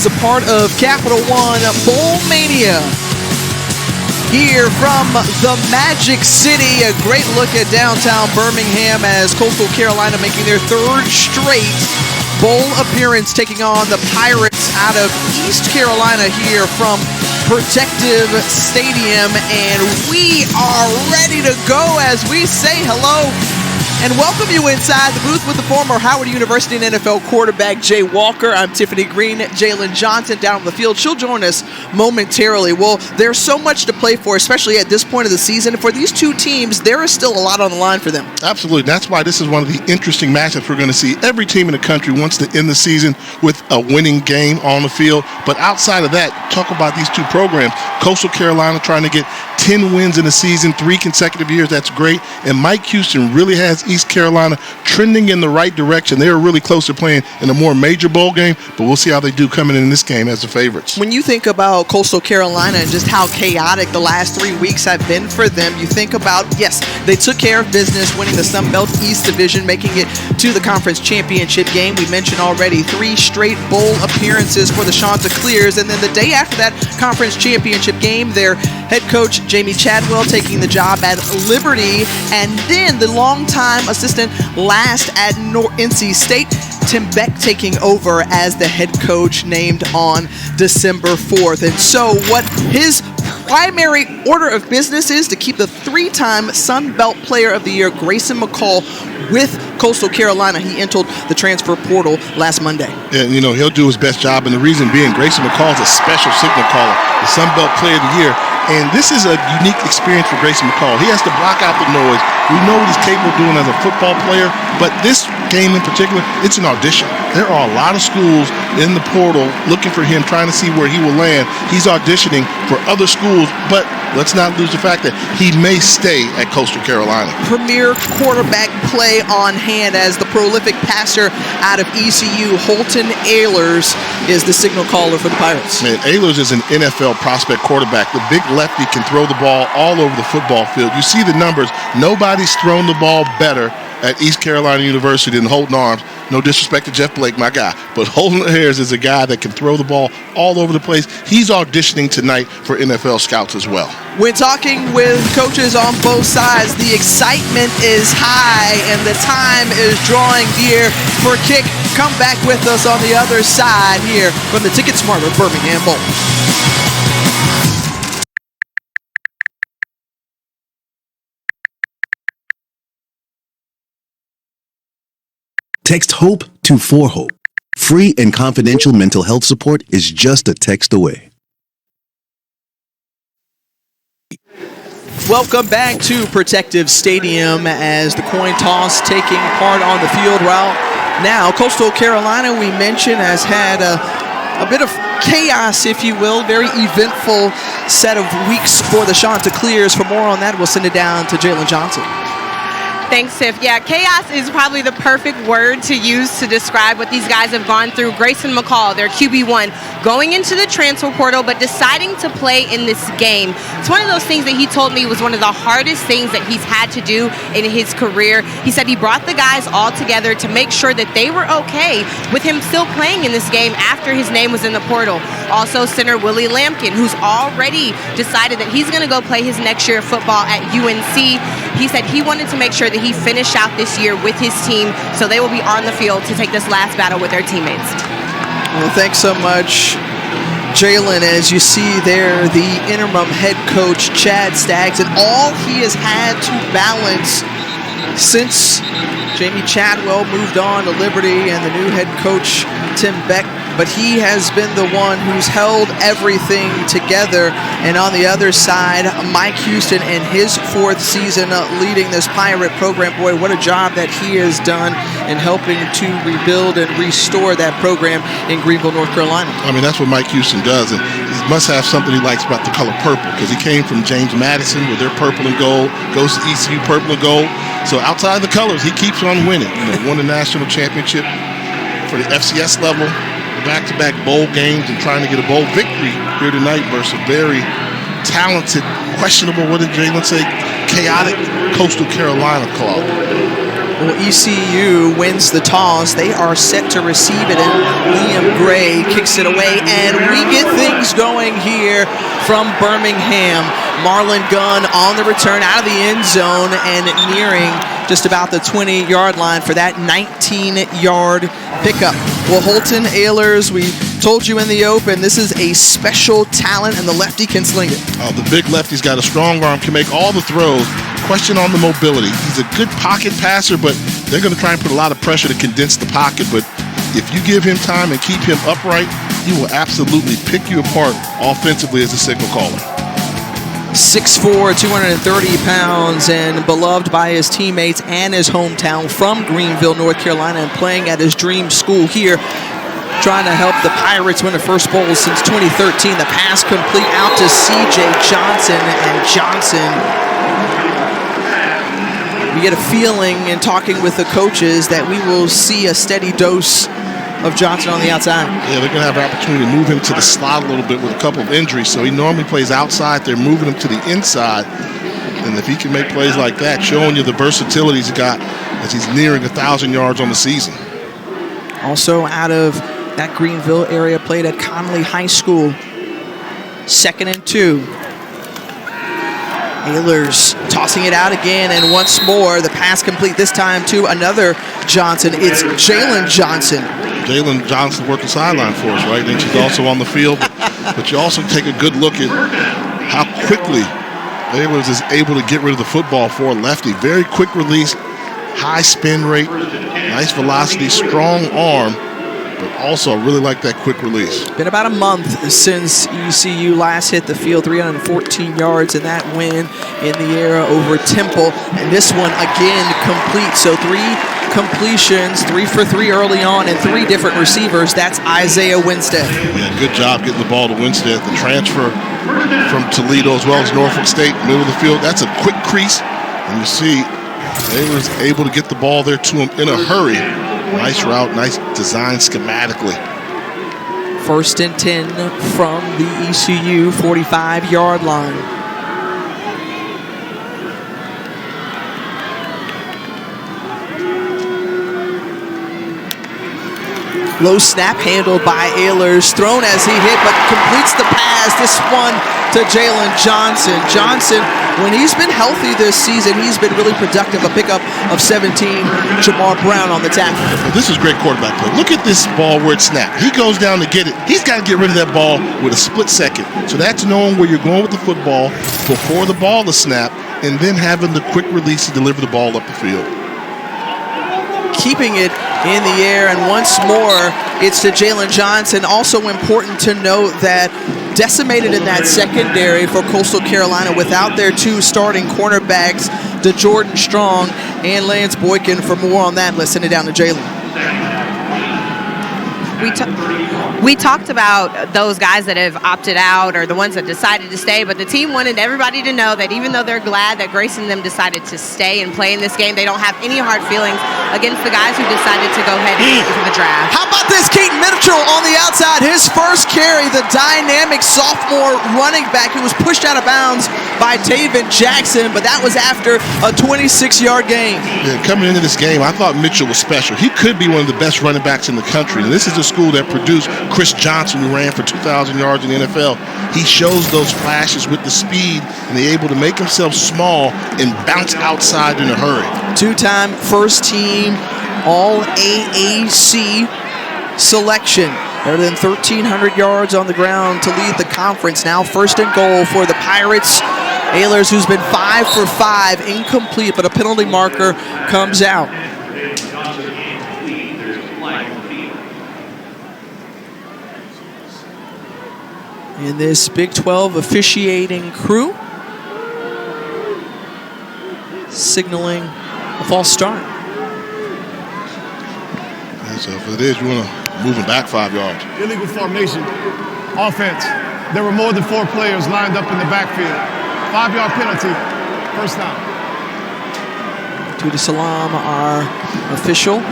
as a part of Capital One Bowl Mania. Here from the Magic City, a great look at downtown Birmingham as Coastal Carolina making their third straight bowl appearance, taking on the Pirates out of East Carolina here from Protective Stadium. And we are ready to go as we say hello and welcome you inside the booth with the former Howard University and NFL quarterback Jay Walker. I'm Tiffany Green. Jalen Johnson down on the field. She'll join us momentarily. Well, there's so much to play for, especially at this point of the season. For these two teams, there is still a lot on the line for them. Absolutely. That's why this is one of the interesting matchups we're going to see. Every team in the country wants to end the season with a winning game on the field. But outside of that, talk about these two programs. Coastal Carolina trying to get 10 wins in a season, 3 consecutive years. That's great. And Mike Houston really has East Carolina trending in the right direction. They are really close to playing in a more major bowl game, but we'll see how they do coming in this game as the favorites. When you think about Coastal Carolina and just how chaotic the last 3 weeks have been for them, you think about, yes, they took care of business, winning the Sun Belt East Division, making it to the conference championship game. We mentioned already 3 straight bowl appearances for the Chanticleers, and then the day after that conference championship game, their head coach Jamie Chadwell taking the job at Liberty, and then the longtime assistant last at NC State, Tim Beck, taking over as the head coach named on December 4th. And so what his primary order of business is to keep the 3-time Sun Belt Player of the Year, Grayson McCall, with Coastal Carolina. He entered the transfer portal last Monday. And, he'll do his best job. And the reason being, Grayson McCall is a special signal caller, the Sun Belt Player of the Year. And this is a unique experience for Grayson McCall. He has to block out the noise. We know what he's capable of doing as a football player, but this game in particular, it's an audition. There are a lot of schools in the portal looking for him, trying to see where he will land. He's auditioning for other schools, but let's not lose the fact that he may stay at Coastal Carolina. Premier quarterback play on hand as the prolific passer out of ECU, Holton Ahlers, is the signal caller for the Pirates. Man, Ahlers is an NFL prospect quarterback. The big lefty can throw the ball all over the football field. You see the numbers. Nobody's thrown the ball better at East Carolina University than Holton Arms. No disrespect to Jeff Blake, my guy, but Holton Ahlers is a guy that can throw the ball all over the place. He's auditioning tonight for NFL scouts as well. When talking with coaches on both sides, the excitement is high and the time is drawing near for kick. Come back with us on the other side here from the Ticket Smarter Birmingham Bowl. Text HOPE to 4HOPE. Free and confidential mental health support is just a text away. Welcome back to Protective Stadium as the coin toss taking part on the field. Well, now Coastal Carolina, we mentioned, has had a bit of chaos, if you will, very eventful set of weeks for the Chanticleers. For more on that, we'll send it down to Jalen Johnson. Thanks, Tiff. Yeah, chaos is probably the perfect word to use to describe what these guys have gone through. Grayson McCall, their QB1, going into the transfer portal, but deciding to play in this game. It's one of those things that he told me was one of the hardest things that he's had to do in his career. He said he brought the guys all together to make sure that they were okay with him still playing in this game after his name was in the portal. Also, center Willie Lampkin, who's already decided that he's going to go play his next year of football at UNC. He said he wanted to make sure that he finished out this year with his team, so they will be on the field to take this last battle with their teammates. Well, thanks so much, Jalen. As you see there, the interim head coach, Chad Staggs, and all he has had to balance since Jamie Chadwell moved on to Liberty and the new head coach, Tim Beck. But he has been the one who's held everything together. And on the other side, Mike Houston in his 4th season leading this Pirate program. Boy, what a job that he has done in helping to rebuild and restore that program in Greenville, North Carolina. I mean, that's what Mike Houston does. And he must have something he likes about the color purple, because he came from James Madison with their purple and gold, goes to ECU purple and gold. So outside the colors, he keeps on winning. Won the national championship for the FCS level, back-to-back bowl games, and trying to get a bowl victory here tonight versus a very talented, questionable, what did Jalen say, chaotic Coastal Carolina club. Well, ECU wins the toss. They are set to receive it, and Liam Gray kicks it away, and we get things going here from Birmingham. Marlon Gunn on the return out of the end zone and nearing just about the 20-yard line for that 19-yard pickup. Well, Holton Ahlers, we told you in the open, this is a special talent, and the lefty can sling it. Oh, the big lefty's got a strong arm, can make all the throws. Question on the mobility. He's a good pocket passer, but they're going to try and put a lot of pressure to condense the pocket. But if you give him time and keep him upright, he will absolutely pick you apart offensively as a signal caller. 6'4", 230 pounds, and beloved by his teammates and his hometown from Greenville, North Carolina, and playing at his dream school here, trying to help the Pirates win the first bowl since 2013. The pass complete out to C.J. Johnson, and Johnson, we get a feeling in talking with the coaches that we will see a steady dose of Johnson on the outside. Yeah, they're going to have an opportunity to move him to the slot a little bit with a couple of injuries. So he normally plays outside. They're moving him to the inside. And if he can make plays like that, showing you the versatility he's got as he's nearing 1,000 yards on the season. Also out of that Greenville area, played at Conley High School. 2nd and 2. Ahlers tossing it out again, and once more the pass complete, this time to another Johnson. It's Jalen Johnson. Jalen Johnson working sideline for us, right? And she's also on the field. But you also take a good look at how quickly Ahlers is able to get rid of the football for a lefty. Very quick release, high spin rate, nice velocity, strong arm. But also, I really like that quick release. Been about a month since ECU last hit the field, 314 yards in that win in the era over Temple. And this one, again, complete. So 3 completions, 3 for 3 early on, and 3 different receivers. That's Isaiah Winstead. Yeah, good job getting the ball to Winstead. The transfer from Toledo as well as Norfolk State, middle of the field. That's a quick crease. And you see, they was able to get the ball there to him in a hurry. Nice route, nice design schematically. 1st and 10 from the ECU 45-yard line. Low snap handled by Ahlers, thrown as he hit, but completes the pass. This one to Jalen Johnson. Johnson, when he's been healthy this season, he's been really productive. A pickup of 17. Jamar Brown on the tackle. Well, this is great quarterback play. Look at this ball where it's snapped. He goes down to get it. He's got to get rid of that ball with a split second. So that's knowing where you're going with the football before the ball is snapped, and then having the quick release to deliver the ball up the field. Keeping it in the air, and once more it's to Jalen Johnson. Also important to note that decimated in that secondary for Coastal Carolina without their 2 starting cornerbacks, DeJordan Strong and Lance Boykin. For more on that, let's send it down to Jalen. We talked about those guys that have opted out or the ones that decided to stay, but the team wanted everybody to know that even though they're glad that Grace and them decided to stay and play in this game, they don't have any hard feelings against the guys who decided to go ahead and for the draft. How about this? Keaton Mitchell on the outside, his first carry, the dynamic sophomore running back who was pushed out of bounds by Taven Jackson, but that was after a 26-yard gain. Yeah, coming into this game, I thought Mitchell was special. He could be one of the best running backs in the country. And this is a school that produced Chris Johnson, who ran for 2,000 yards in the NFL. He shows those flashes with the speed, and they're able to make himself small and bounce outside in a hurry. 2-time first team All-AAC selection. Better than 1,300 yards on the ground to lead the conference. Now 1st and goal for the Pirates. Ahlers, who's been 5 for 5, incomplete, but a penalty marker comes out. In this Big 12 officiating crew, signaling a false start. And so if it is, you want to move him back 5 yards. Illegal formation, offense. There were more than 4 players lined up in the backfield. 5-yard penalty, first down. Tuda Salam, our official.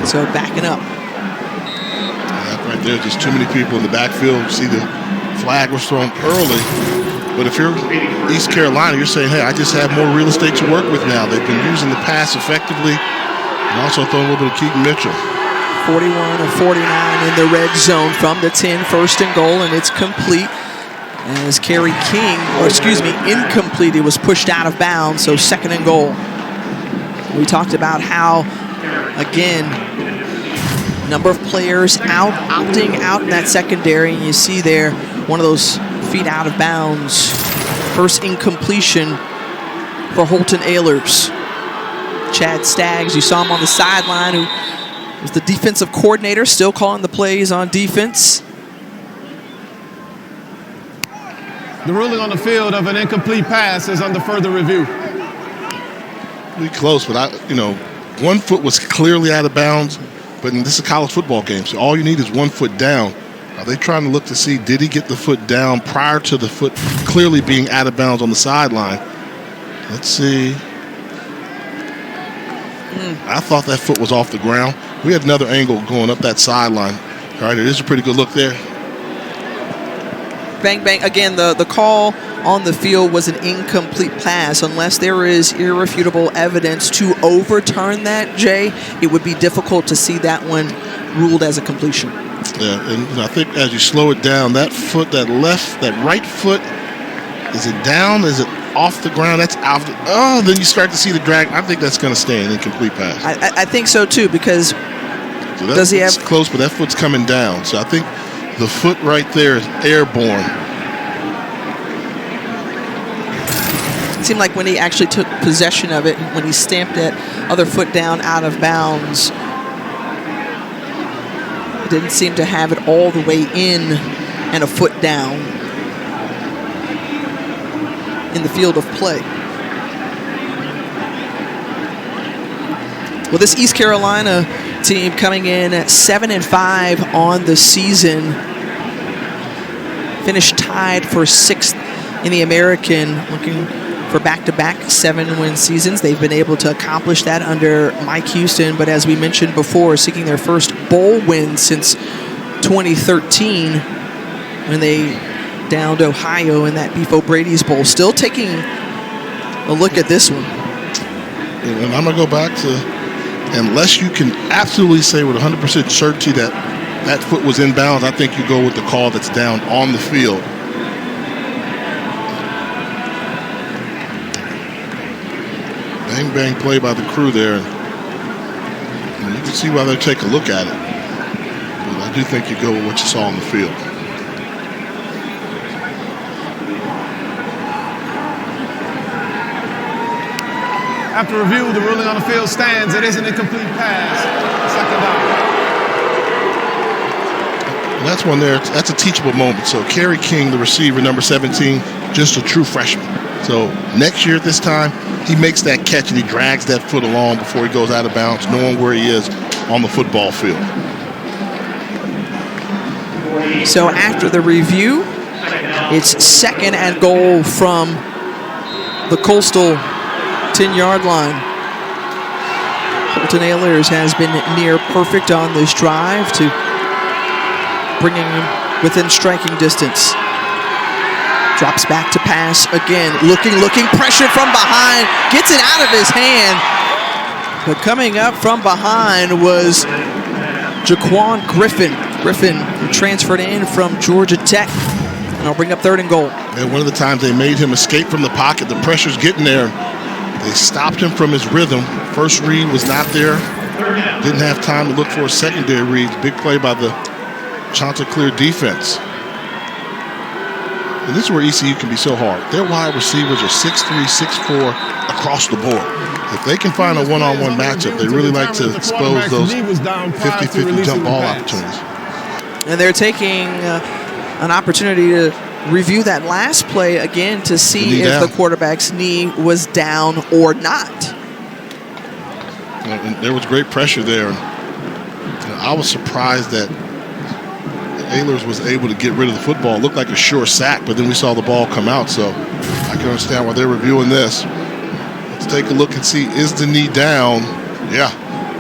So backing up. That right there, just too many people in the backfield. You see the flag was thrown early. But if you're East Carolina, you're saying, hey, I just have more real estate to work with now. They've been using the pass effectively. And also throwing a little bit of Keaton Mitchell. 41 of 49 in the red zone from the 10, first and goal, and it's complete. As Kerry King, or excuse me, incomplete. It was pushed out of bounds, so second and goal. We talked about how, again, number of players opting out in that secondary, and you see there one of those feet out of bounds. First incompletion for Holton Ahlers. Chad Staggs, you saw him on the sideline, who was the defensive coordinator, still calling the plays on defense. The ruling on the field of an incomplete pass is under further review. Pretty close, but one foot was clearly out of bounds. But this is a college football game, so all you need is 1 foot down. Are they trying to look to see, did he get the foot down prior to the foot clearly being out of bounds on the sideline? Let's see. I thought that foot was off the ground. We had another angle going up that sideline. All right, it is a pretty good look there. Bang, bang. Again, the call on the field was an incomplete pass. Unless there is irrefutable evidence to overturn that, Jay, it would be difficult to see that one ruled as a completion. Yeah, and I think as you slow it down, that foot, that right foot, is it down? Is it off the ground? That's out. Then you start to see the drag. I think that's going to stay an incomplete pass. I think so, too, because does he have... close, but that foot's coming down. So I think the foot right there is airborne. It seemed like when he actually took possession of it, when he stamped that other foot down out of bounds, it didn't seem to have it all the way in and a foot down in the field of play. Well, this East Carolina team coming in at 7-5 on the season, finished tied for 6th in the American, looking for back-to-back 7-win seasons. They've been able to accomplish that under Mike Houston, but as we mentioned before, seeking their first bowl win since 2013 when they downed Ohio in that Beef O'Brady's Bowl. Still taking a look at this one. And I'm going to go back to, unless you can absolutely say with 100% certainty that that foot was in bounds, I think you go with the call that's down on the field. Bang, bang play by the crew there. And you can see why they take a look at it. But I do think you go with what you saw on the field. After review, the ruling on the field stands. It is an incomplete pass. Second down. And that's one there. That's a teachable moment. So Kerry King, the receiver, number 17, just a true freshman. So next year at this time, he makes that catch and he drags that foot along before he goes out of bounds, knowing where he is on the football field. So after the review, it's second and goal from the Coastal 10-yard line. Holton Ahlers has been near perfect on this drive to bringing him within striking distance. Drops back to pass again. Looking, pressure from behind. Gets it out of his hand. But coming up from behind was Jaquan Griffin. Griffin transferred in from Georgia Tech. And I'll bring up third and goal. And one of the times they made him escape from the pocket, the pressure's getting there. They stopped him from his rhythm. First read was not there. Didn't have time to look for a secondary read. Big play by the Chanticleer defense. And this is where ECU can be so hard. Their wide receivers are 6'3", 6'4", across the board. If they can find a one-on-one matchup, they really like to expose those 50-50 jump ball opportunities. And they're taking an opportunity to review that last play again to see if the quarterback's knee was down or not. And there was great pressure there. I was surprised that Ahlers was able to get rid of the football. It looked like a sure sack, but then we saw the ball come out, so I can understand why they're reviewing this. Let's take a look and see, is the knee down? Yeah,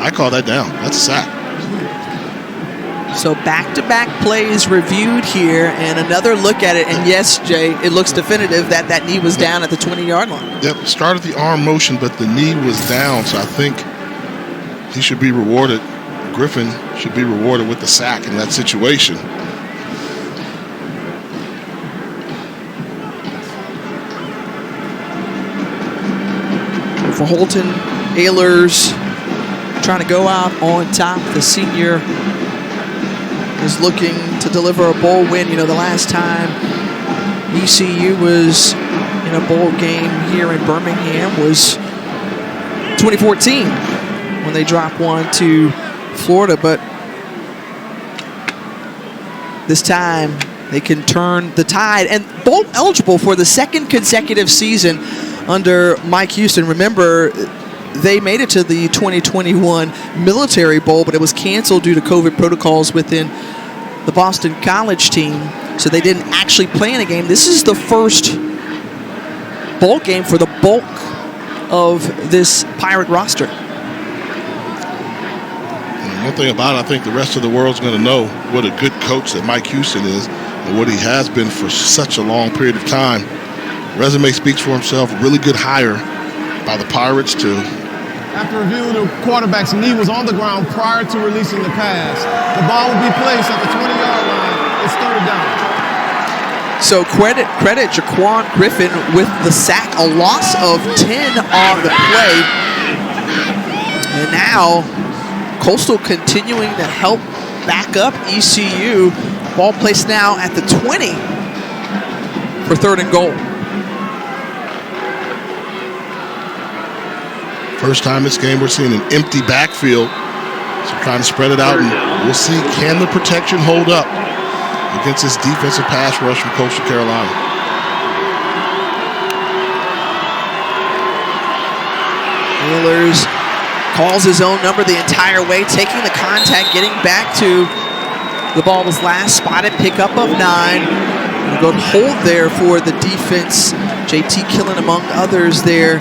I call that down. That's a sack. So back-to-back plays reviewed here, and another look at it, and yes, Jay, it looks definitive that that knee was down at the 20-yard line. Yep, started the arm motion, but the knee was down, so I think he should be rewarded. Griffin should be rewarded with the sack in that situation. For Holton, Ehlers trying to go out on top. The senior is looking to deliver a bowl win. You know, the last time ECU was in a bowl game here in Birmingham was 2014 when they dropped one to Florida, but this time they can turn the tide and bowl eligible for the second consecutive season under Mike Houston. Remember, they made it to the 2021 Military Bowl, but it was canceled due to COVID protocols within the Boston College team, so they didn't actually play in a game. This is the first bowl game for the bulk of this Pirate roster. And one thing about it, I think the rest of the world's going to know what a good coach that Mike Houston is and what he has been for such a long period of time. Resume speaks for himself. Really good hire by the Pirates too. After reviewing the quarterback's knee was on the ground prior to releasing the pass. The ball will be placed at the 20-yard line. It's third down. So credit Jaquan Griffin with the sack, a loss of 10 on the play. And now Coastal continuing to help back up ECU. Ball placed now at the 20 for third and goal. First time this game we're seeing an empty backfield. So trying to spread it out, and we'll see, can the protection hold up against this defensive pass rush from Coastal Carolina? Ehlers calls his own number the entire way, taking the contact, getting back to the ball was last spotted, pickup of 9. A good hold there for the defense. JT Killen among others there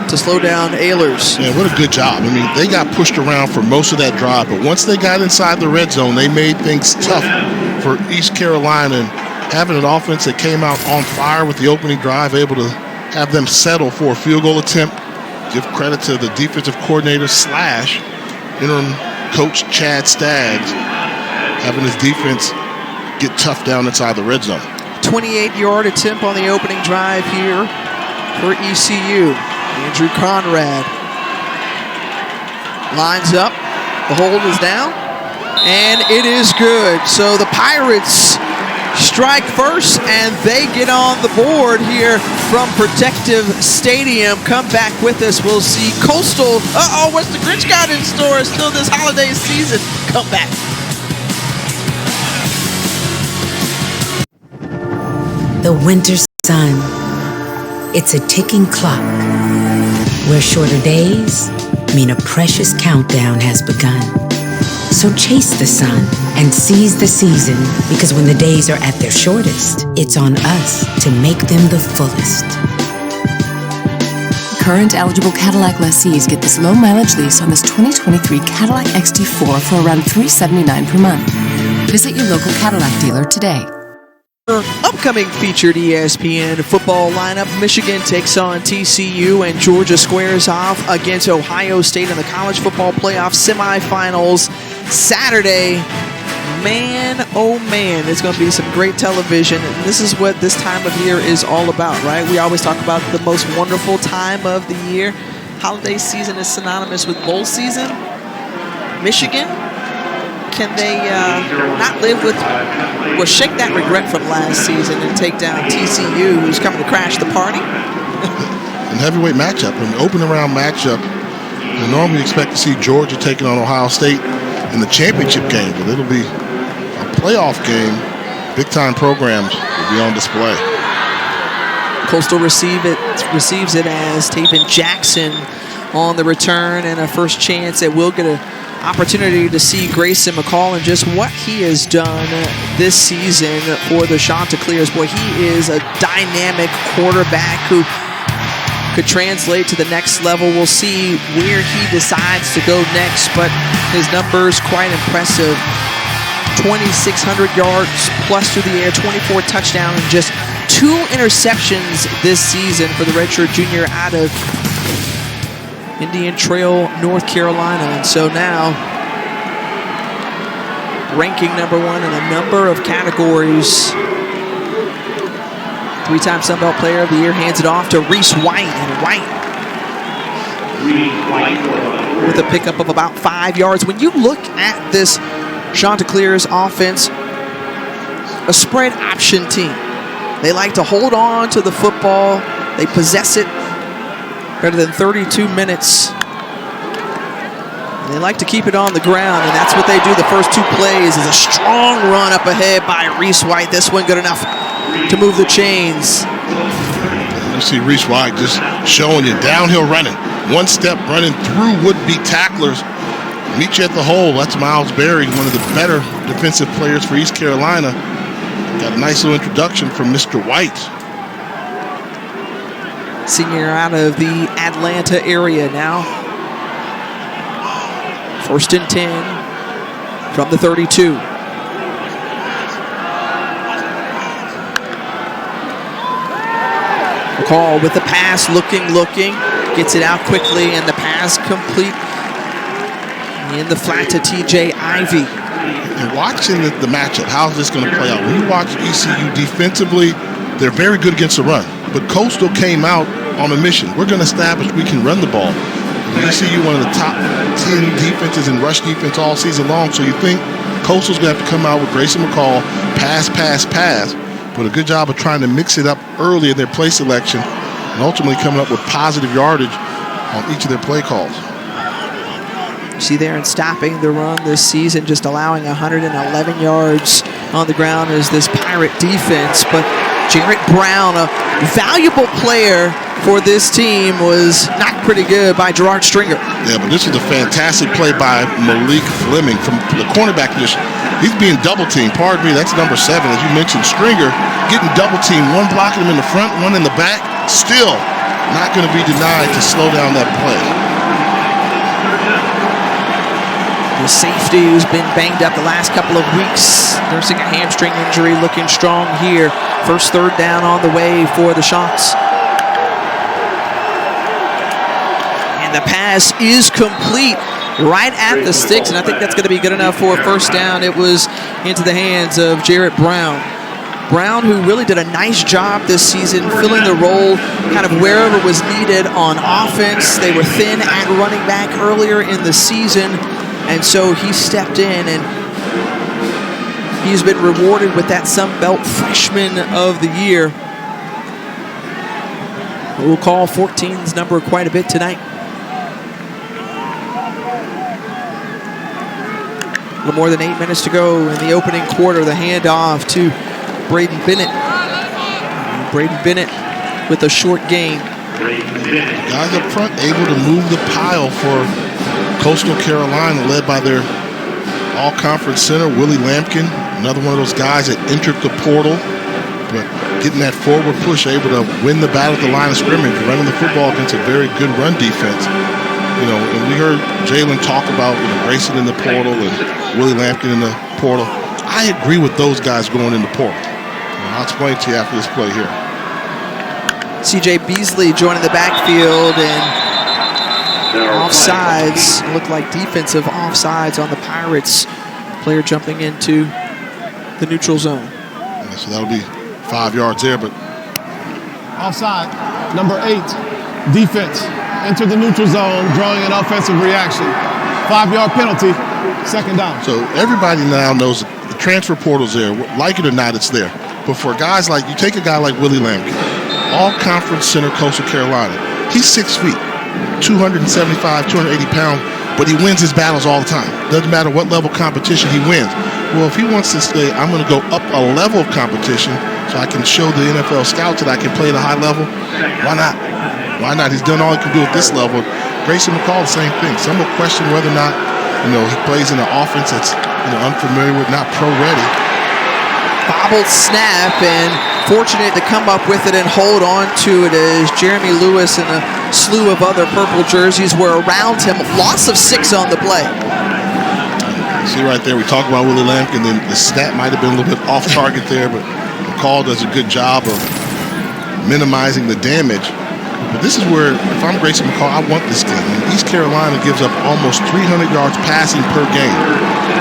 to slow down Ehlers. Yeah, what a good job. I mean, they got pushed around for most of that drive, but once they got inside the red zone, they made things tough for East Carolina. And having an offense that came out on fire with the opening drive, able to have them settle for a field goal attempt. Give credit to the defensive coordinator / interim coach Chad Staggs, having his defense get tough down inside the red zone. 28-yard attempt on the opening drive here for ECU. Andrew Conrad lines up. The hold is down, and it is good. So the Pirates strike first, and they get on the board here from Protective Stadium. Come back with us. We'll see Coastal. What's the Grinch got in store still this holiday season? Come back. The winter sun. It's a ticking clock where shorter days mean a precious countdown has begun. So chase the sun and seize the season, because when the days are at their shortest, it's on us to make them the fullest. Current eligible Cadillac lessees get this low mileage lease on this 2023 Cadillac XT4 for around $379 per month. Visit your local Cadillac dealer today. Upcoming featured ESPN football lineup: Michigan takes on TCU, and Georgia squares off against Ohio State in the college football playoff semifinals Saturday. Man, oh man, it's going to be some great television. And this is what this time of year is all about, right? We always talk about the most wonderful time of the year. Holiday season is synonymous with bowl season. Michigan, can they not live with, or shake that regret from last season and take down TCU, who's coming to crash the party? An heavyweight matchup, an open around matchup. You normally expect to see Georgia taking on Ohio State in the championship game, but it'll be a playoff game. Big time programs will be on display. Coastal receives it as Taven Jackson on the return, and a first chance that we'll get an opportunity to see Grayson McCall and just what he has done this season for the Chanticleers. Boy, he is a dynamic quarterback who could translate to the next level. We'll see where he decides to go next, but his numbers quite impressive. 2,600 yards plus through the air, 24 touchdowns, and just 2 interceptions this season for the redshirt junior out of Indian Trail, North Carolina. And so now, ranking number 1 in a number of categories. 3-time Sun Belt Player of the Year hands it off to Reese White. And White with a pickup of about 5 yards. When you look at this Chanticleer's offense, a spread option team. They like to hold on to the football. They possess it better than 32 minutes. And they like to keep it on the ground, and that's what they do. The first 2 plays is a strong run up ahead by Reese White. This one good enough to move the chains. You see Reese White just showing you downhill running. One step running through would-be tacklers. Meet you at the hole. That's Miles Berry, one of the better defensive players for East Carolina. Got a nice little introduction from Mr. White. Senior out of the Atlanta area now. 1st and 10 from the 32. McCall with the pass, looking, gets it out quickly, and the pass complete in the flat to TJ Ivy. And watching the matchup, how's this going to play out? When you watch ECU defensively, they're very good against the run. But Coastal came out on a mission. We're going to establish we can run the ball. ECU, one of the top 10 defenses in rush defense all season long. So you think Coastal's going to have to come out with Grayson McCall, pass, but a good job of trying to mix it up early in their play selection and ultimately coming up with positive yardage on each of their play calls. You see there in stopping the run this season, just allowing 111 yards on the ground is this Pirate defense. But Jarrett Brown, a valuable player for this team, was knocked pretty good by Gerard Stringer. Yeah, but this was a fantastic play by Malik Fleming from the cornerback position. He's being double-teamed. Pardon me, that's number 7. As you mentioned, Stringer getting double-teamed. One blocking him in the front, one in the back. Still not going to be denied to slow down that play. The safety who's been banged up the last couple of weeks, nursing a hamstring injury, looking strong here. First 3rd down on the way for the Sharks. And the pass is complete right at the sticks, and I think that's going to be good enough for a 1st down. It was into the hands of Jarrett Brown. Brown, who really did a nice job this season, filling the role kind of wherever was needed on offense. They were thin at running back earlier in the season, and so he stepped in, and he's been rewarded with that Sun Belt Freshman of the Year. We'll call 14's number quite a bit tonight. A little more than 8 minutes to go in the opening quarter. The handoff to Braden Bennett. Braden Bennett with a short gain. Guys up front able to move the pile for Coastal Carolina, led by their all-conference center, Willie Lampkin. Another one of those guys that entered the portal, but getting that forward push, able to win the battle at the line of scrimmage, running the football against a very good run defense. You know, and we heard Jalen talk about Grayson in the portal and Willie Lampkin in the portal. I agree with those guys going in the portal. I'll explain to you after this play here. C.J. Beasley joining the backfield, and offsides. Looked like defensive offsides on the Pirates. Player jumping into the neutral zone. Yeah, so that'll be 5 yards there, but Offside, number 8, defense. Enter the neutral zone, drawing an offensive reaction. 5-yard penalty, 2nd down. So everybody now knows the transfer portal's there. Like it or not, it's there. But for guys like, you take a guy like Willie Lampkin, all-conference center, Coastal Carolina. He's 6 feet, 275, 280 pounds, but he wins his battles all the time. Doesn't matter what level competition he wins. Well, if he wants to say, I'm going to go up a level of competition so I can show the NFL scouts that I can play at a high level, why not? Why not? He's done all he can do at this level. Grayson McCall, the same thing. Some will question whether or not, he plays in an offense that's, unfamiliar with, not pro-ready. Bobbled snap, and fortunate to come up with it and hold on to it as Jeremy Lewis and a slew of other purple jerseys were around him. Loss of 6 on the play. See right there, we talked about Willie Lampkin, then the snap might have been a little bit off target there, but McCall does a good job of minimizing the damage. But this is where, if I'm Grayson McCall, I want this game. East Carolina gives up almost 300 yards passing per game.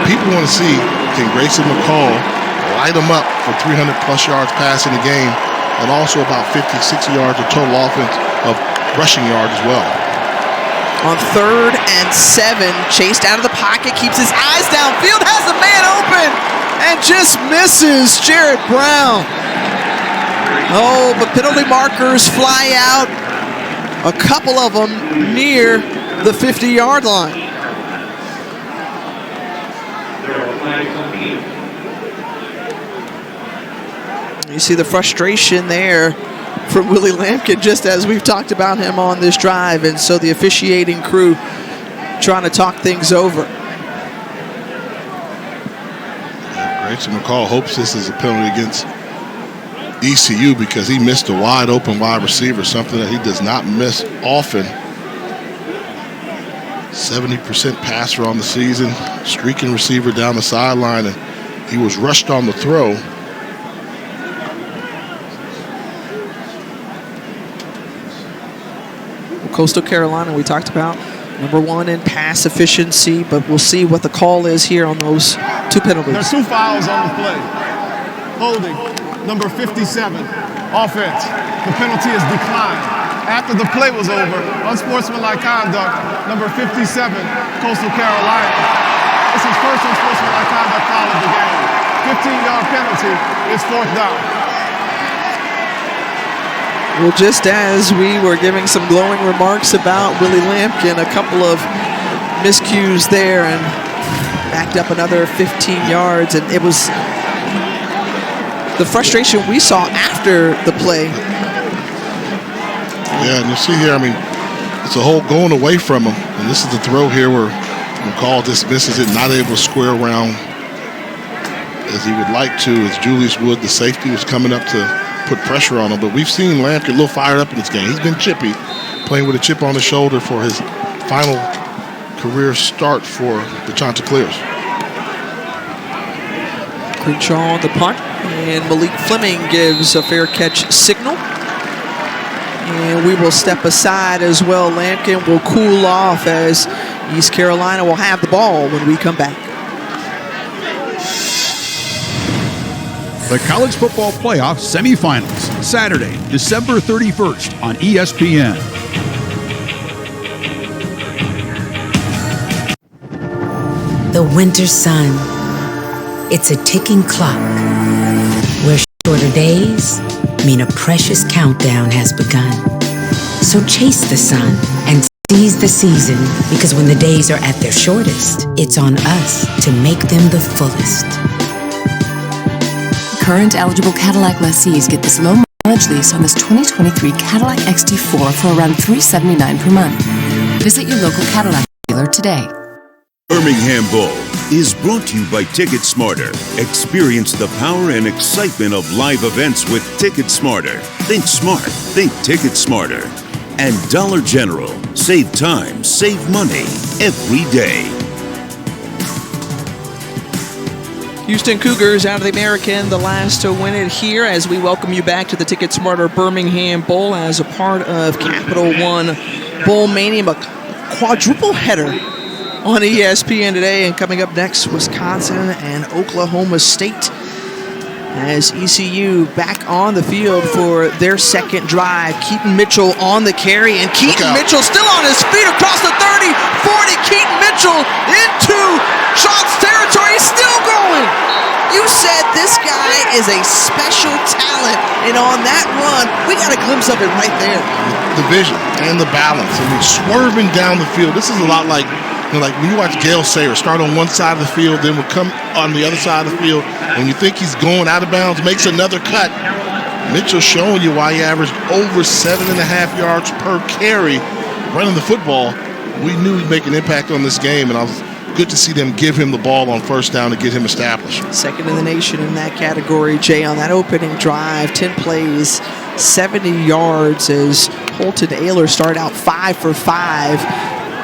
People want to see, can Grayson McCall light them up for 300-plus yards passing a game, and also about 50, 60 yards of total offense of rushing yards as well. On 3rd and 7, chased out of the pocket, keeps his eyes downfield, has a man open, and just misses Jared Brown. Oh, but penalty markers fly out. A couple of them near the 50-yard line. You see the frustration there from Willie Lampkin, just as we've talked about him on this drive, and so the officiating crew trying to talk things over. Grayson McCall hopes this is a penalty against ECU because he missed a wide open wide receiver, something that he does not miss often. 70% passer on the season, streaking receiver down the sideline, and he was rushed on the throw. Coastal Carolina, we talked about, #1 in pass efficiency, but we'll see what the call is here on those 2 penalties. There's 2 fouls on the play. Holding, number 57, offense. The penalty is declined. After the play was over, unsportsmanlike conduct, number 57, Coastal Carolina. This is first unsportsmanlike conduct foul of the game. 15-yard penalty, it's 4th down. Well, just as we were giving some glowing remarks about Willie Lampkin, a couple of miscues there and backed up another 15 yards. And it was the frustration we saw after the play. Yeah, and you see here, I mean, it's a whole going away from him. And this is the throw here where McCall dismisses it, not able to square around as he would like to, as Julius Wood, the safety, was coming up to put pressure on him. But we've seen Lampkin a little fired up in this game. He's been chippy, playing with a chip on his shoulder for his final career start for the Chanticleers. Crenshaw on the punt, and Malik Fleming gives a fair catch signal. And we will step aside as well. Lampkin will cool off as East Carolina will have the ball when we come back. The College Football Playoff Semifinals, Saturday, December 31st on ESPN. The winter sun. It's a ticking clock where shorter days mean a precious countdown has begun. So chase the sun and seize the season, because when the days are at their shortest, it's on us to make them the fullest. Current eligible Cadillac lessees get this low-mileage lease on this 2023 Cadillac XT4 for around $379 per month. Visit your local Cadillac dealer today. Birmingham Bowl is brought to you by Ticket Smarter. Experience the power and excitement of live events with Ticket Smarter. Think smart. Think Ticket Smarter. And Dollar General. Save time, save money every day. Houston Cougars out of the American, the last to win it here, as we welcome you back to the Ticket Smarter Birmingham Bowl as a part of Capital One Bowl Mania, a quadruple header on ESPN today. And coming up next, Wisconsin and Oklahoma State, as ECU back on the field for their second drive. Keaton Mitchell on the carry, and Keaton Mitchell still on his feet across the 30, 40. Keaton Mitchell into Sean's territory. He's still going. You said this guy is a special talent, and on that run, we got a glimpse of it right there. The vision and the balance. I mean, swerving down the field. This is a lot like, like when you watch Gale Sayers start on one side of the field, then will come on the other side of the field, and you think he's going out of bounds, makes another cut. Mitchell showing you why he averaged over 7.5 yards per carry running the football. We knew he'd make an impact on this game, and I was good to see them give him the ball on first down to get him established. Second in the nation in that category, Jay, on that opening drive. 10 plays, 70 yards as Holton Ayler started out 5 for 5.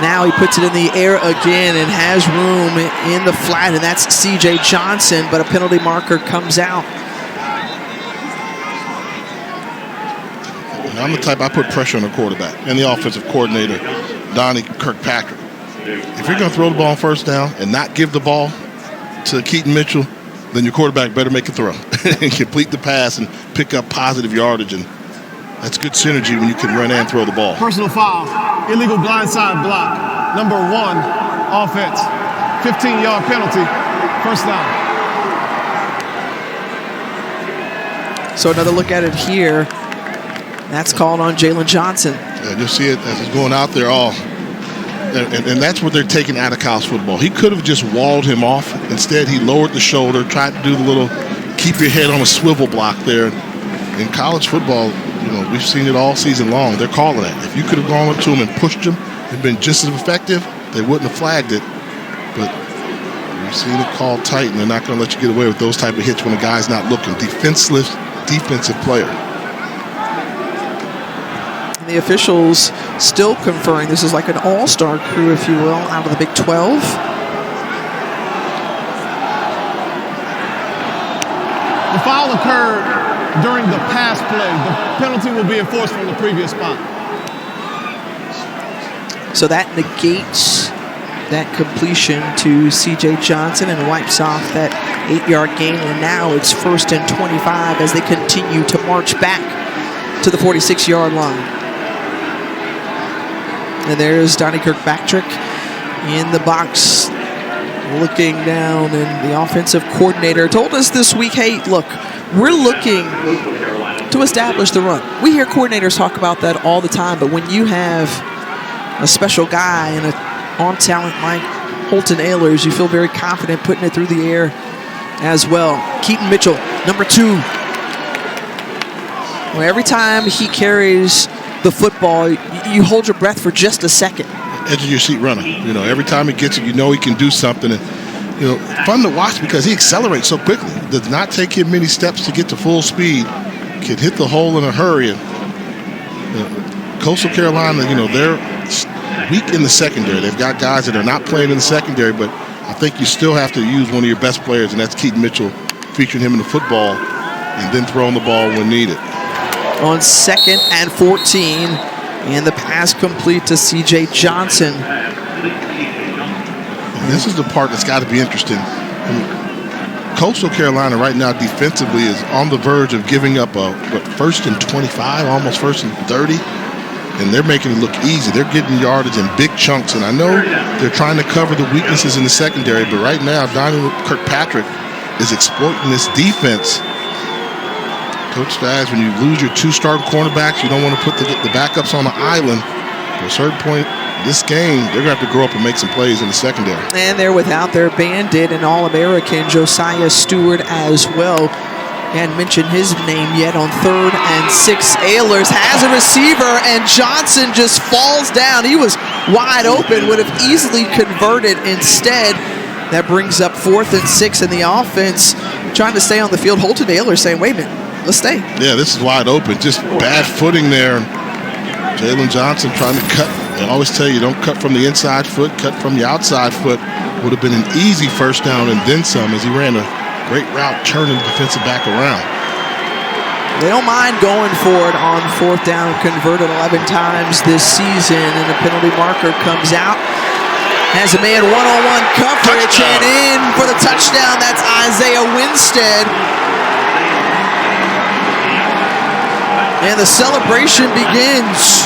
Now he puts it in the air again and has room in the flat, and that's C.J. Johnson, but a penalty marker comes out. And I'm the type, I put pressure on the quarterback and the offensive coordinator, Donnie Kirkpatrick. If you're going to throw the ball on first down and not give the ball to Keaton Mitchell, then your quarterback better make a throw and complete the pass and pick up positive yardage. And that's good synergy when you can run and throw the ball. Personal foul, illegal blindside block. Number 1, offense. 15-yard penalty, first down. So another look at it here. That's called on Jalen Johnson. And you'll see it as he's going out there all. And that's what they're taking out of college football. He could have just walled him off. Instead, he lowered the shoulder, tried to do the little keep your head on a swivel block there. In college football, we've seen it all season long. They're calling it. If you could have gone up to him and pushed him and been just as effective, they wouldn't have flagged it. But we've seen it called tight, and they're not going to let you get away with those type of hits when a guy's not looking. Defensive player. And the officials still conferring. This is like an all-star crew, if you will, out of the Big 12. The foul occurred during the pass play. The penalty will be enforced from the previous spot. So that negates that completion to C.J. Johnson and wipes off that 8-yard gain. And now it's 1st and 25 as they continue to march back to the 46-yard line. And there's Donnie Kirkpatrick in the box looking down, and the offensive coordinator told us this week, hey, look, we're looking to establish the run. We hear coordinators talk about that all the time, but when you have a special guy and an on-talent like Holton Ahlers, you feel very confident putting it through the air as well. Keaton Mitchell, number 2. Well, every time he carries the football, you hold your breath for just a second. Edge of your seat runner. Every time he gets it, he can do something. And, fun to watch because he accelerates so quickly. It does not take him many steps to get to full speed. Can hit the hole in a hurry. And Coastal Carolina, they're weak in the secondary. They've got guys that are not playing in the secondary, but I think you still have to use one of your best players, and that's Keaton Mitchell, featuring him in the football and then throwing the ball when needed. On 2nd and 14, and the pass complete to C.J. Johnson. And this is the part that's got to be interesting. Coastal Carolina right now defensively is on the verge of giving up a 1st and 25, almost 1st and 30, and they're making it look easy. They're getting yardage in big chunks, and I know they're trying to cover the weaknesses in the secondary, but right now Donnie Kirkpatrick is exploiting this defense. Coach Stiles, when you lose your 2 starting cornerbacks, you don't want to put the backups on the island. At a certain point, this game, they're going to have to grow up and make some plays in the secondary. And they're without their bandit and All-American Josiah Stewart as well. Can't mention his name yet on 3rd and 6. Ahlers has a receiver, and Johnson just falls down. He was wide open, would have easily converted. Instead, that brings up 4th and 6 in the offense, trying to stay on the field. Holton Ahlers saying, wait a minute. Let's stay. Yeah, this is wide open. Just bad footing there. Jalen Johnson trying to cut. They always tell you don't cut from the inside foot, cut from the outside foot. Would have been an easy first down and then some as he ran a great route, turning the defensive back around. They don't mind going for it on 4th down, converted 11 times this season, and the penalty marker comes out. Has a man one-on-one coverage, and in for the touchdown. That's Isaiah Winstead. And the celebration begins.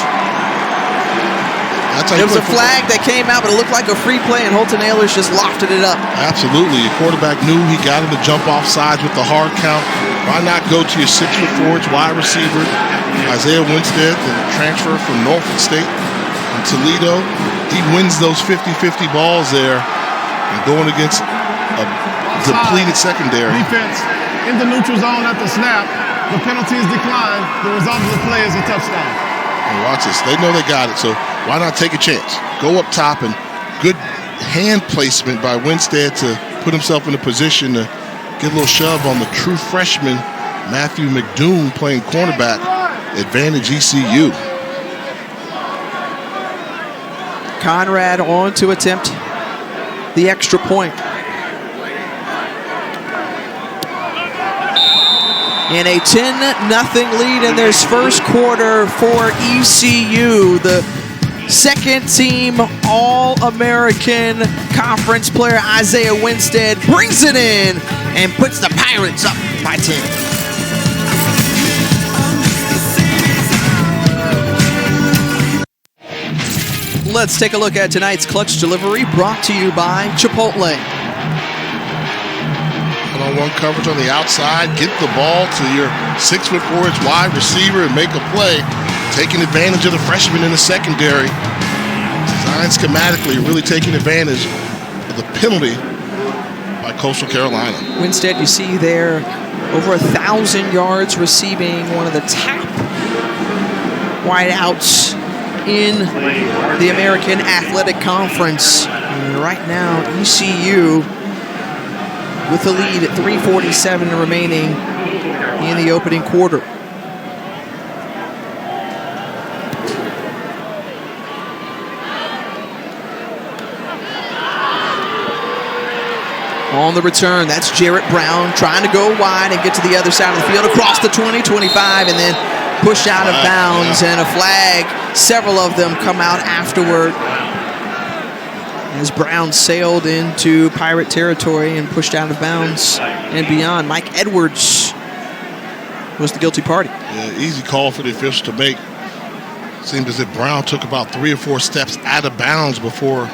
It was a flag that came out, but it looked like a free play, and Holton Ahlers just lofted it up. Absolutely. Your quarterback knew he got him to jump off sides with the hard count. Why not go to your 6'4" wide receiver, Isaiah Winstead, the transfer from Norfolk State in Toledo. He wins those 50-50 balls there, and going against a depleted secondary. Defense in the neutral zone at the snap. The penalty is declined. The result of the play is a touchdown. And watch this. They know they got it, so why not take a chance? Go up top, and good hand placement by Winstead to put himself in a position to get a little shove on the true freshman, Matthew McDoom, playing cornerback, advantage ECU. Conrad on to attempt the extra point. And a 10-0 lead in this first quarter for ECU. The second team All-American Conference player Isaiah Winstead brings it in and puts the Pirates up by 10. Let's take a look at tonight's clutch delivery, brought to you by Chipotle. One-on-one coverage on the outside, get the ball to your 6'4" wide receiver and make a play, taking advantage of the freshman in the secondary. Designed schematically, really taking advantage of the penalty by Coastal Carolina. Winstead, you see there, over 1,000 yards receiving, one of the top wideouts in the American Athletic Conference. And right now, ECU with the lead at 3:47 remaining in the opening quarter. On the return, that's Jarrett Brown trying to go wide and get to the other side of the field, across the 20, 25, and then push out of bounds, and a flag. Several of them come out afterward as Brown sailed into Pirate territory and pushed out of bounds and beyond. Mike Edwards was the guilty party. Yeah, easy call for the officials to make. Seemed as if Brown took about 3 or 4 steps out of bounds before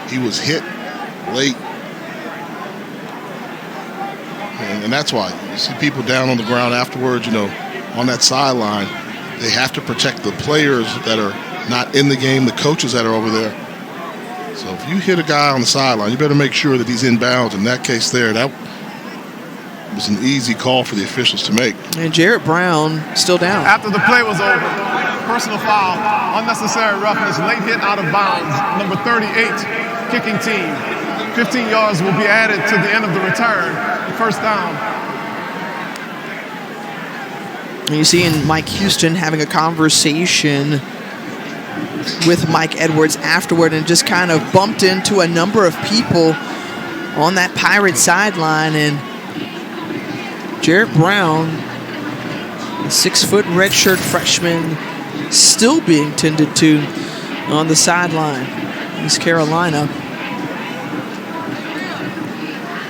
he was hit late. And that's why you see people down on the ground afterwards, on that sideline. They have to protect the players that are not in the game, the coaches that are over there. So if you hit a guy on the sideline, you better make sure that he's in bounds. In that case there, that was an easy call for the officials to make. And Jarrett Brown still down. After the play was over, personal foul, unnecessary roughness, late hit out of bounds, number 38, kicking team. 15 yards will be added to the end of the return. First down. And you see in Mike Houston having a conversation with Mike Edwards afterward, and just kind of bumped into a number of people on that Pirate sideline. And Jarrett Brown, a 6-foot redshirt freshman, still being tended to on the sideline. East Carolina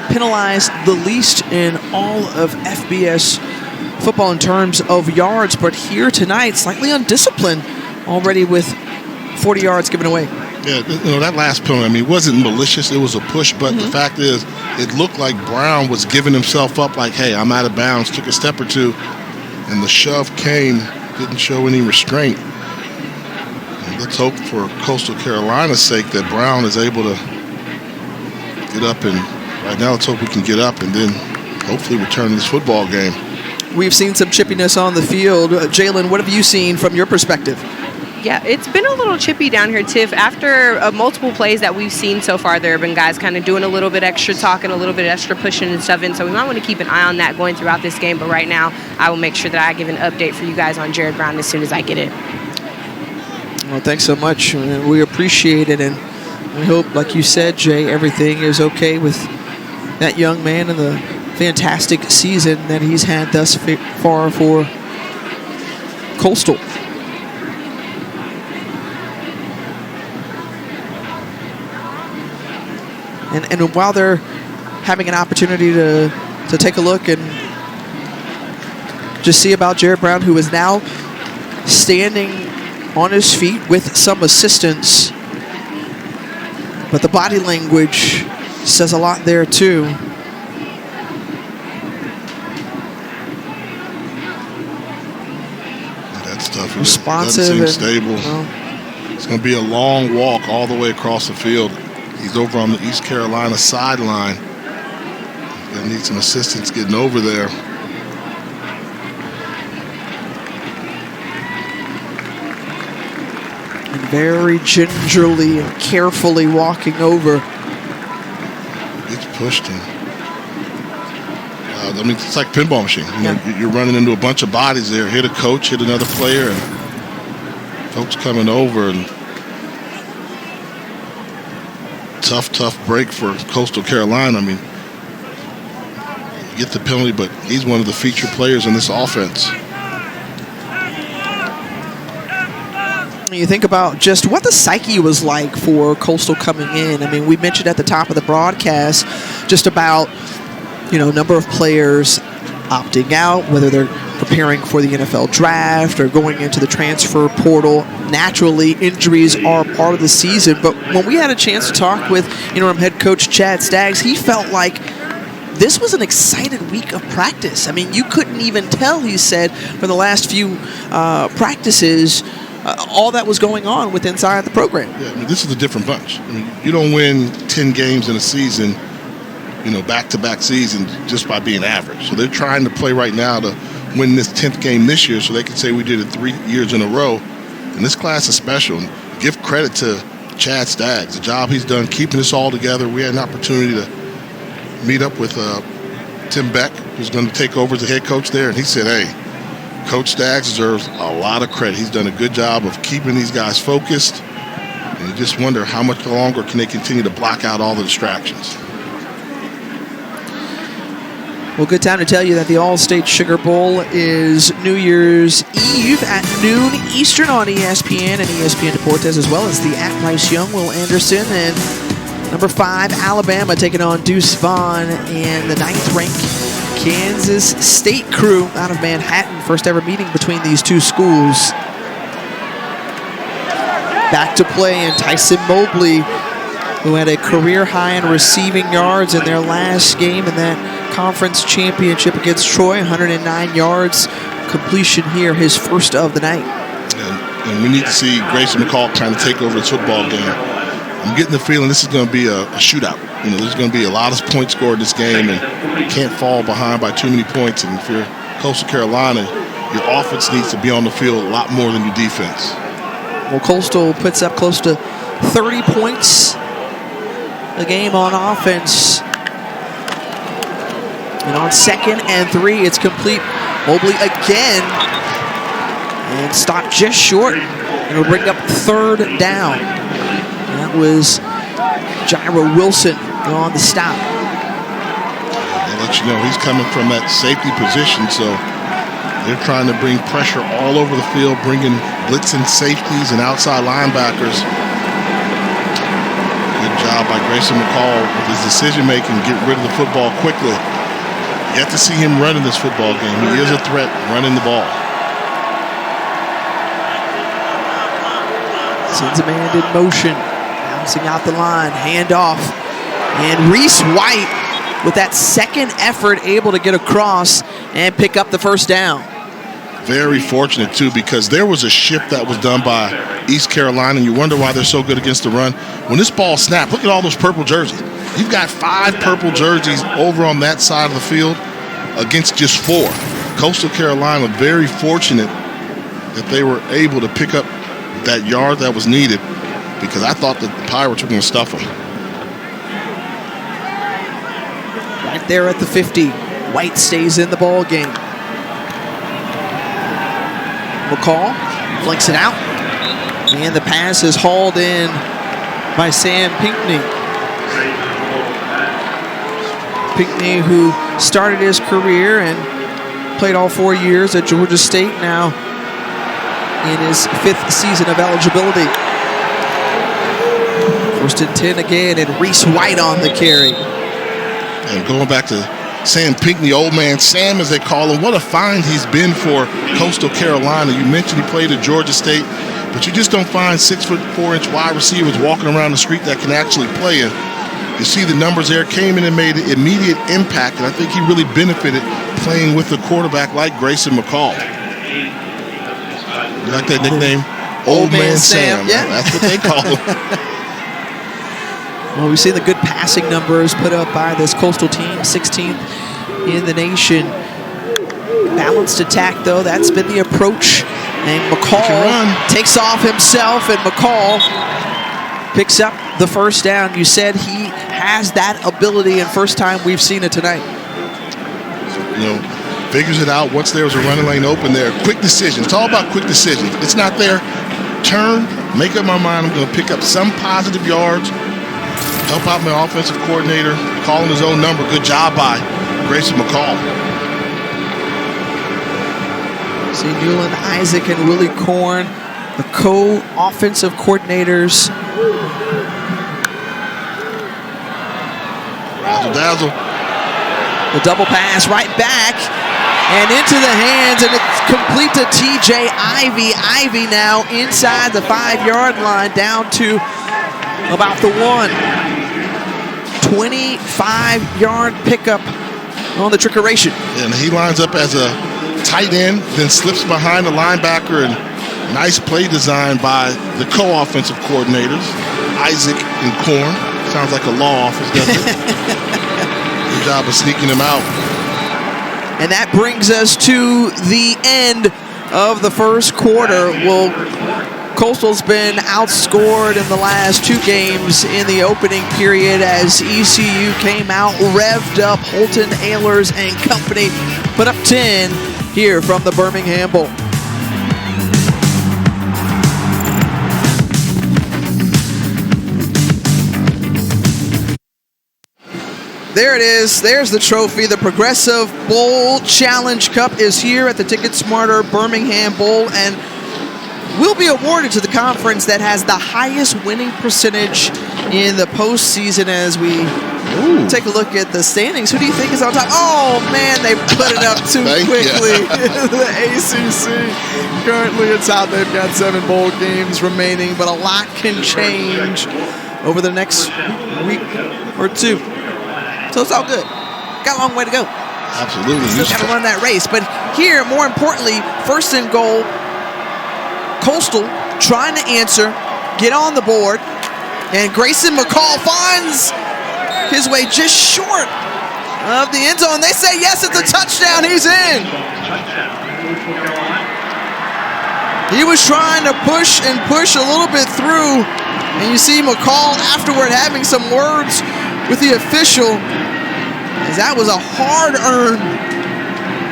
penalized the least in all of FBS football in terms of yards, but here tonight, slightly undisciplined already with 40 yards given away. Yeah, that last penalty, it wasn't malicious. It was a push, but the fact is, it looked like Brown was giving himself up like, hey, I'm out of bounds, took a step or two, and the shove came, didn't show any restraint. And let's hope for Coastal Carolina's sake that Brown is able to get up, and right now let's hope we can get up and then hopefully return to this football game. We've seen some chippiness on the field. Jalen, what have you seen from your perspective? Yeah, it's been a little chippy down here, Tiff. After multiple plays that we've seen so far, there have been guys kind of doing a little bit extra talking, a little bit extra pushing and stuff in. So we might want to keep an eye on that going throughout this game. But right now, I will make sure that I give an update for you guys on Jarrett Brown as soon as I get it. Well, thanks so much. We appreciate it. And we hope, like you said, Jay, everything is okay with that young man and the fantastic season that he's had thus far for Coastal. And while they're having an opportunity to take a look and just see about Jarrett Brown, who is now standing on his feet with some assistance, but the body language says a lot there too. That stuff responsive, doesn't seem stable. It's going to be a long walk all the way across the field. He's over on the East Carolina sideline. Gonna need some assistance getting over there. And very gingerly and carefully walking over. It's pushed him. It's like a pinball machine. You're running into a bunch of bodies there. Hit a coach, hit another player, and folks coming over. And tough break for Coastal Carolina. get the penalty, but he's one of the featured players in this offense. You think about just what the psyche was like for Coastal coming in. I mean, we mentioned at the top of the broadcast just about, number of players opting out, whether they're preparing for the NFL draft or going into the transfer portal. Naturally, injuries are part of the season, but when we had a chance to talk with interim head coach Chad Staggs, he felt like this was an excited week of practice. I mean, you couldn't even tell, he said, for the last few practices, all that was going on with inside the program. Yeah, I mean, this is a different bunch. I mean, you don't win 10 games in a season, back-to-back seasons just by being average. So they're trying to play right now to win this 10th game this year so they can say we did it 3 years in a row. And this class is special. And give credit to Chad Staggs, the job he's done keeping this all together. We had an opportunity to meet up with Tim Beck, who's going to take over as the head coach there. And he said, hey, Coach Staggs deserves a lot of credit. He's done a good job of keeping these guys focused. And you just wonder how much longer can they continue to block out all the distractions. Well, good time to tell you that the All-State Sugar Bowl is New Year's Eve at noon Eastern on ESPN and ESPN Deportes, as well as the at Bryce Young, Will Anderson, and number 5, Alabama taking on Deuce Vaughn and the 9th-ranked Kansas State crew out of Manhattan. First ever meeting between these two schools. Back to play, and Tyson Mobley, who had a career high in receiving yards in their last game in that conference championship against Troy, 109 yards completion here, his first of the night. And we need to see Grayson McCall trying to take over this football game. I'm getting the feeling this is going to be a shootout. There's going to be a lot of points scored in this game, and you can't fall behind by too many points. And if you're Coastal Carolina, your offense needs to be on the field a lot more than your defense. Well, Coastal puts up close to 30 points a game on offense. And on 2nd and 3, it's complete. Mobley again. And stopped just short. And will bring up 3rd down. That was Jairo Wilson on the stop. I'll let you know he's coming from that safety position, so they're trying to bring pressure all over the field, bringing blitzing safeties and outside linebackers. Good job by Grayson McCall with his decision-making, get rid of the football quickly. You have to see him running this football game. He is a threat running the ball. Sends a man in motion. Bouncing out the line. Handoff. And Reese White, with that second effort, able to get across and pick up the first down. Very fortunate, too, because there was a shift that was done by East Carolina, and you wonder why they're so good against the run. When this ball snapped, look at all those purple jerseys. You've got 5 purple jerseys over on that side of the field against just 4. Coastal Carolina very fortunate that they were able to pick up that yard that was needed, because I thought that the Pirates were going to stuff them. Right there at the 50. White stays in the ball game. McCall flicks it out. And the pass is hauled in by Sam Pinckney. Pinckney, who started his career and played all 4 years at Georgia State, now in his 5th season of eligibility. 1st and 10 again, and Reese White on the carry. And going back to Sam Pinckney, old man Sam as they call him, what a find he's been for Coastal Carolina. You mentioned he played at Georgia State, but you just don't find 6'4" wide receivers walking around the street that can actually play. And you see the numbers there, came in and made an immediate impact, and I think he really benefited playing with a quarterback like Grayson McCall. You like that nickname? Old Man Sam. Yeah. That's what they call him. Well, we've seen the good passing numbers put up by this Coastal team, 16th in the nation. Balanced attack, though, that's been the approach. And McCall takes off himself, and McCall picks up the first down. You said he has that ability, and first time we've seen it tonight. Figures it out once there's a running lane open there. Quick decisions. It's all about quick decisions. It's not there. Turn, make up my mind. I'm going to pick up some positive yards. Help out my offensive coordinator, calling his own number. Good job by Grayson McCall. See Newland Isaac and Willie Korn, the co-offensive coordinators. Dazzle. The double pass right back and into the hands, and it's complete to TJ Ivy. Ivy now inside the 5-yard line, down to about the 1. 25-yard pickup on the trickeration. And he lines up as a tight end, then slips behind the linebacker, and nice play design by the co-offensive coordinators, Isaac and Korn. Sounds like a law office, doesn't it? Good job of sneaking him out. And that brings us to the end of the first quarter. Well, Coastal's been outscored in the last 2 games in the opening period as ECU came out, revved up. Holton Ahlers and company put up 10 here from the Birmingham Bowl. There it is. There's the trophy. The Progressive Bowl Challenge Cup is here at the Ticket Smarter Birmingham Bowl and will be awarded to the conference that has the highest winning percentage in the postseason. As we take a look at the standings, who do you think is on top? Oh, man, they put it up too quickly. The ACC currently atop. They've got 7 bowl games remaining, but a lot can change over the next week or 2. So it's all good. Got a long way to go. Absolutely. Still got to run that race. But here, more importantly, first and goal, Coastal trying to answer, get on the board, and Grayson McCall finds his way just short of the end zone. They say yes, it's a touchdown. He's in. He was trying to push and push a little bit through, and you see McCall afterward having some words with the official, as that was a hard-earned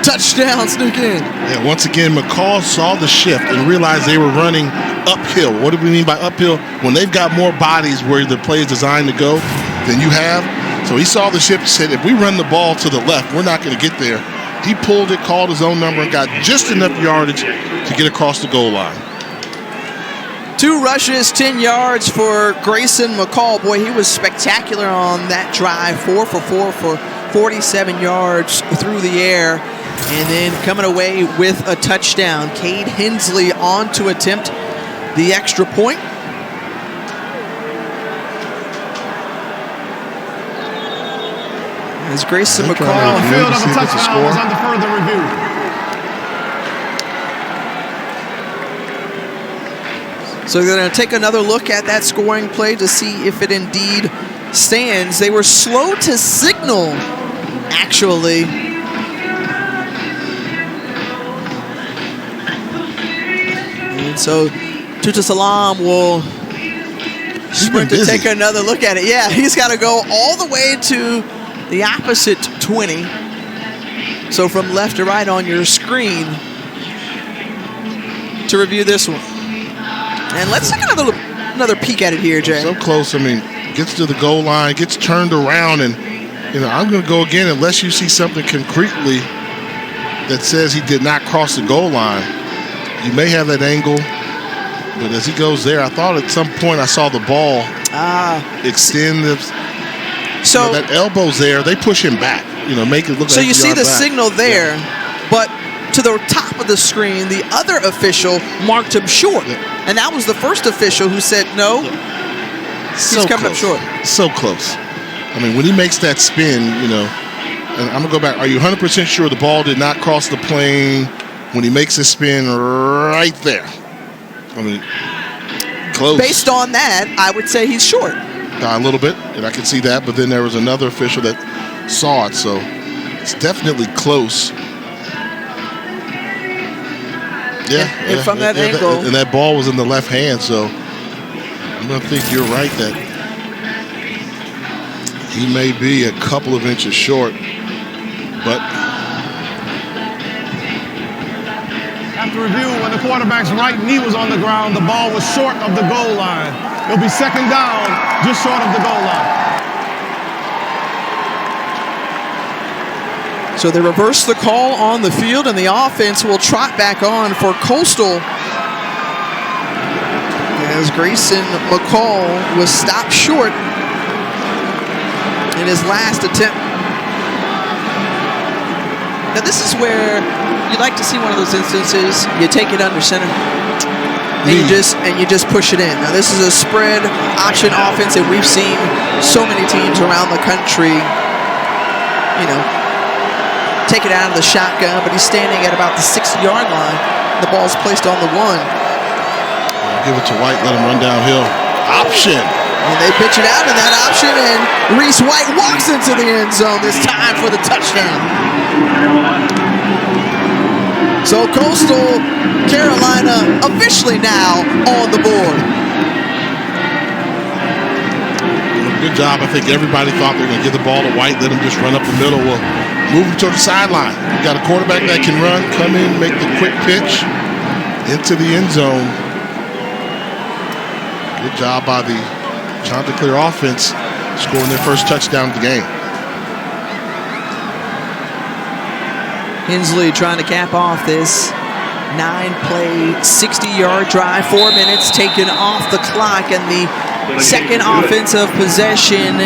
touchdown sneak in. Yeah, once again, McCall saw the shift and realized they were running uphill. What do we mean by uphill? When they've got more bodies where the play is designed to go than you have. So he saw the shift and said, if we run the ball to the left, we're not going to get there. He pulled it, called his own number, and got just enough yardage to get across the goal line. 2 rushes, 10 yards for Grayson McCall. Boy, he was spectacular on that drive. 4 for 4 for 47 yards through the air. And then coming away with a touchdown. Cade Hensley on to attempt the extra point. As Grayson McCall. The field of a touchdown was under further review. So they're going to take another look at that scoring play to see if it indeed stands. They were slow to signal, actually. And so Tuta Salam will sprint to take another look at it. Yeah, he's got to go all the way to the opposite 20. So from left to right on your screen to review this one. And let's take another peek at it here, Jay. So close. I mean, gets to the goal line, gets turned around, and I'm going to go again unless you see something concretely that says he did not cross the goal line. You may have that angle, but as he goes there, I thought at some point I saw the ball extend. So that elbow's there. They push him back. Make it look like. So you see the back. signal there, but to the top of the screen, the other official marked him short. Yeah. And that was the first official who said, no, he's coming up short. So close. I mean, when he makes that spin, and I'm going to go back. Are you 100% sure the ball did not cross the plane when he makes a spin right there? I mean, close. Based on that, I would say he's short. A little bit, and I can see that. But then there was another official that saw it, so it's definitely close. Yeah, and from that angle. And that ball was in the left hand, so I'm going to think you're right that he may be a couple of inches short, but. After review, when the quarterback's right knee was on the ground, the ball was short of the goal line. It'll be second down, just short of the goal line. So they reverse the call on the field, and the offense will trot back on for Coastal as Grayson McCall was stopped short in his last attempt. Now this is where you'd like to see one of those instances. You take it under center, and you just push it in. Now this is a spread option offense that we've seen so many teams around the country, you know, take it out of the shotgun, but he's standing at about the 6-yard line. The ball's placed on the 1. Give it to White, let him run downhill. Option. And they pitch it out in that option, and Reese White walks into the end zone this time for the touchdown. So Coastal Carolina officially now on the board. Good job. I think everybody thought they were going to give the ball to White, let him just run up the middle. Well, move him to the sideline. You got a quarterback that can run, come in, make the quick pitch into the end zone. Good job by the Chanticleer offense, scoring their first touchdown of the game. Hensley trying to cap off this 9-play, 60-yard drive. 4 minutes taken off the clock, and the second offensive possession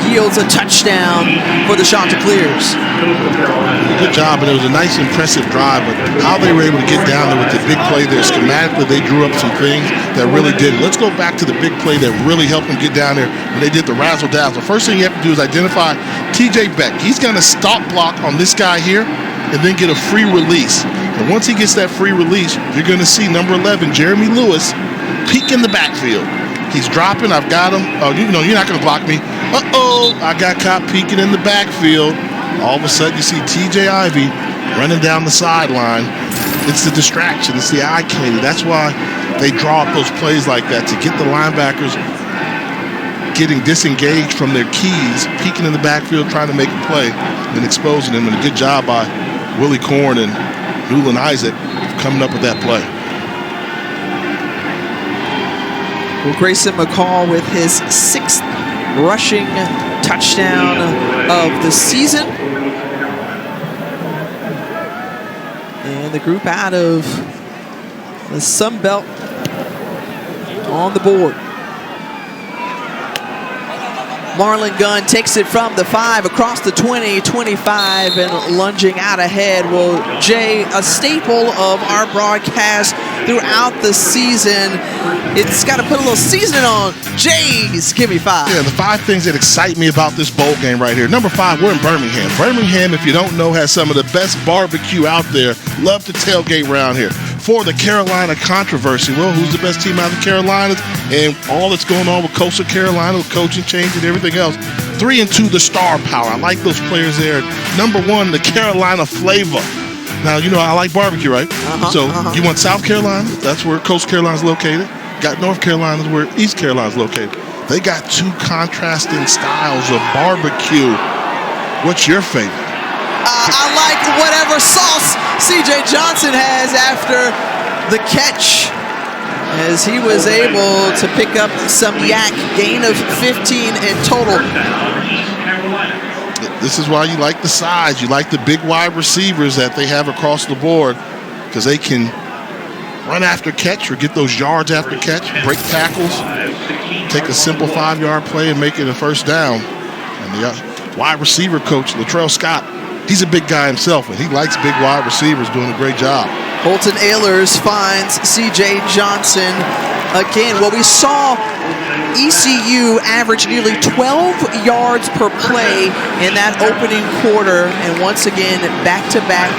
yields a touchdown for the Chanticleers. Good job, and it was a nice, impressive drive, but how they were able to get down there with the big play there, schematically, they drew up some things that really did. Let's go back to the big play that really helped them get down there when they did the razzle-dazzle. The first thing you have to do is identify TJ Beck. He's going to stop block on this guy here and then get a free release. And once he gets that free release, you're going to see number 11, Jeremy Lewis, peek in the backfield. He's dropping. I've got him. Oh, you know, you're not going to block me. Uh-oh, I got caught peeking in the backfield. All of a sudden, you see TJ Ivy running down the sideline. It's the distraction. It's the eye candy. That's why they draw up those plays like that, to get the linebackers getting disengaged from their keys, peeking in the backfield, trying to make a play, and exposing them. And a good job by Willie Korn and Newland Isaac coming up with that play. Well, Grayson McCall with his 6th rushing touchdown of the season. And the group out of the Sun Belt on the board. Marlon Gunn takes it from the 5 across the 20, 25, and lunging out ahead. Well, Jay, a staple of our broadcast throughout the season. It's got to put a little seasoning on. Jay's Give Me 5. Yeah, the 5 things that excite me about this bowl game right here. Number 5, we're in Birmingham. Birmingham, if you don't know, has some of the best barbecue out there. Love to tailgate around here. For the Carolina controversy, well, who's the best team out of the Carolinas? And all that's going on with Coastal Carolina, with coaching change and everything else. 3 and 2, the star power. I like those players there. Number 1, the Carolina flavor. Now, you know, I like barbecue, right? You want South Carolina? That's where Coastal Carolina is located. Got North Carolina, where East Carolina is located. They got 2 contrasting styles of barbecue. What's your favorite? I like whatever sauce C.J. Johnson has after the catch, as he was able to pick up some yak, gain of 15 in total. This is why you like the size. You like the big wide receivers that they have across the board, because they can run after catch or get those yards after catch, break tackles, take a simple 5-yard play and make it a first down. And the wide receiver coach, Latrell Scott, he's a big guy himself, and he likes big wide receivers, doing a great job. Holton Ehlers finds C.J. Johnson again. Well, we saw ECU average nearly 12 yards per play in that opening quarter, and once again, back-to-back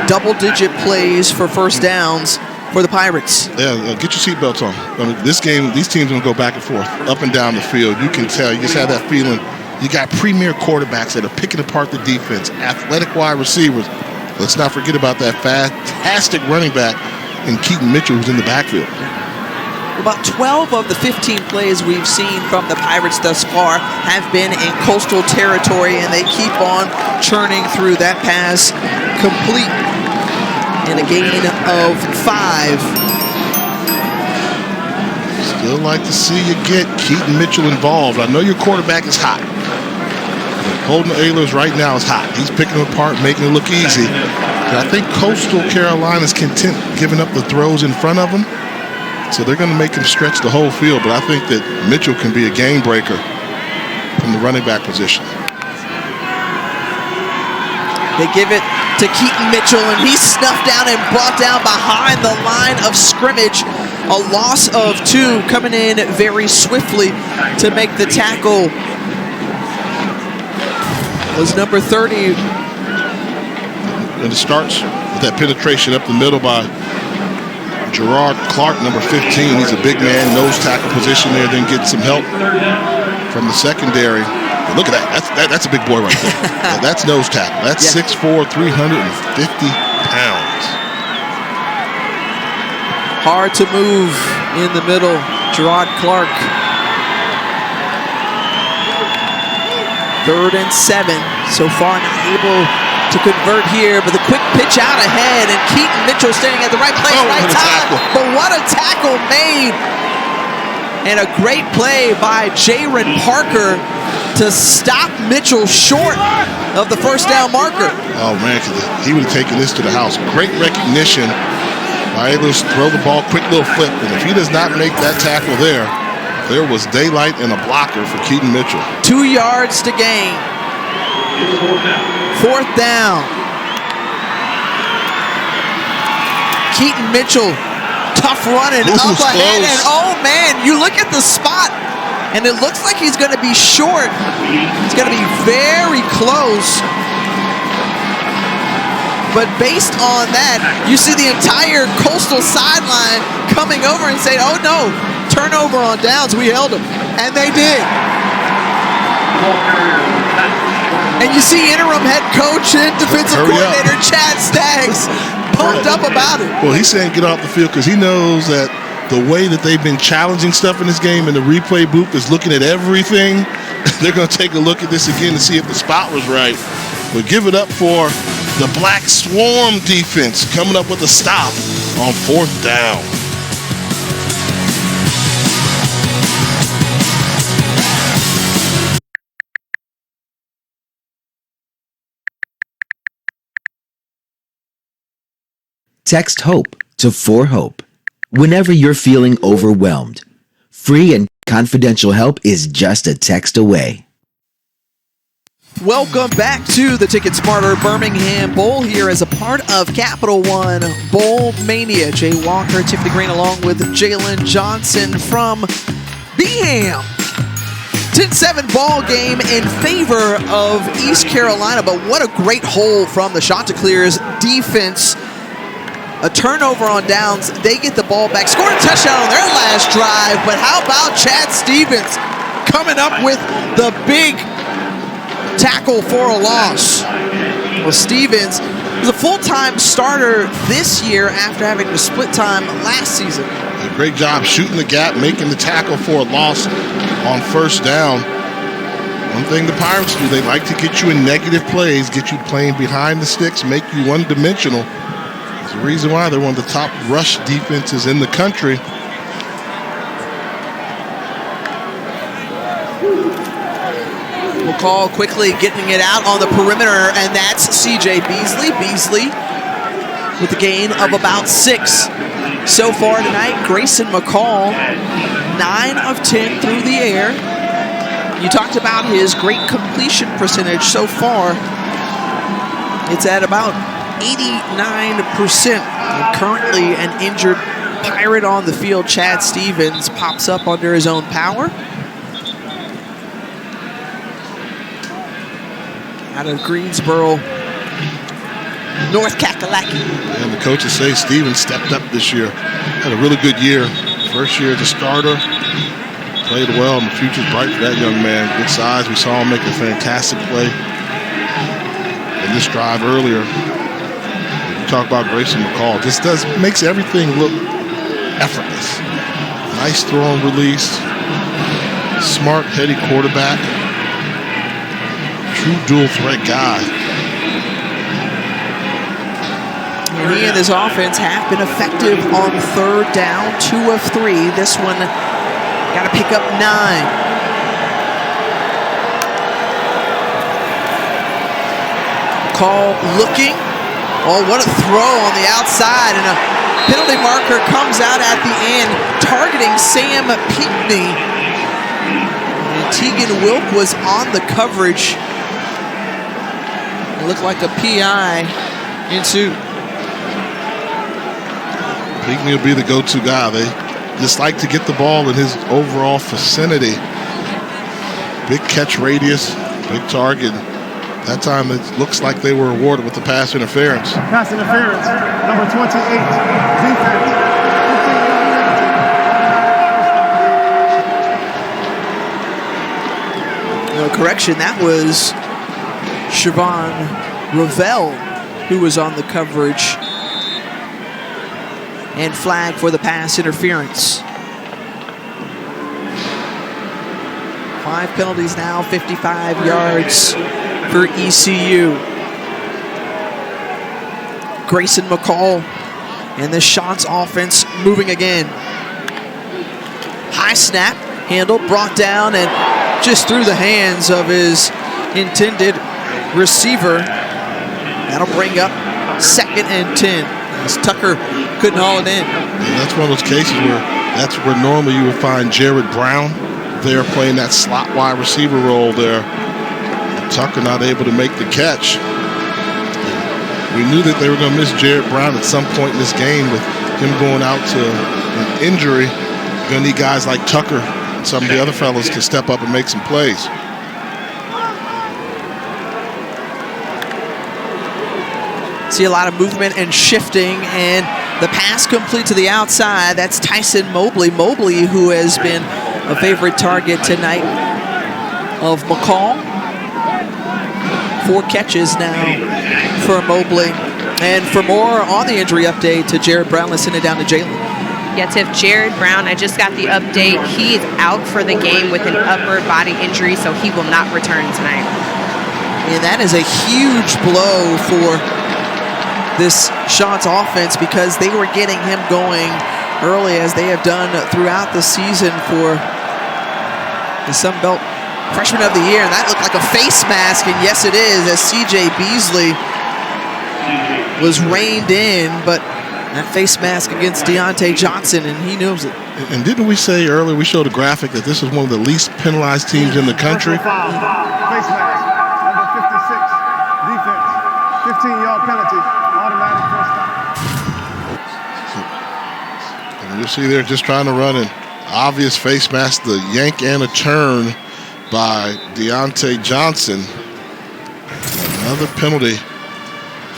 double-digit plays for first downs for the Pirates. Yeah, get your seatbelts on. This game, these teams are going to go back and forth, up and down the field. You can tell, you just have that feeling. You got premier quarterbacks that are picking apart the defense, athletic wide receivers. Let's not forget about that fantastic running back in Keaton Mitchell, who's in the backfield. About 12 of the 15 plays we've seen from the Pirates thus far have been in coastal territory, and they keep on churning through that pass complete in a gain of 5. Still like to see you get Keaton Mitchell involved. I know your quarterback is hot. Holden Ahlers right now is hot. He's picking them apart, making it look easy. And I think Coastal Carolina's content giving up the throws in front of them. So they're going to make him stretch the whole field. But I think that Mitchell can be a game breaker from the running back position. They give it to Keaton Mitchell, and he's snuffed down and brought down behind the line of scrimmage. A loss of 2 coming in very swiftly to make the tackle. Was number 30. And it starts with that penetration up the middle by Gerard Clark, number 15. He's a big man, nose tackle position there, then gets some help from the secondary. But look at that. That's a big boy right there. That's nose tackle. That's 6'4", 350 pounds. Hard to move in the middle. Gerard Clark. 3rd and 7. So far not able to convert here, but the quick pitch out ahead, and Keaton Mitchell standing at the right place, right time. But what a tackle made. And a great play by Jaron Parker to stop Mitchell short of the first down marker. Oh, man, he would have taken this to the house. Great recognition by Ahlers, throw the ball, quick little flip. And if he does not make that tackle there was daylight and a blocker for Keaton Mitchell. 2 yards to gain. 4th down. Keaton Mitchell, tough running up ahead, and oh man, you look at the spot, and it looks like he's going to be short. It's going to be very close. But based on that, you see the entire Coastal sideline coming over and saying, oh no, turnover on downs, we held them. And they did. And you see interim head coach and defensive coordinator Chad Staggs pumped up about it. Well, he's saying get off the field because he knows that the way that they've been challenging stuff in this game, and the replay booth is looking at everything, they're going to take a look at this again to see if the spot was right. But give it up for the Black Swarm defense coming up with a stop on 4th down. Text HOPE to 4HOPE whenever you're feeling overwhelmed. Free and confidential help is just a text away. Welcome back to the Ticket Smarter Birmingham Bowl here as a part of Capital One Bowl Mania. Jay Walker, Tiffany Green, along with Jalen Johnson from Birmingham. 10-7 ball game in favor of East Carolina, but what a great hold from the Chanticleers defense. A turnover on downs. They get the ball back. Scored a touchdown on their last drive, but how about Chad Stevens coming up with the big tackle for a loss? Well, Stevens was a full-time starter this year after having to split time last season. A great job shooting the gap, making the tackle for a loss on 1st down. One thing the Pirates do, they like to get you in negative plays, get you playing behind the sticks, make you one-dimensional. It's the reason why they're one of the top rush defenses in the country. McCall quickly getting it out on the perimeter, and that's C.J. Beasley. Beasley with a gain of about 6. So far tonight, Grayson McCall, 9 of 10 through the air. You talked about his great completion percentage so far. It's at about 89%. And currently an injured Pirate on the field, Chad Stevens, pops up under his own power. Out of Greensboro, North Kakalaki. And the coaches say Stevens stepped up this year. Had a really good year. First year as a starter. Played well, and the future's bright for that young man. Good size. We saw him make a fantastic play in this drive earlier. You talk about Grayson McCall. Just makes everything look effortless. Nice throw and release. Smart, heady quarterback. True dual threat guy. And he and his offense have been effective on 3rd down, 2 of 3. This one got to pick up 9. McCall looking. Oh, what a throw on the outside, and a penalty marker comes out at the end, targeting Sam Pinckney. And Tegan Wilk was on the coverage. It looked like a PI into. Pinckney will be the go-to guy. They just like to get the ball in his overall vicinity. Big catch radius, big target. That time it looks like they were awarded with the pass interference. Pass interference, number 28, defense. No correction, that was Siobhan Ravel who was on the coverage and flagged for the pass interference. 5 penalties now, 55 yards for ECU. Grayson McCall and the Shots offense moving again. High snap, handled, brought down, and just through the hands of his intended receiver. That'll bring up 2nd and 10 as Tucker couldn't haul it in. And that's one of those cases where normally you would find Jared Brown there playing that slot wide receiver role there. Tucker not able to make the catch. We knew that they were going to miss Jared Brown at some point in this game with him going out to an injury. You're going to need guys like Tucker and some of the other fellas to step up and make some plays. See a lot of movement and shifting, and the pass complete to the outside. That's Tyson Mobley. Mobley, who has been a favorite target tonight of McCall. 4 catches now for Mobley. And for more on the injury update to Jared Brown, let's send it down to Jalen. Yeah, Tiff, Jared Brown, I just got the update. He is out for the game with an upper body injury, so he will not return tonight. And that is a huge blow for this Shots offense because they were getting him going early, as they have done throughout the season for the Sun Belt Freshman of the Year. And that looked like a face mask, and yes it is, as CJ Beasley was reined in, but that face mask against Deontay Johnson, and he knows it. And didn't we say earlier, we showed a graphic that this is one of the least penalized teams in the country? Face mask, number 56, defense, 15-yard penalty, automatic first down. And you'll see they're just trying to run an obvious face mask, the yank and a turn by Deontay Johnson. Another penalty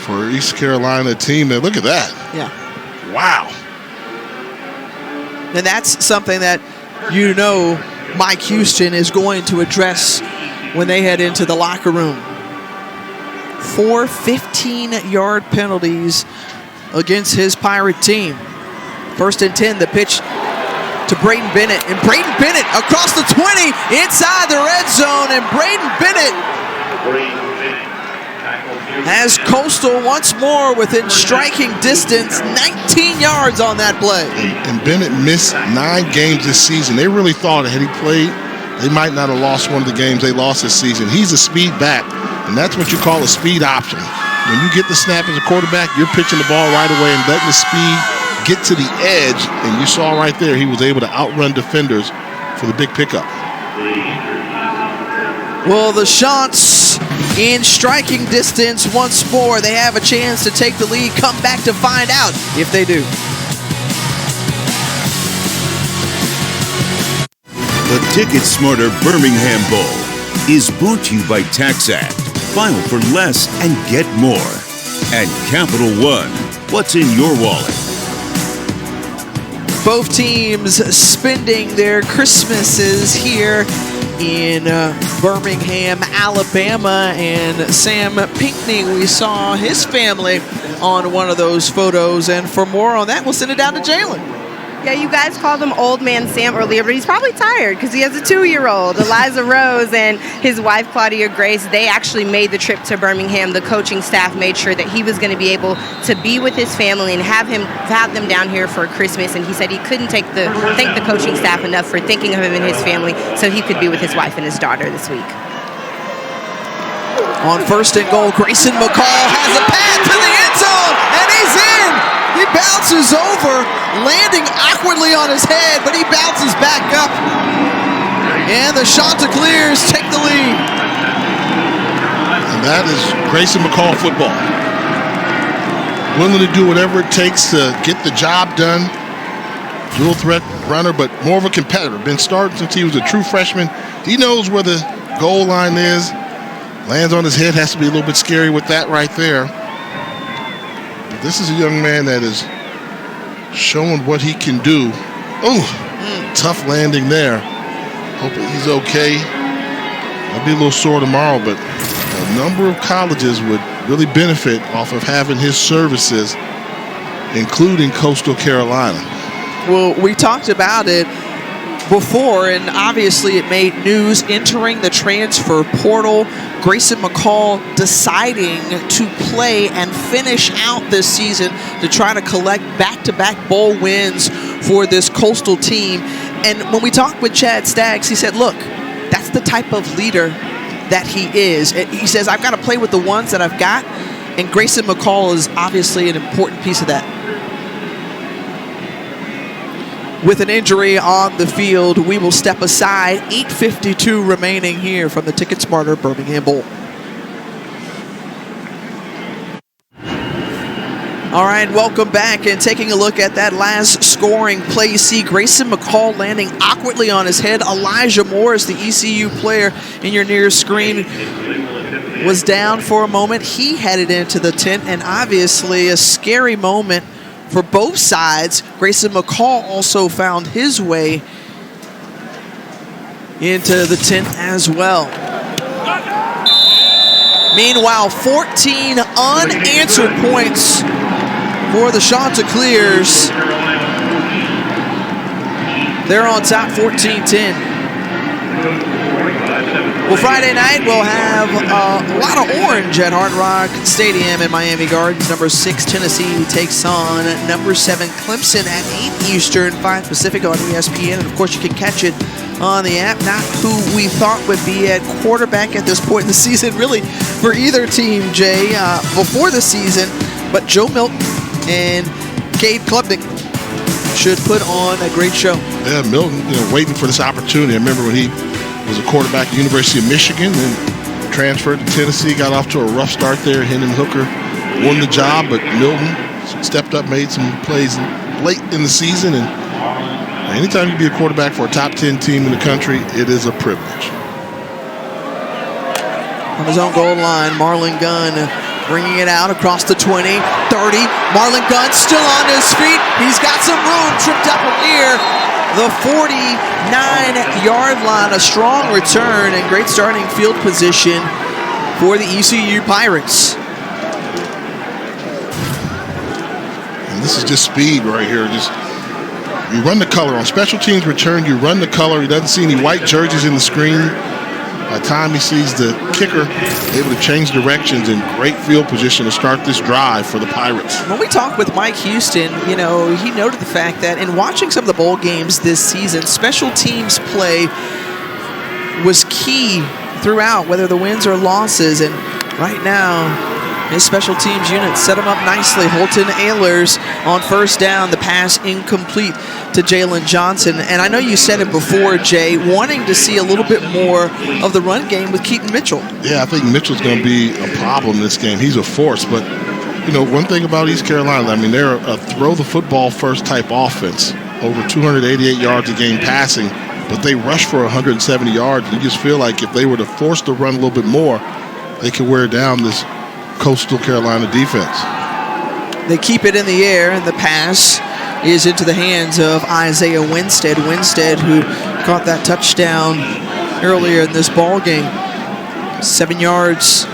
for East Carolina team. There, look at that. Yeah. Wow. And that's something that Mike Houston is going to address when they head into the locker room. 4 15-yard penalties against his Pirate team. 1st and 10, the pitch to Braden Bennett. And Braden Bennett across the 20, inside the red zone. And Braden Bennett has Coastal once more within striking distance, 19 yards on that play. And Bennett missed 9 games this season. They really thought had he played, they might not have lost one of the games they lost this season. He's a speed back, and that's what you call a speed option. When you get the snap as a quarterback, you're pitching the ball right away and letting the speed get to the edge, and you saw right there he was able to outrun defenders for the big pickup. Well, the Shots in striking distance once more. They have a chance to take the lead. Come back to find out if they do. The Ticket Smarter Birmingham Bowl is brought to you by TaxAct. File for less and get more. And Capital One. What's in your wallet? Both teams spending their Christmases here in Birmingham, Alabama, and Sam Pinckney, we saw his family on one of those photos. And for more on that, we'll send it down to Jalen. Yeah, you guys called him Old Man Sam earlier, but he's probably tired because he has a 2-year-old, Eliza Rose, and his wife, Claudia Grace. They actually made the trip to Birmingham. The coaching staff made sure that he was going to be able to be with his family and have them down here for Christmas. And he said he couldn't thank the coaching staff enough for thinking of him and his family so he could be with his wife and his daughter this week. On 1st and goal, Grayson McCall has a pass to the end zone, and he's in. He bounces over, landing awkwardly on his head, but he bounces back up. And the Chanticleers take the lead. And that is Grayson McCall football. Willing to do whatever it takes to get the job done. Dual threat runner, but more of a competitor. Been starting since he was a true freshman. He knows where the goal line is. Lands on his head, has to be a little bit scary with that right there. But this is a young man that is showing what he can do. Oh, tough landing there. Hope he's okay. I'll be a little sore tomorrow, but a number of colleges would really benefit off of having his services, including Coastal Carolina. Well, we talked about it before, and obviously it made news entering the transfer portal. Grayson McCall deciding to play and finish out this season to try to collect back-to-back bowl wins for this Coastal team. And when we talked with Chad Staggs, he said, look, that's the type of leader that he is. He says, I've got to play with the ones that I've got, and Grayson McCall is obviously an important piece of that. With an injury on the field, we will step aside. 8:52 remaining here from the Ticket Smarter Birmingham Bowl. All right, welcome back, and taking a look at that last scoring play. You see Grayson McCall landing awkwardly on his head. Elijah Morris, the ECU player in your near screen, was down for a moment. He headed into the tent, and obviously a scary moment for both sides. Grayson McCall also found his way into the tent as well. Meanwhile, 14 unanswered points for the Chanticleers. They're on top, 14-10. Well, Friday night we'll have a lot of orange at Hard Rock Stadium in Miami Gardens. Number 6 Tennessee takes on number 7 Clemson at 8 Eastern, 5 Pacific on ESPN. And of course, you can catch it on the app. Not who we thought would be at quarterback at this point in the season, really, for either team, Jay, before the season. But Joe Milton and Cade Klubnik should put on a great show. Yeah, Milton, waiting for this opportunity. I remember when he was a quarterback at the University of Michigan, then transferred to Tennessee, got off to a rough start there. Hendon Hooker won the job, but Milton stepped up, made some plays late in the season. And anytime you be a quarterback for a top 10 team in the country, it is a privilege. On his own goal line, Marlon Gunn bringing it out across the 20, 30. Marlon Gunn still on his feet. He's got some room, tripped up near the 49-yard line. A strong return and great starting field position for the ECU Pirates. And this is just speed right here. Just you run the color. On special teams return, you run the color. He doesn't see any white jerseys in the screen. By the time he sees the kicker, able to change directions in great field position to start this drive for the Pirates. When we talked with Mike Houston, he noted the fact that in watching some of the bowl games this season, special teams play was key throughout, whether the wins or losses. And right now, his special teams unit set him up nicely. Holton Ahlers on first down, the pass incomplete to Jalen Johnson. And I know you said it before, Jay, wanting to see a little bit more of the run game with Keaton Mitchell. Yeah, I think Mitchell's going to be a problem in this game. He's a force, but one thing about East Carolina, I mean, they're a throw the football first type offense. Over 288 yards a game passing, but they rush for 170 yards. You just feel like if they were to force the run a little bit more, they could wear down this Coastal Carolina defense. They keep it in the air, and the pass is into the hands of Isaiah Winstead. Winstead, who caught that touchdown earlier in this ball game. 7 yards.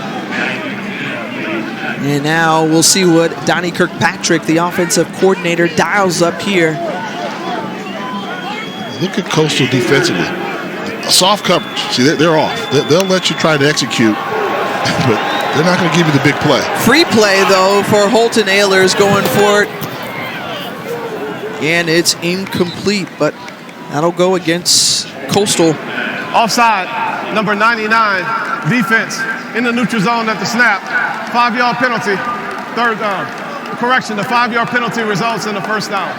And now we'll see what Donnie Kirkpatrick, the offensive coordinator, dials up here. Look at Coastal defensively. Soft coverage. See, they're off. They'll let you try to execute, but they're not going to give you the big play. Free play, though, for Holton Ahlers going for it. And it's incomplete, but that'll go against Coastal. Offside, number 99, defense. in the neutral zone at the snap. 5-yard penalty. Third down. Correction, the 5-yard penalty results in the first down.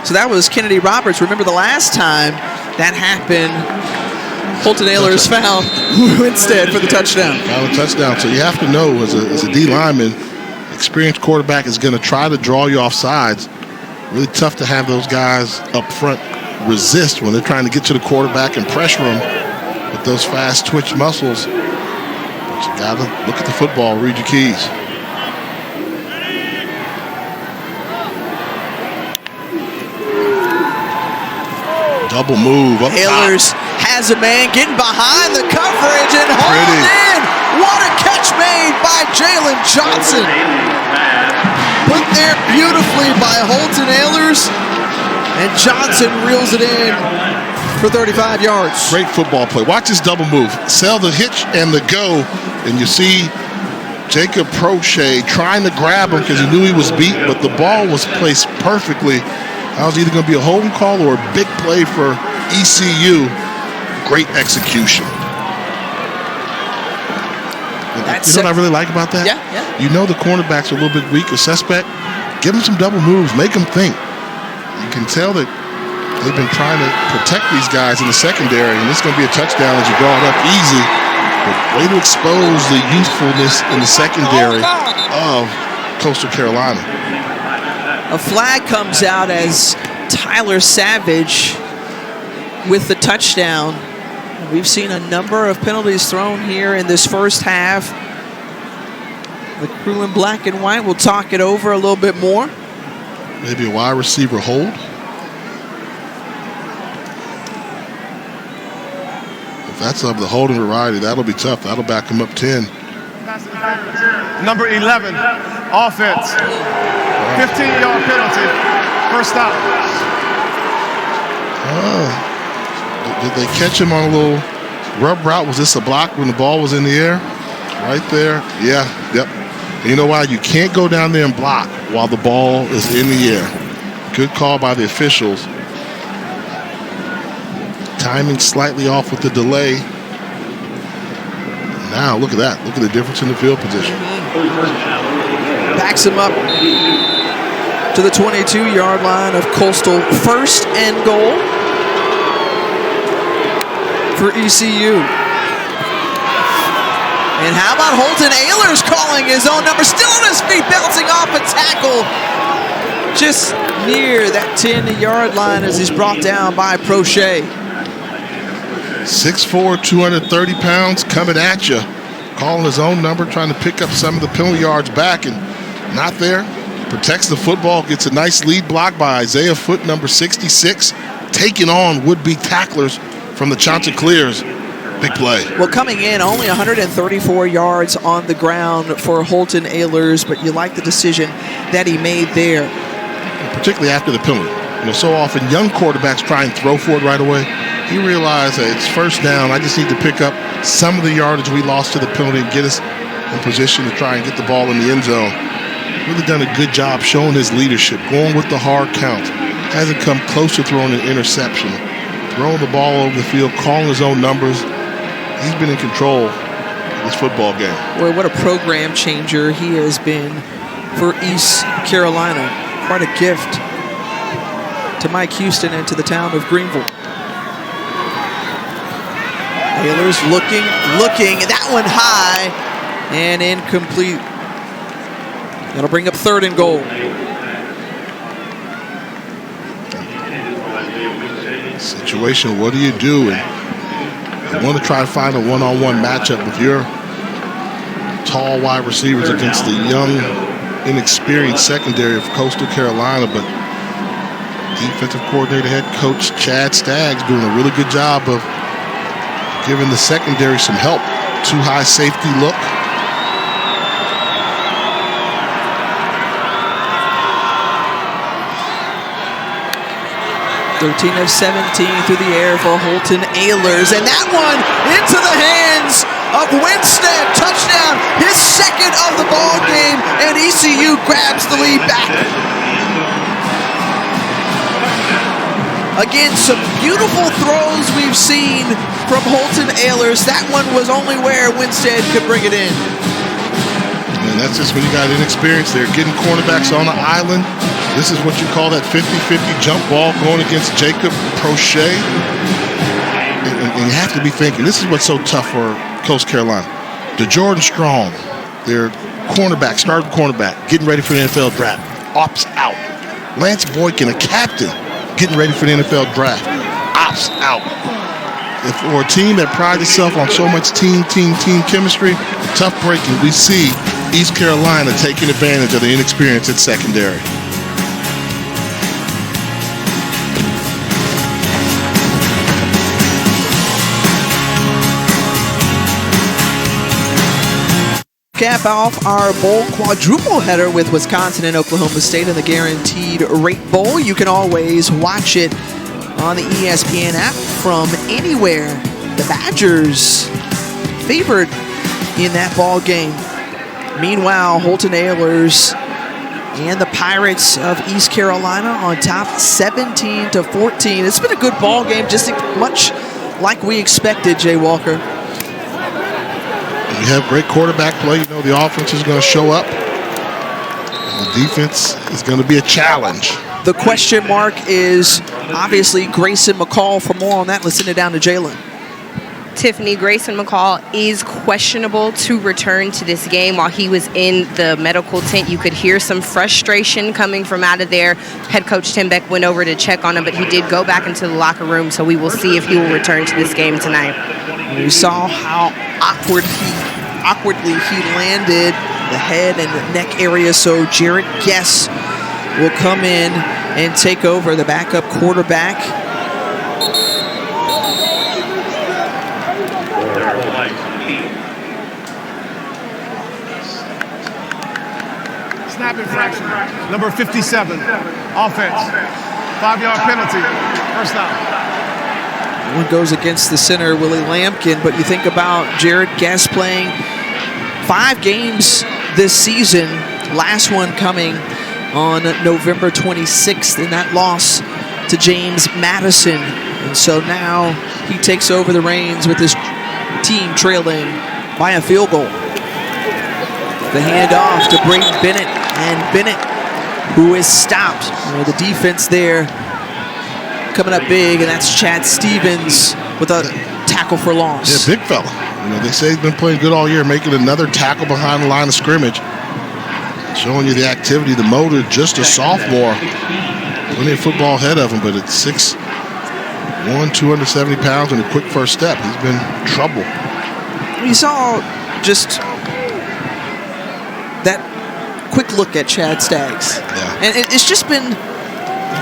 So that was Kennedy Roberts. Remember the last time that happened, Holton Ahlers found Winstead for the touchdown. Found a touchdown. So you have to know as a D lineman, experienced quarterback is going to try to draw you off sides. Really tough to have those guys up front resist when they're trying to get to the quarterback and pressure him with those fast twitch muscles. But you got to look at the football, read your keys. Double move up Ahlers has a man getting behind the coverage and hauled in. What a catch made by Jalen Johnson. Put there beautifully by Holton Ahlers, and Johnson reels it in for 35 yards. Great football play. Watch this double move. Sell the hitch and the go, and you see Jacob Prochet trying to grab him because he knew he was beat, but the ball was placed perfectly. That was either going to be a holding call or a big play for ECU. Great execution. You know what I really like about that? Yeah. You know the cornerbacks are a little bit weak or suspect. Give them some double moves. Make them think. You can tell that they've been trying to protect these guys in the secondary, and this is going to be a touchdown as you draw it up easy. But way to expose the youthfulness in the secondary of Coastal Carolina. A flag comes out as Tyler Savage with the touchdown. We've seen a number of penalties thrown here in this first half. The crew in black and white will talk it over a little bit more. Maybe a wide receiver hold. If that's of the holding variety, that'll be tough. That'll back him up 10. Number 11, offense. 15-yard penalty. First stop. Did they catch him on a little rub route? Was this a block when the ball was in the air? Right there. Yeah. Yep. And you know why? You can't go down there and block while the ball is in the air. Good call by the officials. Timing slightly off with the delay. Now look at that. Look at the difference in the field position. Backs him up to the 22-yard line of Coastal. First and goal for ECU. And how about Holton Ahlers calling his own number, still on his feet, bouncing off a tackle just near that 10-yard line as he's brought down by Prochet. 6'4", 230 pounds coming at you. Calling his own number, trying to pick up some of the penalty yards back, and not there. Protects the football, gets a nice lead block by Isaiah Foote, number 66, taking on would-be tacklers from the Chanticleers. Big play. Well, coming in, only 134 yards on the ground for Holton Ahlers, but you like the decision that he made there. Particularly after the penalty. You know, so often young quarterbacks try and throw for it right away. He realized that it's first down. I just need to pick up some of the yardage we lost to the penalty and get us in position to try and get the ball in the end zone. Really done a good job showing his leadership, going with the hard count. Hasn't come close to throwing an interception. Throwing the ball over the field, calling his own numbers. He's been in control of this football game. Boy, what a program changer he has been for East Carolina. Quite a gift to Mike Houston and to the town of Greenville. Ahlers looking, that one high and incomplete. That'll bring up third and goal. Situation, what do you do? And you want to try to find a one-on-one matchup with your tall wide receivers against the young, inexperienced secondary of Coastal Carolina, but defensive coordinator, head coach Chad Staggs doing a really good job of giving the secondary some help. Too high safety look. (13 of 17 through the air for Holton Ahlers, and that one into the hands of Winstead. Touchdown, his second of the ball game, and ECU grabs the lead back. Again, some beautiful throws we've seen from Holton Ahlers. That one was only where Winstead could bring it in. And that's just when you got inexperience there. Getting cornerbacks on the island. This is what you call that 50-50 jump ball going against Jacob Prochet. And you have to be thinking, this is what's so tough for Coastal Carolina. DeJordan Strong, their cornerback, starting cornerback, getting ready for the NFL draft, opts out. Lance Boykin, a captain, getting ready for the NFL draft, opts out. If for a team that prides itself on so much team chemistry, tough breaking. We see East Carolina taking advantage of the inexperience at secondary. Cap off our bowl quadruple header with Wisconsin and Oklahoma State in the Guaranteed Rate Bowl. You can always watch it on the ESPN app from anywhere. The Badgers favored in that ball game. Meanwhile, Holton Ahlers and the Pirates of East Carolina on top 17-14. It's been a good ball game, just much like we expected, Jay Walker. You have great quarterback play. You know the offense is going to show up. And the defense is going to be a challenge. The question mark is obviously Grayson McCall. For more on that, let's send it down to Jalen. Tiffany, Grayson McCall is questionable to return to this game. While he was in the medical tent, you could hear some frustration coming from out of there. Head coach Tim Beck went over to check on him, but he did go back into the locker room, so we will see if he will return to this game tonight. We saw how awkwardly he landed the head and the neck area, so Jarrett Guess will come in and take over the backup quarterback. Snap infraction. Number 57. Offense. 5-yard penalty. First down. One goes against the center, Willie Lampkin, but you think about Jarrett Guess playing 5 games this season, last one coming on November 26th in that loss to James Madison. And so now he takes over the reins with his team trailing by a field goal. The handoff to Brayden Bennett, and Bennett, who is stopped. You know, the defense there coming up big, and that's Chad Stevens with a tackle for loss. Yeah, big fella. You know, they say he's been playing good all year, making another tackle behind the line of scrimmage. Showing you the activity, the motor, just a sophomore. Plenty of football ahead of him, but at 6'1", 270 pounds and a quick first step, he's been trouble. You saw just that quick look at Chad Staggs. Yeah. And it's just been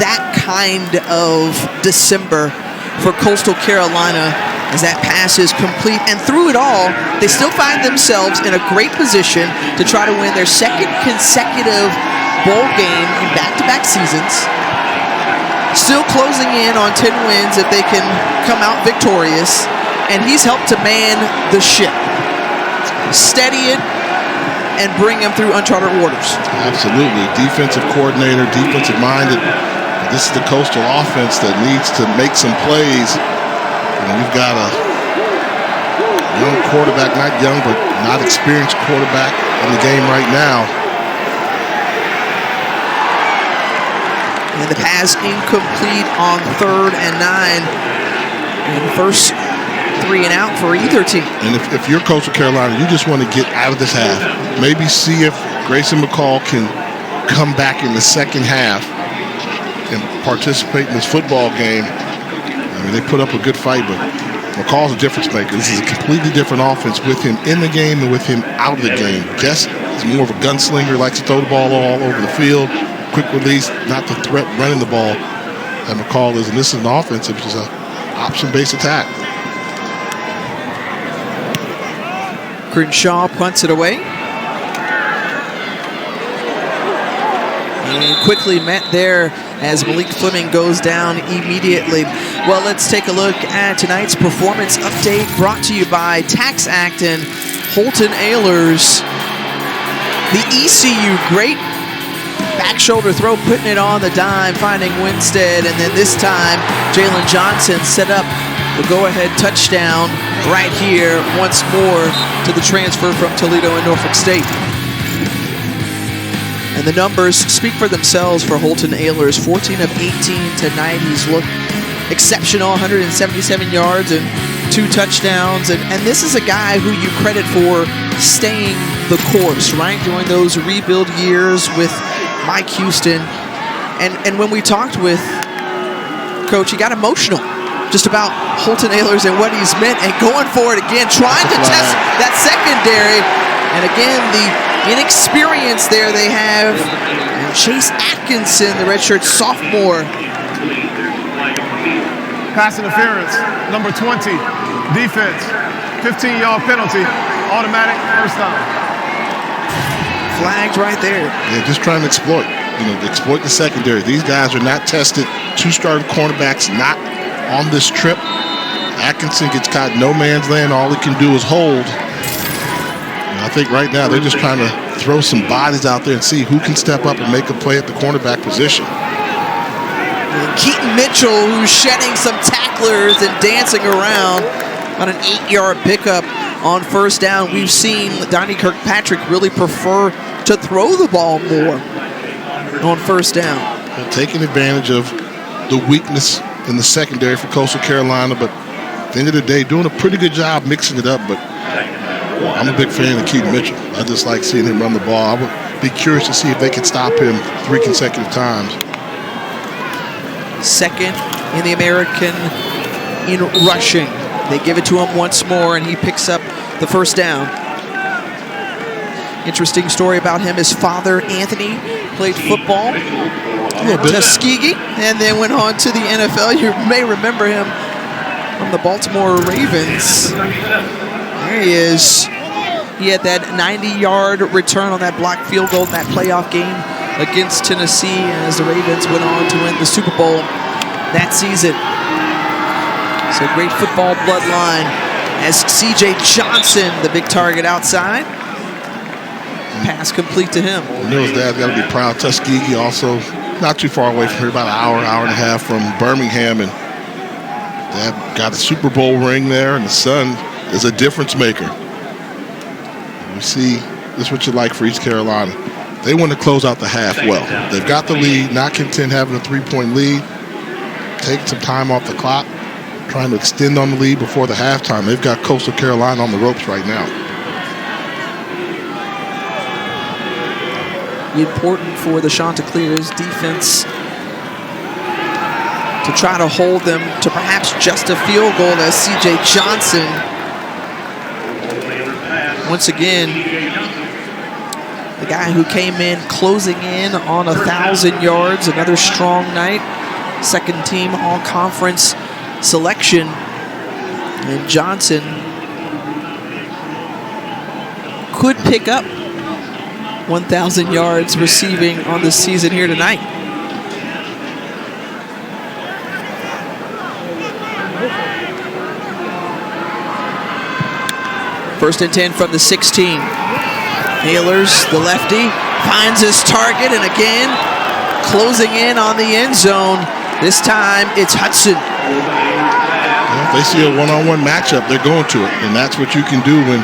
that kind of December for Coastal Carolina as that pass is complete. And through it all, they still find themselves in a great position to try to win their second consecutive bowl game in back-to-back seasons. Still closing in on 10 wins if they can come out victorious. And he's helped to man the ship, steady it, and bring him through uncharted waters. Absolutely. Defensive coordinator, defensive minded. This is the Coastal offense that needs to make some plays. And we've got a young quarterback, not young, but not experienced quarterback in the game right now. And the pass incomplete on 3rd and 9. And first 3 and out for either team. And if you're Coastal Carolina, you just want to get out of this half. Maybe see if Grayson McCall can come back in the second half and participate in this football game. I mean, they put up a good fight, but McCall's a difference maker. This is a completely different offense with him in the game and with him out of the game. Guess is more of a gunslinger, likes to throw the ball all over the field, quick release, not the threat running the ball that McCall is. And this is an offense which is an option-based attack. Crenshaw punts it away. And quickly met there as Malik Fleming goes down immediately. Well, let's take a look at tonight's performance update brought to you by Tax Act and Holton Ahlers. The ECU great back shoulder throw, putting it on the dime, finding Winstead, and then this time Jalen Johnson set up the go-ahead touchdown right here once more to the transfer from Toledo and Norfolk State. And the numbers speak for themselves for Holton Ahlers. 14 of 18 tonight. He's looked exceptional, 177 yards and 2 touchdowns. And this is a guy who you credit for staying the course, right? During those rebuild years with Mike Houston. And when we talked with Coach, he got emotional just about Holton Ahlers and what he's meant and going for it again, trying to test that secondary. And again, the inexperience there they have. And Chase Atkinson, the redshirt sophomore. Pass interference, number 20, defense, 15-yard penalty, automatic first down. Flagged right there. Yeah, just trying to exploit the secondary. These guys are not tested. 2 starting cornerbacks not on this trip. Atkinson gets caught no man's land. All he can do is hold. And I think right now they're just trying to throw some bodies out there and see who can step up and make a play at the cornerback position. And Keaton Mitchell, who's shedding some tacklers and dancing around on an 8-yard pickup on first down. We've seen Donnie Kirkpatrick really prefer to throw the ball more on first down. Well, taking advantage of the weakness in the secondary for Coastal Carolina, but at the end of the day, doing a pretty good job mixing it up. But I'm a big fan of Keaton Mitchell. I just like seeing him run the ball. I would be curious to see if they can stop him 3 consecutive times. Second in the American in rushing. They give it to him once more, and he picks up the first down. Interesting story about him. His father, Anthony, played football at Tuskegee and then went on to the NFL. You may remember him from the Baltimore Ravens. There he is. He had that 90-yard return on that blocked field goal in that playoff game against Tennessee as the Ravens went on to win the Super Bowl that season. So great football bloodline as C.J. Johnson, the big target outside. Pass complete to him. You know his dad's got to be proud. Tuskegee also not too far away from here, about an hour and a half from Birmingham. And dad got a Super Bowl ring there, and the son is a difference maker. You see, this is what you like for East Carolina. They want to close out the half well. They've got the lead, not content having a 3-point lead, taking some time off the clock, trying to extend on the lead before the halftime. They've got Coastal Carolina on the ropes right now. Important for the Chanticleers defense to try to hold them to perhaps just a field goal as C.J. Johnson once again, the guy who came in closing in on 1,000 yards, another strong night, second team all-conference selection. And Johnson could pick up 1,000 yards receiving on the season here tonight. First and 10 from the 16. Ahlers, the lefty, finds his target, and again, closing in on the end zone. This time, it's Hudson. Well, if they see a one-on-one matchup, they're going to it, and that's what you can do when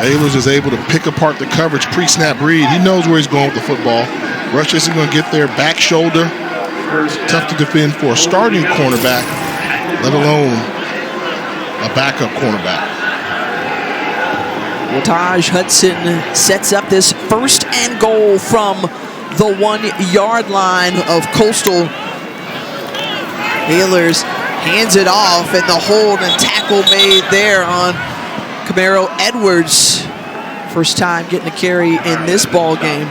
Ahlers is able to pick apart the coverage pre-snap read. He knows where he's going with the football. Rush isn't going to get there. Back shoulder. It's tough to defend for a starting cornerback, let alone a backup cornerback. Taj Hudson sets up this first and goal from the 1-yard line of Coastal. Ahlers hands it off, and the hold and tackle made there on Camaro Edwards. First time getting a carry in this ball game.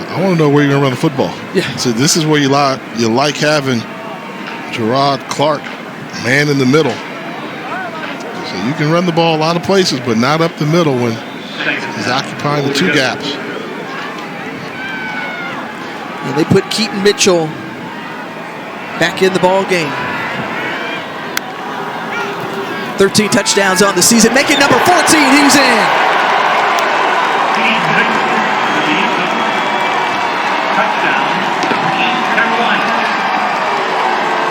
I want to know where you're going to run the football. Yeah. So this is where you like having Gerard Clark, man in the middle. So you can run the ball a lot of places, but not up the middle when he's occupying the 2 gaps. And they put Keaton Mitchell back in the ball game. 13 touchdowns on the season, making number 14. He's in.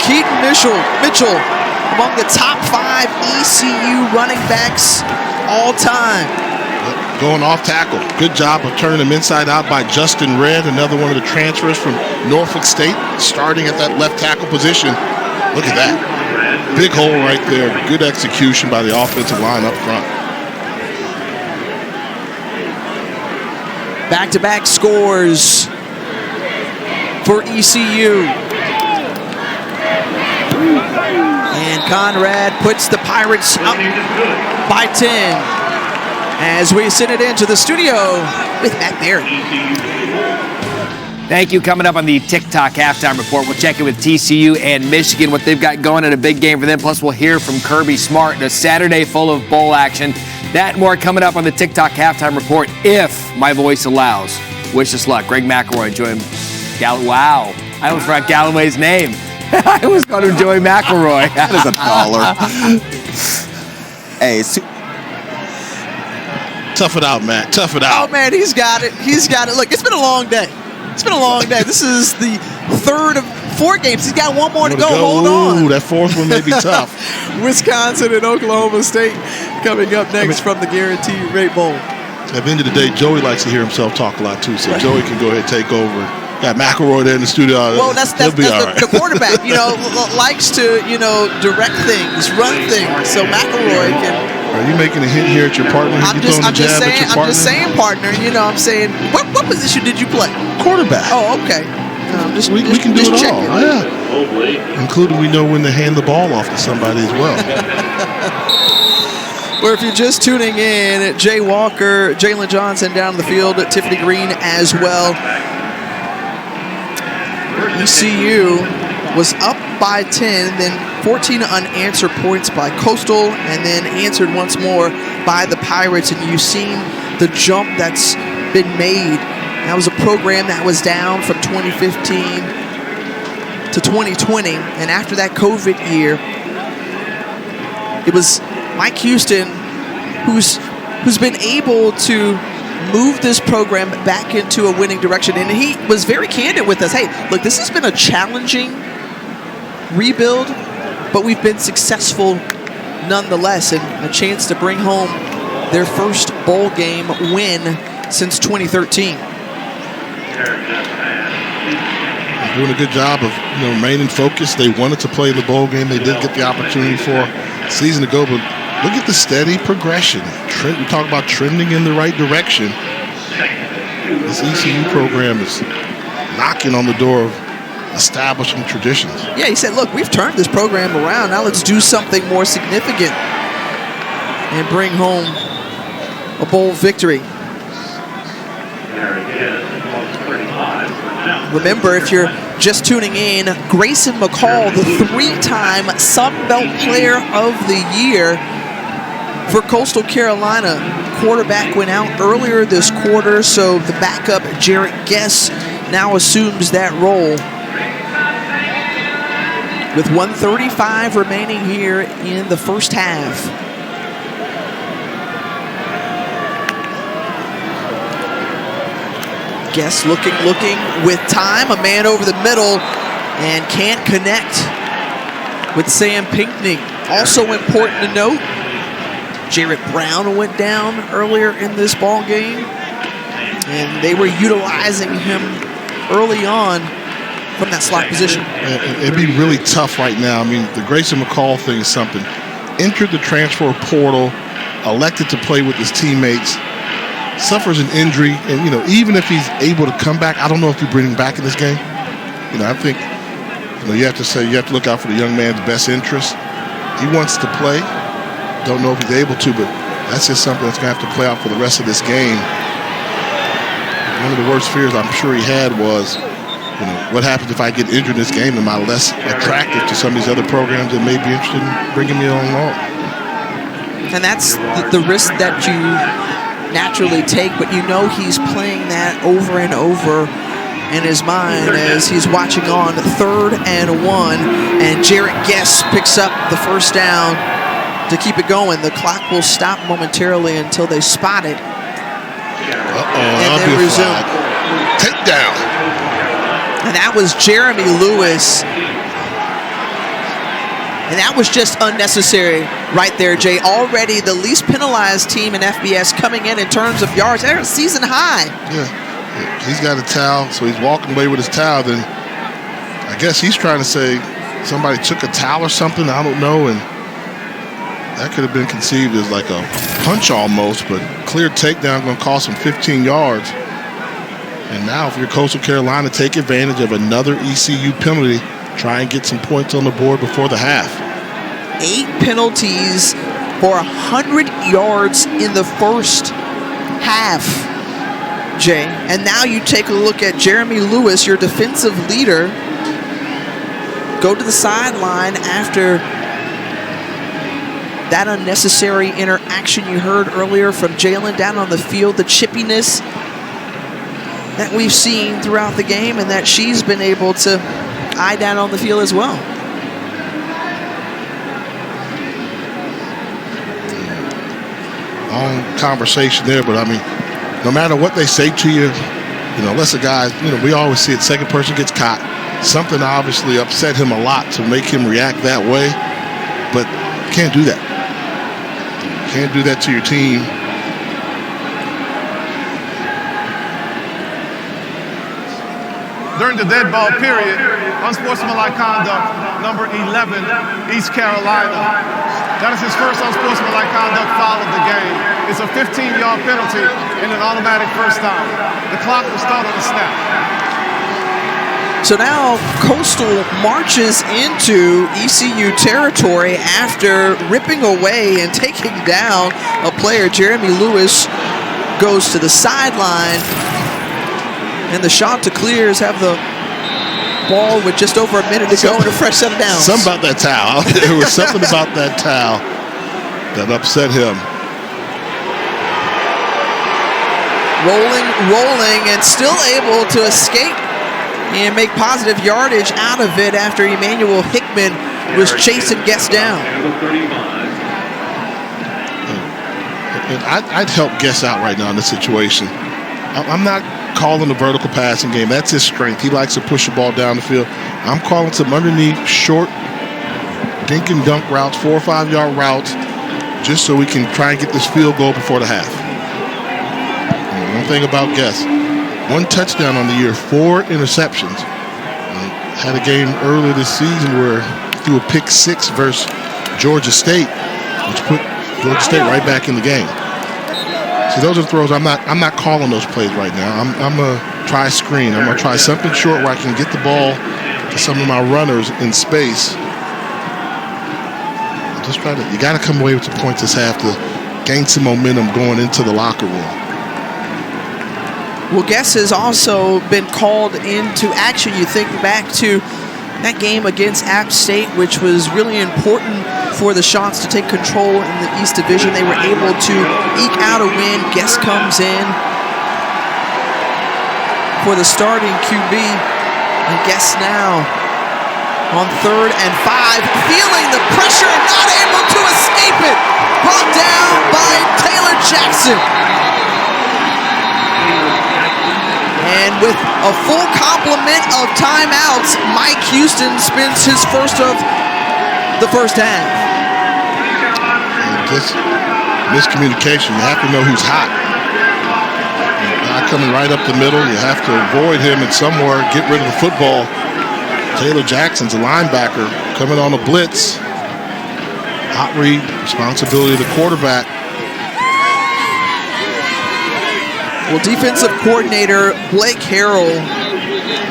Keaton Mitchell, among the top 5 ECU running backs all time. Going off tackle. Good job of turning him inside out by Justin Redd, another one of the transfers from Norfolk State, starting at that left tackle position. Look at that. Big hole right there. Good execution by the offensive line up front. Back-to-back scores for ECU. And Conrad puts the Pirates up by 10 as we send it into the studio with Matt Barry. Thank you. Coming up on the TikTok halftime report, we'll check in with TCU and Michigan, what they've got going in a big game for them. Plus, we'll hear from Kirby Smart, a Saturday full of bowl action. That and more coming up on the TikTok halftime report, if my voice allows. Wish us luck. Greg McElroy, join wow. I almost forgot Galloway's name. I was going to Joey McElroy. That is a dollar. Hey, tough it out, Matt. Tough it out. Oh, man, he's got it. He's got it. Look, it's been a long day. It's been a long day. This is the third of 4 games. He's got one more to go. Hold on. Ooh, that fourth one may be tough. Wisconsin and Oklahoma State coming up next from the Guaranteed Rate Bowl. At the end of the day, Joey likes to hear himself talk a lot, too, so Joey can go ahead and take over. Got McElroy there in the studio. Well, that's right. the quarterback, likes to, direct things, run things. So McElroy can. Are you making a hint here at your partner? I'm just saying, partner. I'm saying, what position did you play? Quarterback. Oh, okay. We can do it all. Oh, yeah. Including we know when to hand the ball off to somebody as well. Where if you're just tuning in, Jay Walker, Jalen Johnson down the field, Tiffany Green as well. ECU was up by 10, then 14 unanswered points by Coastal, and then answered once more by the Pirates. And you've seen the jump that's been made. That was a program that was down from 2015 to 2020. And after that COVID year, it was Mike Houston who's been able to move this program back into a winning direction. And he was very candid with us. Hey, look, this has been a challenging rebuild, but we've been successful nonetheless, and a chance to bring home their first bowl game win since 2013. Doing a good job of remaining focused. They wanted to play the bowl game. They did get the opportunity for a season ago, but look at the steady progression. We talk about trending in the right direction. This ECU program is knocking on the door of establishing traditions. Yeah, he said, look, we've turned this program around. Now let's do something more significant and bring home a bowl victory. Remember, if you're just tuning in, Grayson McCall, the 3-time Sun Belt Player of the Year for Coastal Carolina. Quarterback went out earlier this quarter, so the backup, Jarrett Guess, now assumes that role. With 1:35 remaining here in the first half. Guess looking with time, a man over the middle, and can't connect with Sam Pinckney. Also important to note, Jarrett Brown went down earlier in this ball game, and they were utilizing him early on from that slot position. It'd be really tough right now. I mean, the Grayson McCall thing is something. Entered the transfer portal, elected to play with his teammates, suffers an injury, and even if he's able to come back, I don't know if you bring him back in this game. I think you have to look out for the young man's best interest. He wants to play. Don't know if he's able to, but that's just something that's going to have to play out for the rest of this game. One of the worst fears I'm sure he had was, what happens if I get injured in this game? Am I less attractive to some of these other programs that may be interested in bringing me along? And that's the risk that you naturally take, but he's playing that over and over in his mind as he's watching on 3rd and 1, and Jarrett Guess picks up the first down to keep it going. The clock will stop momentarily until they spot it. And then resume. Take down. And that was Jeremy Lewis. And that was just unnecessary right there, Jay. Already the least penalized team in FBS coming in terms of yards. They're a season high. Yeah, he's got a towel, so he's walking away with his towel. Then I guess he's trying to say somebody took a towel or something. I don't know. And that could have been conceived as like a punch almost, but clear takedown going to cost him 15 yards. And now if you're Coastal Carolina, take advantage of another ECU penalty. Try and get some points on the board before the half. 8 penalties for 100 yards in the first half, Jay. And now you take a look at Jeremy Lewis, your defensive leader, go to the sideline after that unnecessary interaction you heard earlier from Jalen down on the field, the chippiness that we've seen throughout the game and that she's been able to eye down on the field as well. Long conversation there, but I mean, no matter what they say to you, unless a guy, we always see it, second person gets caught. Something obviously upset him a lot to make him react that way, but can't do that. Can't do that to your team. During the dead ball period, unsportsmanlike conduct, number 11, East Carolina. That is his first unsportsmanlike conduct foul of the game. It's a 15-yard penalty and an automatic first down. The clock will start on the snap. So now Coastal marches into ECU territory after ripping away and taking down a player. Jeremy Lewis goes to the sideline. And the shot to clears have the ball with just over a minute to go and a fresh set of downs. Something about that towel. There was something about that towel that upset him. Rolling, and still able to escape and make positive yardage out of it after Emmanuel Hickman was chasing Guess down. And I'd help Guess out right now in this situation. I'm not calling the vertical passing game. That's his strength. He likes to push the ball down the field. I'm calling some underneath, short, dink and dunk routes, 4 or 5 yard routes, just so we can try and get this field goal before the half. And one thing about Guess, 1 touchdown on the year, 4 interceptions. Had a game earlier this season where he threw a pick 6 versus Georgia State, which put Georgia State right back in the game. So those are the throws. I'm not calling those plays right now. I'm gonna try screen. I'm gonna try something short where I can get the ball to some of my runners in space. Just try to. You got to come away with the points this half to gain some momentum going into the locker room. Well, Guess has also been called into action. You think back to that game against App State, which was really important for the Shots to take control in the East Division. They were able to eke out a win. Guess comes in for the starting QB. And Guess now on 3rd and 5, feeling the pressure and not able to escape it. Brought down by Taylor Jackson. And with a full complement of timeouts, Mike Houston spends his first of the first half. Just miscommunication. You have to know who's hot. Not coming right up the middle. You have to avoid him and somewhere get rid of the football. Taylor Jackson's a linebacker coming on a blitz. Hot read, responsibility of the quarterback. Well, defensive coordinator Blake Harrell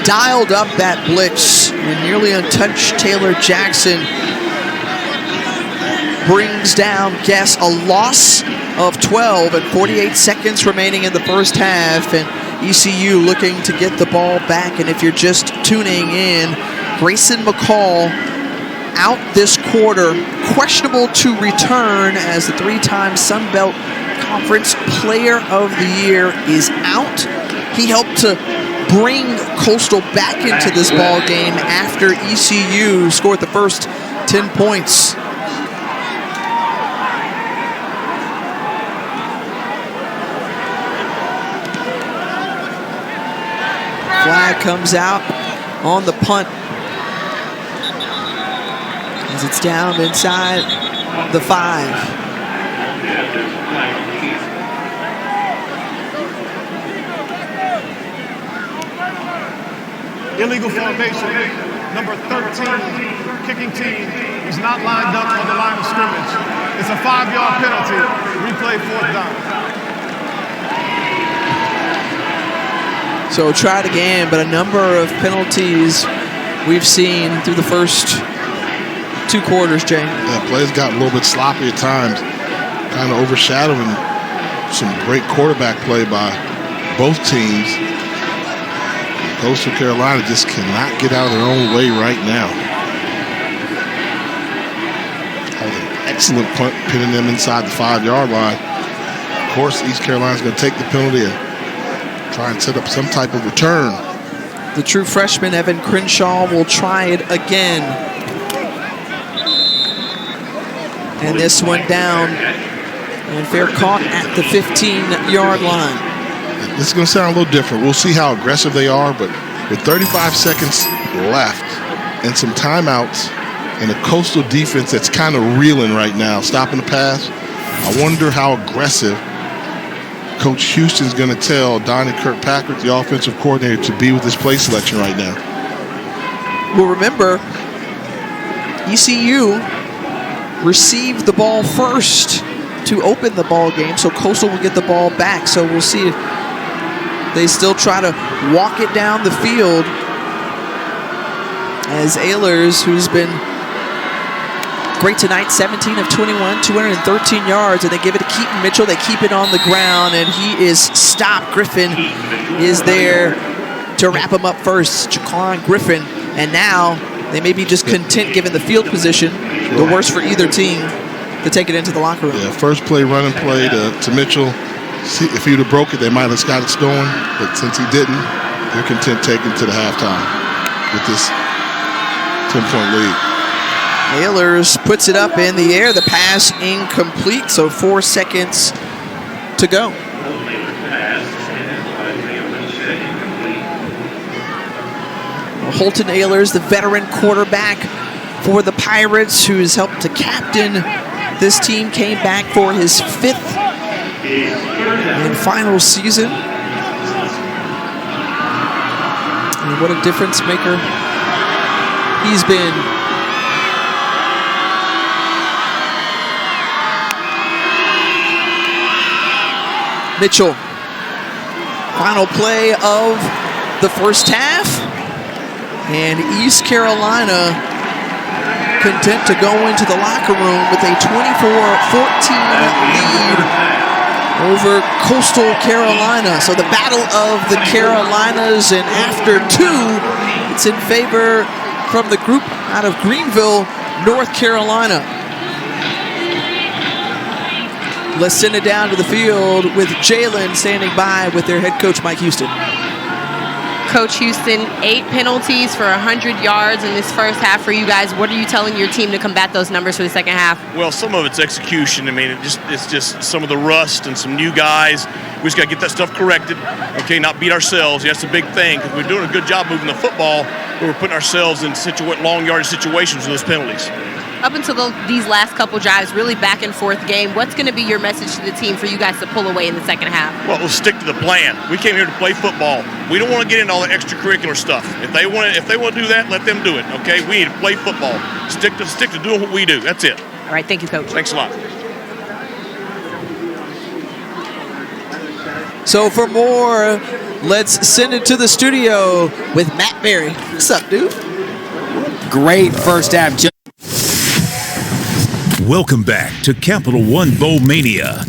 dialed up that blitz, and nearly untouched Taylor Jackson brings down Guess a loss of 12 and 48 seconds remaining in the first half, and ECU looking to get the ball back. And if you're just tuning in, Grayson McCall out this quarter, questionable to return as the 3-time Sun Belt Conference Player of the Year is out. He helped to bring Coastal back into this ball game after ECU scored the first 10 points. Flag comes out on the punt. As it's down inside the 5. Illegal formation. Number 13, kicking team, is not lined up on the line of scrimmage. It's a 5-yard penalty. Replay 4th down. So try it again, but a number of penalties we've seen through the first 2 quarters, Jay. Yeah, plays got a little bit sloppy at times, kind of overshadowing some great quarterback play by both teams. Coastal Carolina just cannot get out of their own way right now. That was an excellent punt, pinning them inside the 5-yard line. Of course, East Carolina's going to take the penalty and try and set up some type of return. The true freshman, Evan Crenshaw, will try it again. And this one down. And fair caught at the 15-yard line. This is going to sound a little different. We'll see how aggressive they are, but with 35 seconds left and some timeouts and a Coastal defense that's kind of reeling right now, stopping the pass, I wonder how aggressive Coach Houston's going to tell Donnie Kirkpatrick, the offensive coordinator, to be with his play selection right now. Well, remember, ECU received the ball first to open the ball game, so Coastal will get the ball back. So we'll see if they still try to walk it down the field as Ehlers, who's been great tonight, 17 of 21, 213 yards, and they give it to Keaton Mitchell. They keep it on the ground, and he is stopped. Griffin is there to wrap him up first, Jaquan Griffin, and now they may be just content given the field position, the worst for either team, to take it into the locker room. Yeah, first play, running play to Mitchell. See, if he would have broke it, they might have got it stolen. But since he didn't, they're content taking to the halftime with this 10-point lead. Ehlers puts it up in the air. The pass incomplete, so 4 seconds to go. Holton Ehlers, the veteran quarterback for the Pirates, who's helped to captain this team, came back for his 5th and final season. And what a difference maker he's been. Mitchell, final play of the first half, and East Carolina content to go into the locker room with a 24-14 lead over Coastal Carolina. So the battle of the Carolinas, and after 2, it's in favor from the group out of Greenville, North Carolina. Let's send it down to the field with Jalen standing by with their head coach, Mike Houston. Coach Houston, 8 penalties for 100 yards in this first half for you guys. What are you telling your team to combat those numbers for the second half? Well, some of it's execution. I mean, it's just some of the rust and some new guys. We just got to get that stuff corrected, okay, not beat ourselves. That's a big thing, because we're doing a good job moving the football, but we're putting ourselves in long yardage situations with those penalties. Up until these last couple drives, really back and forth game, what's going to be your message to the team for you guys to pull away in the second half? Well, we'll stick to the plan. We came here to play football. We don't want to get into all the extracurricular stuff. If they want to do that, let them do it, okay? We need to play football. Stick to doing what we do. That's it. All right, thank you, Coach. Thanks a lot. So for more, let's send it to the studio with Matt Berry. What's up, dude? Great first half. Welcome back to Capital One Bowl Mania.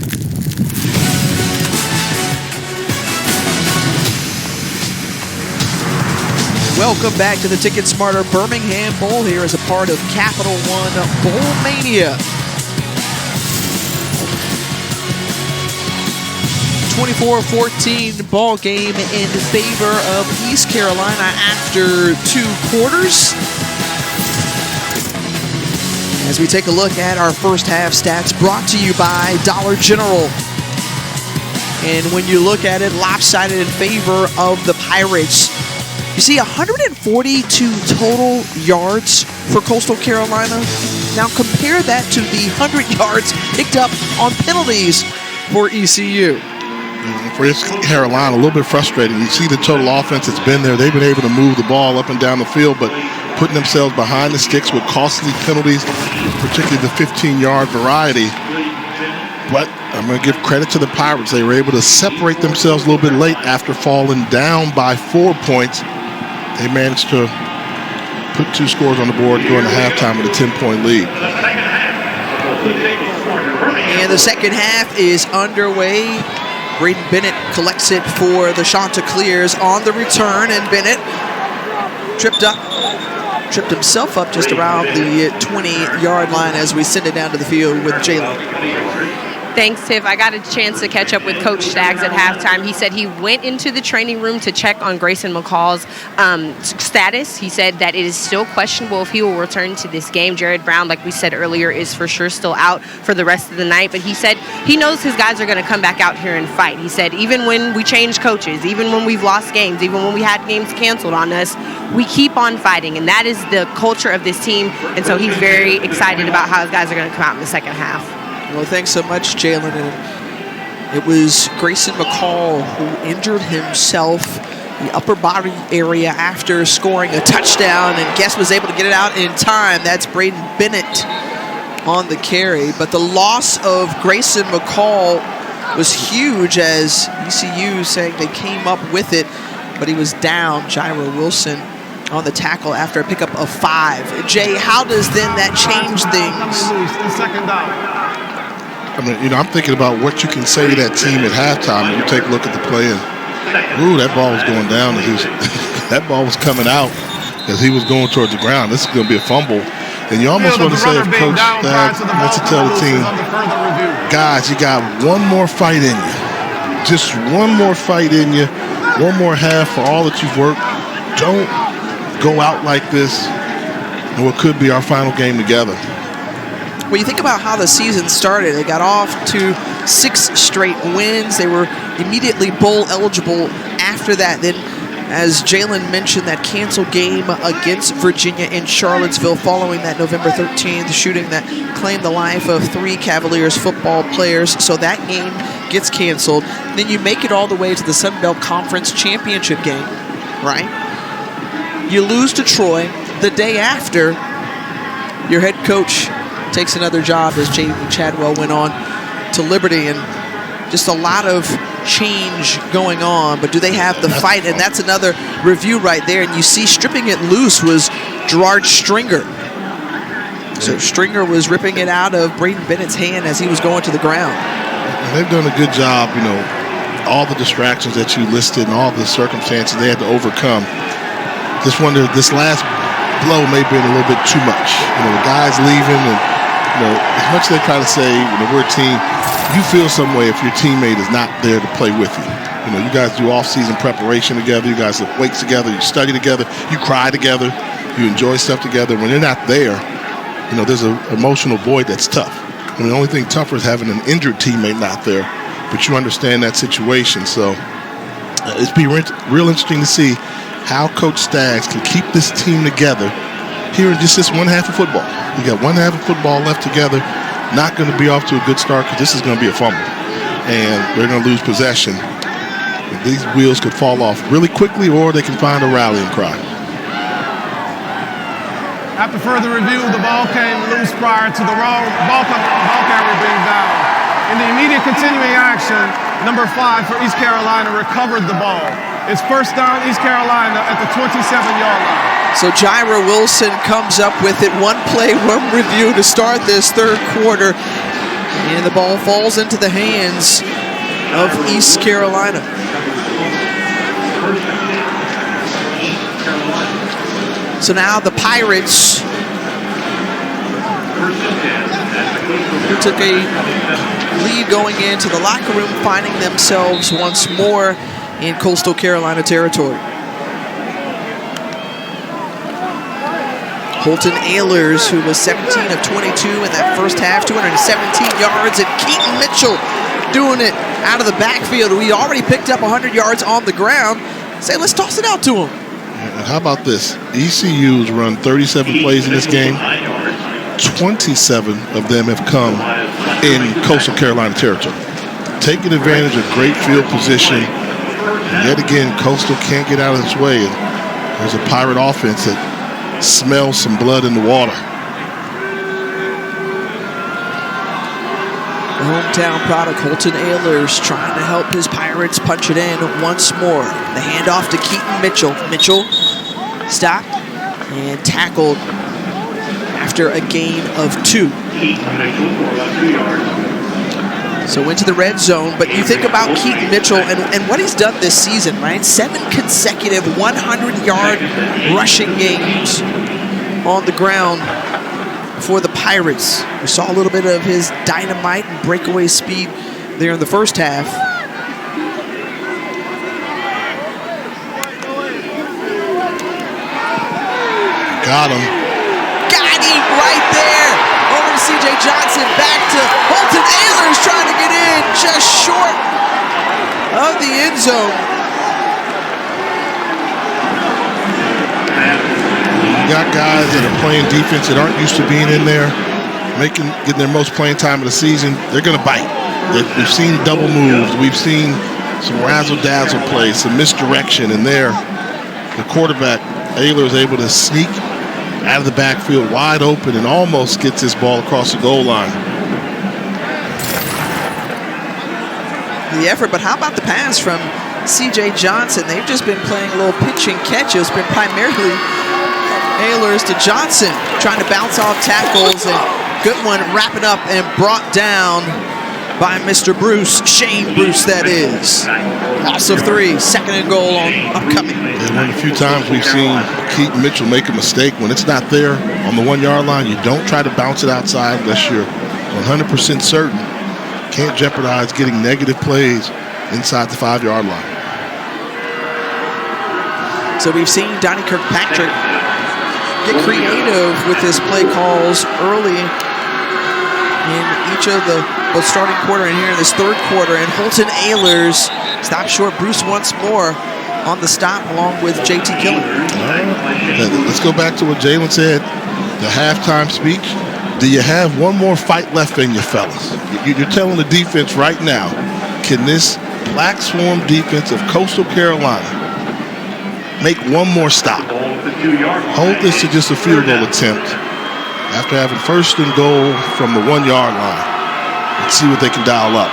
Welcome back to the Ticket Smarter Birmingham Bowl here as a part of Capital One Bowl Mania. 24-14 ball game in favor of East Carolina after 2 quarters. As we take a look at our first half stats, brought to you by Dollar General. And when you look at it, lopsided in favor of the Pirates. You see 142 total yards for Coastal Carolina. Now compare that to the 100 yards picked up on penalties for ECU. For Carolina, a little bit frustrating. You see the total offense that's been there. They've been able to move the ball up and down the field, but putting themselves behind the sticks with costly penalties, particularly the 15-yard variety. But I'm going to give credit to the Pirates. They were able to separate themselves a little bit late after falling down by 4 points. They managed to put 2 scores on the board going to halftime with a 10-point lead. And the second half is underway. Braden Bennett collects it for the Chanticleers on the return, and Bennett tripped himself up just around the 20-yard line as we send it down to the field with Jalen. Thanks, Tiff. I got a chance to catch up with Coach Staggs at halftime. He said he went into the training room to check on Grayson McCall's status. He said that it is still questionable if he will return to this game. Jared Brown, like we said earlier, is for sure still out for the rest of the night. But he said he knows his guys are going to come back out here and fight. He said even when we change coaches, even when we've lost games, even when we had games canceled on us, we keep on fighting. And that is the culture of this team. And so he's very excited about how his guys are going to come out in the second half. Well, thanks so much, Jalen. And it was Grayson McCall who injured himself in the upper body area after scoring a touchdown, and Guest was able to get it out in time. That's Braden Bennett on the carry. But the loss of Grayson McCall was huge, as ECU saying they came up with it, but he was down. Jairo Wilson on the tackle after a pickup of 5. Jay, how does then that change things? Second down. I mean, I'm thinking about what you can say to that team at halftime. You take a look at the play, and ooh, that ball was going down. That ball was coming out as he was going towards the ground. This is going to be a fumble. And you almost want to say, if Coach Staggs wants to tell the team, guys, you got one more fight in you. Just one more fight in you. One more half for all that you've worked. Don't go out like this in what could be our final game together. When you think about how the season started, they got off to 6 straight wins. They were immediately bowl eligible after that. Then, as Jalen mentioned, that canceled game against Virginia in Charlottesville following that November 13th shooting that claimed the life of 3 Cavaliers football players. So that game gets canceled. Then you make it all the way to the Sun Belt Conference Championship game, right? You lose to Troy. The day after, your head coach takes another job as Jaden Chadwell went on to Liberty, and just a lot of change going on. But do they have the fight? And that's another review right there. And you see stripping it loose was Gerard Stringer. So Stringer was ripping it out of Braden Bennett's hand as he was going to the ground. And they've done a good job, all the distractions that you listed and all the circumstances they had to overcome. Just wonder, this last blow may have been a little bit too much. The guys leaving, and as much as they try to say, we're a team, you feel some way if your teammate is not there to play with you. You guys do off-season preparation together. You guys lift weights together. You study together. You cry together. You enjoy stuff together. When they're not there, there's an emotional void that's tough. The only thing tougher is having an injured teammate not there, but you understand that situation. So it's be real interesting to see how Coach Staggs can keep this team together here in just this one half of football. You got one half of football left together. Not going to be off to a good start because this is going to be a fumble. And they're going to lose possession. These wheels could fall off really quickly, or they can find a rallying cry. After further review, the ball came loose prior to the ball carrier being down. In the immediate continuing action, number 5 for East Carolina recovered the ball. It's first down, East Carolina at the 27-yard line. So Jairo Wilson comes up with it. 1 play, 1 review to start this third quarter. And the ball falls into the hands of East Carolina. So now the Pirates, who took a lead going into the locker room, finding themselves once more in Coastal Carolina territory. Holton Ehlers, who was 17 of 22 in that first half, 217 yards, and Keaton Mitchell doing it out of the backfield. We already picked up 100 yards on the ground. Say, let's toss it out to him. And how about this? ECU's run 37 plays in this game. 27 of them have come in Coastal Carolina territory. Taking advantage of great field position. And yet again, Coastal can't get out of its way. And there's a Pirate offense that smells some blood in the water. The hometown product, Holton Ahlers, trying to help his Pirates punch it in once more. The handoff to Keaton Mitchell. Mitchell stopped and tackled after a gain of 2. So into the red zone, but you think about Keaton Mitchell and what he's done this season, right? 7 consecutive 100-yard rushing games on the ground for the Pirates. We saw a little bit of his dynamite and breakaway speed there in the first half. Got him. Got him right there. Over to C.J. Johnson. Back to Holton Ahlers trying to get in just short of the end zone. You got guys that are playing defense that aren't used to being in there, getting their most playing time of the season. They're going to bite. We've seen double moves. We've seen some razzle-dazzle plays, some misdirection, and there, the quarterback, Ahlers, is able to sneak out of the backfield wide open and almost gets this ball across the goal line. The effort, but how about the pass from C.J. Johnson? They've just been playing a little pitch and catch. It's been primarily Ahlers to Johnson, trying to bounce off tackles, and good one wrapping up and brought down by Mr. Bruce, Shane Bruce, that is. Loss of 3, 2nd and goal on upcoming. And one of the few times we've seen Keaton Mitchell make a mistake, when it's not there on the 1-yard line, you don't try to bounce it outside unless you're 100% certain. Can't jeopardize getting negative plays inside the 5-yard line. So we've seen Donnie Kirkpatrick get creative with his play calls early in each of the starting quarter and here in this third quarter. And Holton Ahlers stopped short Bruce once more on the stop along with JT Killen. Let's go back to what Jalen said, the halftime speech. Do you have one more fight left in you, fellas? You're telling the defense right now, can this Black Swarm defense of Coastal Carolina make one more stop? Hold this to just a field goal attempt after having 1st and goal from the 1-yard line. Let's see what they can dial up.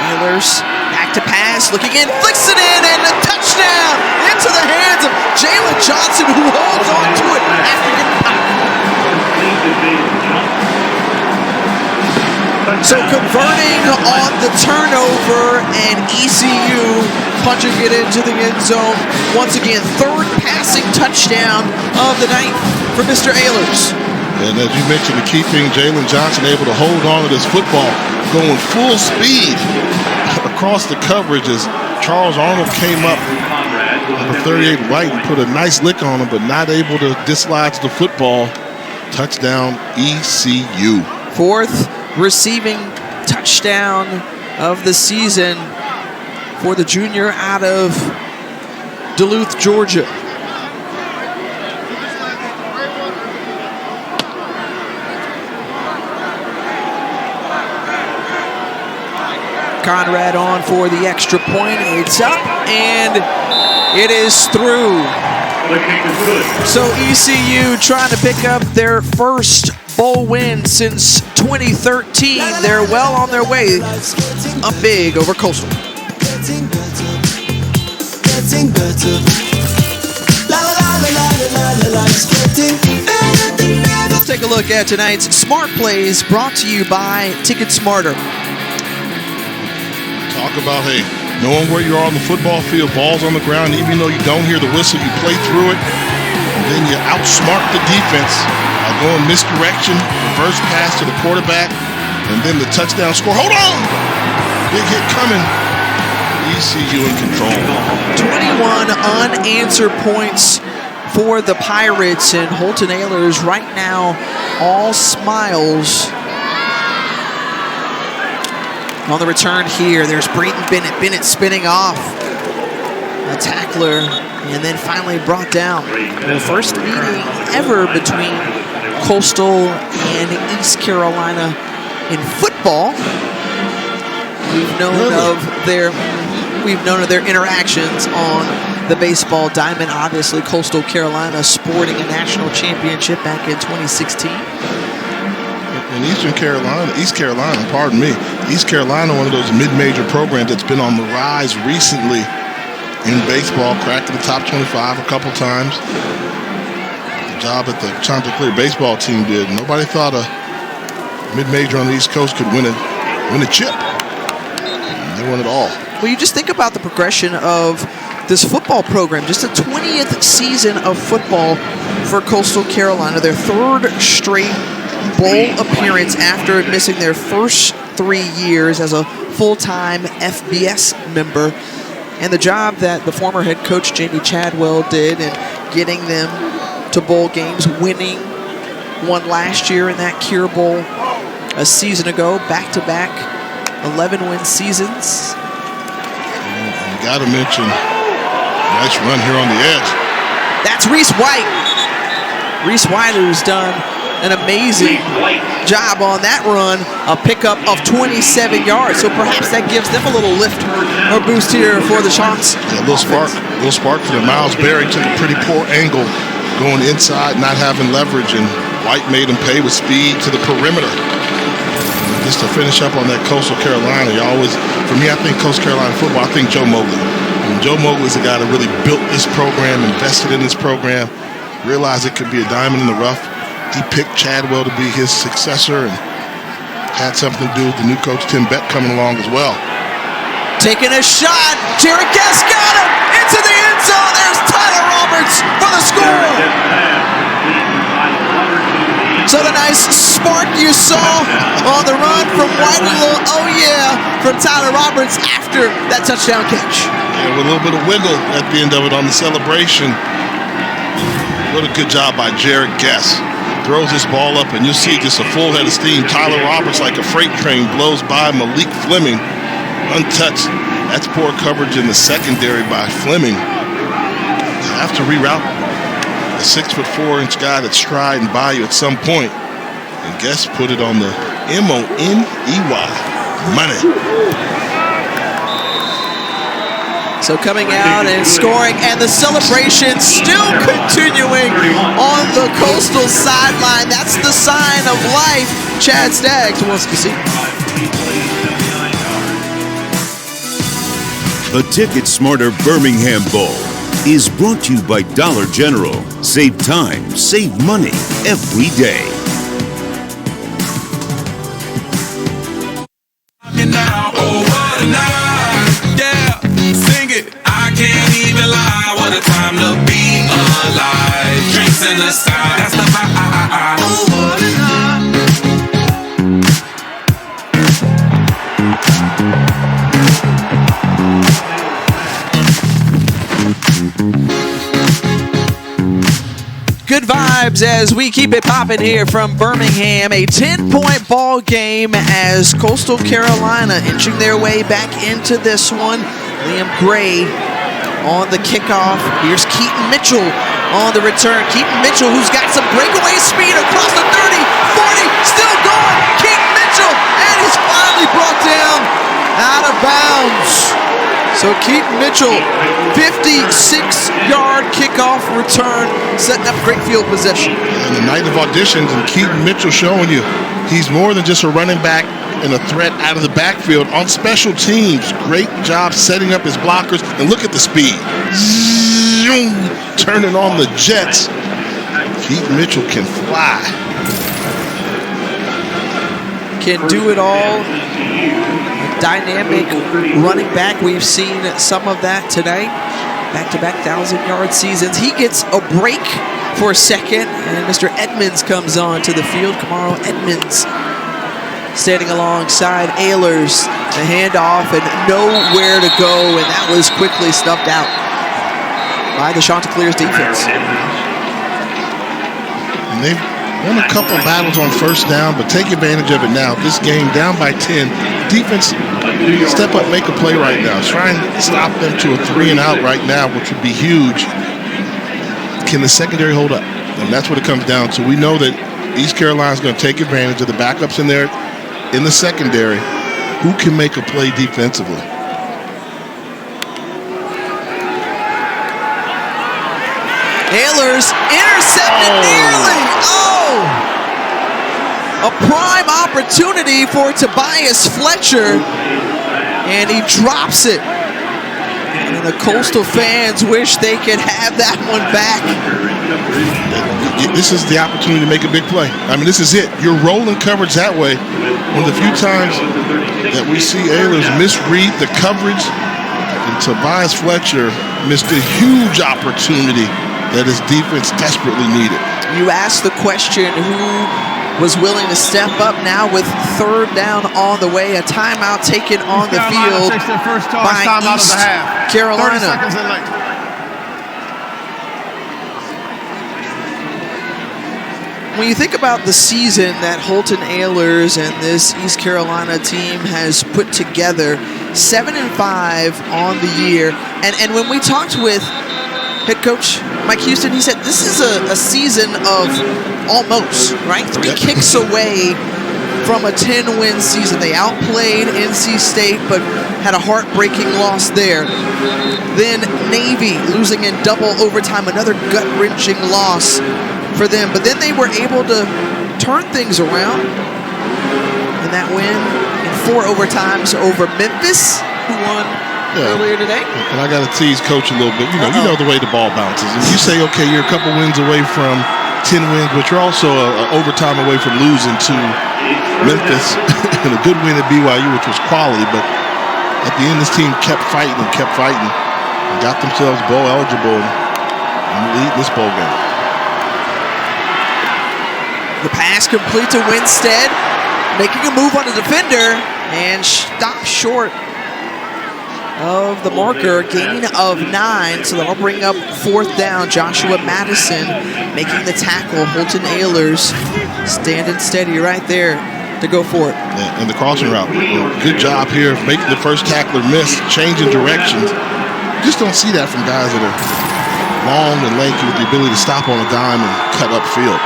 Ahlers back to pass, looking in, flicks it in, and a touchdown into the hands of Jalen Johnson, who holds on to it after getting popped. So converting on the turnover, and ECU punching it into the end zone. Once again, 3rd passing touchdown of the night for Mr. Ahlers. And as you mentioned, the key thing, Jalen Johnson able to hold on to this football, going full speed across the coverage as Charles Arnold came up, number 38 White, and put a nice lick on him, but not able to dislodge the football. Touchdown, ECU. 4th receiving touchdown of the season for the junior out of Duluth, Georgia. Conrad on for the extra point. It's up, and it is through. So ECU trying to pick up their first bowl win since 2013. They're well on their way up big over Coastal. Let's take a look at tonight's Smart Plays, brought to you by Ticket Smarter. Talk about, hey, knowing where you are on the football field, balls on the ground, even though you don't hear the whistle, you play through it, and then you outsmart the defense by going misdirection, reverse pass to the quarterback, and then the touchdown score. Hold on! Big hit coming. ECU in control. 21 unanswered points for the Pirates, and Holton Ahlers right now all smiles On the return here, there's Brayton Bennett. Bennett spinning off a tackler and then finally brought down. The first meeting ever between Coastal and East Carolina in football. We've known of their interactions on the baseball diamond. Obviously, Coastal Carolina sporting a national championship back in 2016. And East Carolina, pardon me, East Carolina, one of those mid-major programs that's been on the rise recently in baseball, cracking the top 25 a couple times. The job that the Chanticleer baseball team did. Nobody thought a mid-major on the East Coast could win a chip. And they won it all. Well, you just think about the progression of this football program. Just the 20th season of football for Coastal Carolina. Their third straight bowl appearance after missing their first 3 years as a full-time FBS member. And the job that the former head coach, Jamie Chadwell, did in getting them to bowl games, winning one last year in that Cure Bowl a season ago, back-to-back 11-win seasons. You got to mention, nice run here on the edge. That's Reese White. Reese White, who's done an amazing job on that run, a pickup of 27 yards. So perhaps that gives them a little lift or boost here for the Sharks. Yeah, a little spark for the Miles Berry. Took a pretty poor angle going inside, not having leverage, and White made him pay with speed to the perimeter. And just to finish up on that Coastal Carolina, for me, I think Coastal Carolina football, I think Joe Mowgli. And Joe Mowgli is the guy that really built this program, invested in this program, realized it could be a diamond in the rough. He picked Chadwell to be his successor and had something to do with the new coach, Tim Beck, coming along as well. Taking a shot. Jared Guest got him into the end zone. There's Tyler Roberts for the score. So the nice spark you saw on the run from White, a little oh yeah from Tyler Roberts after that touchdown catch. Yeah, with a little bit of wiggle at the end of it on the celebration. What a good job by Jared Guest. Throws this ball up, and you'll see just a full head of steam. Tyler Roberts, like a freight train, blows by Malik Fleming, untouched. That's poor coverage in the secondary by Fleming. You have to reroute a 6'4" guy that's striding by you at some point. And Guest put it on the M-O-N-E-Y, money. So coming out and scoring, and the celebration still continuing on the Coastal sideline. That's the sign of life Chad Staggs wants to see. The Ticket Smarter Birmingham Bowl is brought to you by Dollar General. Save time, save money every day. What a time to be alive. Drinks in the sky, that's the vibe. Oh, what a night. Good vibes as we keep it popping here from Birmingham. A 10-point ball game as Coastal Carolina inching their way back into this one. Liam Gray on the kickoff. Here's Keaton Mitchell on the return. Keaton Mitchell, who's got some breakaway speed across the 30, 40, still going. Keaton Mitchell, and he's finally brought down out of bounds. So Keaton Mitchell, 56-yard kickoff return, setting up great field possession. And the night of auditions, and Keaton Mitchell showing you he's more than just a running back and a threat out of the backfield on special teams. Great job setting up his blockers, and look at the speed. Zoom, turning on the jets. Keaton Mitchell can fly. Can do it all. A dynamic running back. We've seen some of that today. Back-to-back 1,000-yard seasons. He gets a break for a second, and Mr. Edmonds comes on to the field. Kamaro Edmonds standing alongside Ehlers. The handoff and nowhere to go, and that was quickly snuffed out by the Chanticleer's defense. And they've won a couple battles on first down, but take advantage of it now. This game down by 10. Defense Step up, make a play right now. Try and stop them to a 3 and out right now, which would be huge. Can the secondary hold up? And that's what it comes down to. We know that East Carolina's going to take advantage of the backups in there in the secondary. Who can make a play defensively? Ehlers intercepted nearly. Oh! A prime opportunity for Tobias Fletcher. And he drops it. And the Coastal fans wish they could have that one back. This is the opportunity to make a big play. I mean, this is it. You're rolling coverage that way. One of the few times that we see Ehlers misread the coverage, and Tobias Fletcher missed a huge opportunity that his defense desperately needed. You asked the question, who was willing to step up now with 3rd down on the way? A timeout taken on the field takes their first charge by time out of East the half. Carolina. 30 seconds in late. When you think about the season that Holton Ehlers and this East Carolina team has put together, 7-5 on the year, and when we talked with head coach Mike Houston, he said this is a season of almost, right? 3 kicks away from a 10-win season. They outplayed NC State, but had a heartbreaking loss there. Then Navy losing in double overtime, another gut-wrenching loss for them. But then they were able to turn things around in that win in 4 overtimes over Memphis, who won earlier today. And I got to tease Coach a little bit. You know the way the ball bounces. If you say, okay, you're a couple wins away from 10 wins, but you're also an overtime away from losing to Memphis and a good win at BYU, which was quality. But at the end, this team kept fighting and got themselves bowl eligible and lead this bowl game. The pass complete to Winstead, making a move on the defender and stop short of the marker, gain of 9, so that'll bring up 4th down. Joshua Madison making the tackle. Holton Ehlers standing steady right there to go for it. Yeah, and the crossing route. Good job here of making the first tackler miss, changing directions. You just don't see that from guys that are long and lanky with the ability to stop on a dime and cut upfield.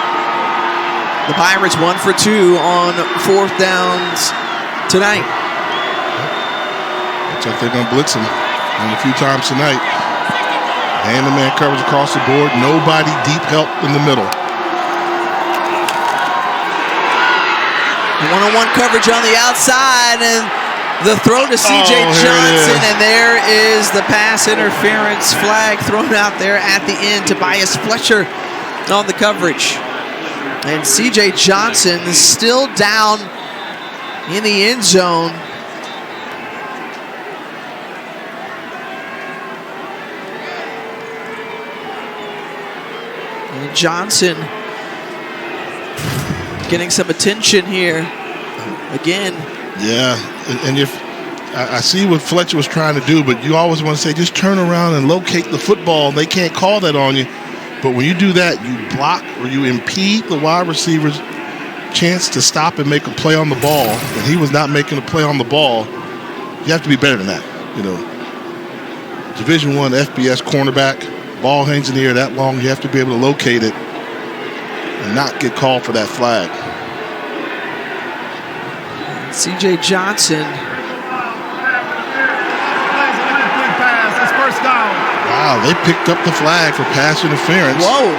The Pirates 1 for 2 on 4th downs tonight. Looks like they're going to blitz him a few times tonight. Man-to-man coverage across the board. Nobody deep help in the middle. One-on-one coverage on the outside, and the throw to C.J. Johnson, and there is the pass interference flag thrown out there at the end. Tobias Fletcher on the coverage. And C.J. Johnson is still down in the end zone. And Johnson getting some attention here again. Yeah, and if I see what Fletcher was trying to do, but you always want to say just turn around and locate the football. They can't call that on you. But when you do that, you block or you impede the wide receiver's chance to stop and make a play on the ball. And he was not making a play on the ball. You have to be better than that. You know, Division I FBS cornerback, ball hangs in the air that long, you have to be able to locate it and not get called for that flag. C.J. Johnson. Wow, they picked up the flag for pass interference. Whoa.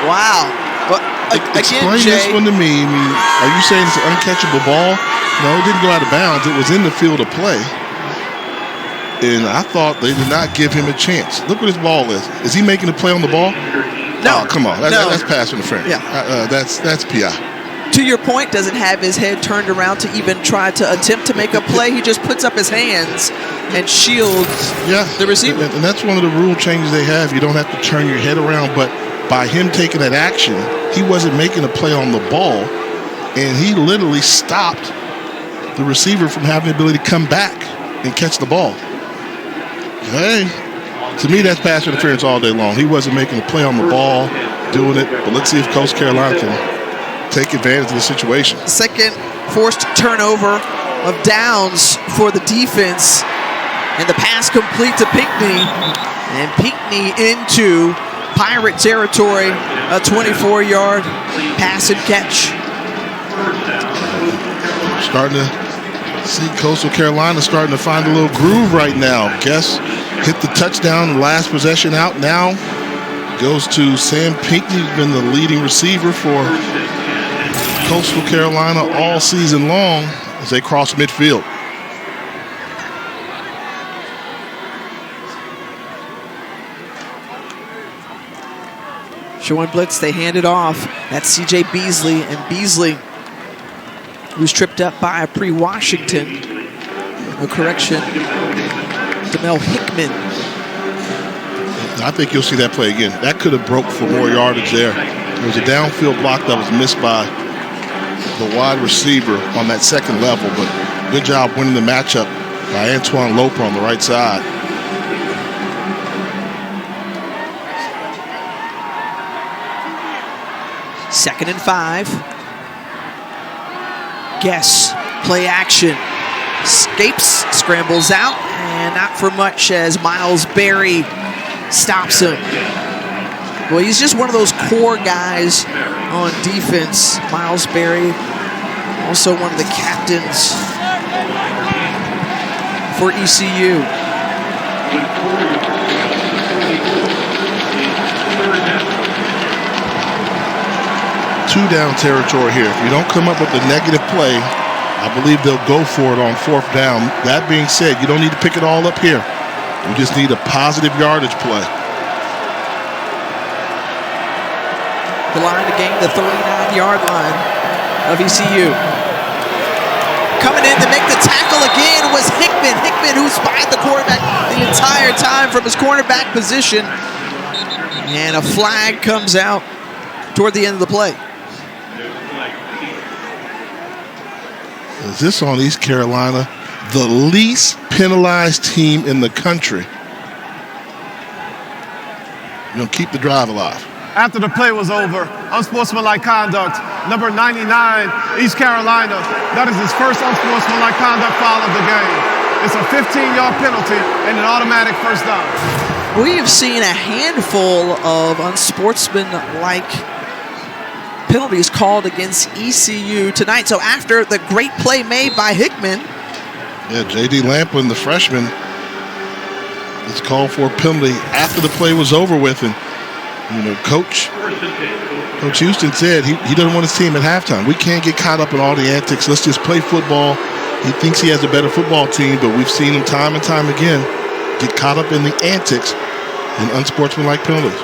Wow. But explain this one to me. I mean, are you saying it's an uncatchable ball? No, it didn't go out of bounds. It was in the field of play. And I thought they did not give him a chance. Look what his ball is. Is he making a play on the ball? No. Oh, come on. That's pass interference. Yeah. That's PI. To your point, doesn't have his head turned around to even try to attempt to make a play. He just puts up his hands and shields the receiver. And that's one of the rule changes they have. You don't have to turn your head around, but by him taking that action, he wasn't making a play on the ball, and he literally stopped the receiver from having the ability to come back and catch the ball. Hey, to me, that's pass interference all day long. He wasn't making a play on the ball, doing it, but let's see if Coastal Carolina can take advantage of the situation. Second forced turnover of downs for the defense. And the pass complete to Pinckney. And Pinckney into Pirate territory. A 24-yard pass and catch. Starting to see Coastal Carolina starting to find a little groove right now. Guess hit the touchdown, the last possession out. Now goes to Sam Pinckney, who's been the leading receiver for Coastal Carolina all season long as they cross midfield. Showing blitz, they hand it off. That's C.J. Beasley, and Beasley, who's tripped up by a pre-Washington. A correction, Demel Hickman. I think you'll see that play again. That could have broke for more yardage there. There was a downfield block that was missed by the wide receiver on that second level, but good job winning the matchup by Antoine Loper on the right side. Second and 5. Guess, play action. Escapes, scrambles out, and not for much as Miles Berry stops him. Well, he's just one of those core guys on defense. Miles Berry, also one of the captains for ECU. Two down territory here. If you don't come up with a negative play, I believe they'll go for it on fourth down. That being said, you don't need to pick it all up here. You just need a positive yardage play. The line to gain the 39-yard line of ECU. Coming in to make the tackle again was Hickman. Hickman, who spied the quarterback the entire time from his cornerback position. And a flag comes out toward the end of the play. Is this on East Carolina? The least penalized team in the country. You're going to keep the drive alive. After the play was over, unsportsmanlike conduct, number 99, East Carolina. That is his first unsportsmanlike conduct foul of the game. It's a 15-yard penalty and an automatic first down. We have seen a handful of unsportsmanlike penalties called against ECU tonight. So after the great play made by Hickman. Yeah, J.D. Lampman, the freshman, is called for a penalty after the play was over with. And, you know, Coach Houston said he doesn't want his team at halftime. We can't get caught up in all the antics. Let's just play football. He thinks he has a better football team, but we've seen him time and time again get caught up in the antics and unsportsmanlike penalties.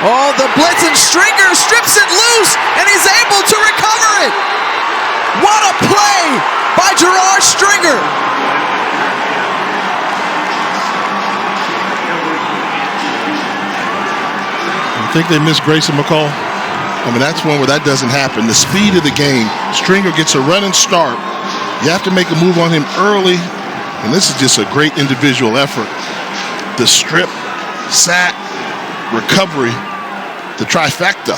Oh, the blitz, and Stringer strips it loose, and he's able to recover it. What a play by Gerard Stringer. I think they missed Grayson McCall. I mean, that's one where that doesn't happen. The speed of the game, Stringer gets a running start. You have to make a move on him early, and this is just a great individual effort. The strip, sack, recovery, the trifecta.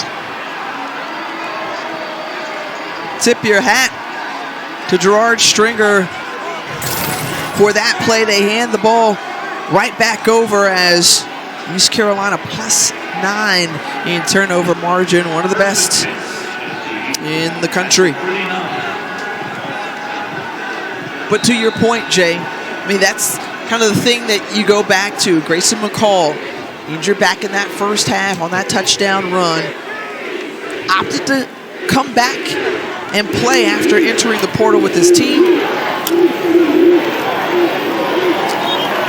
Tip your hat to Gerard Stringer for that play. They hand the ball right back over as East Carolina +9 in turnover margin, one of the best in the country. But to your point, Jay, I mean, that's kind of the thing that you go back to. Grayson McCall, injured back in that first half on that touchdown run, opted to come back and play after entering the portal with his team.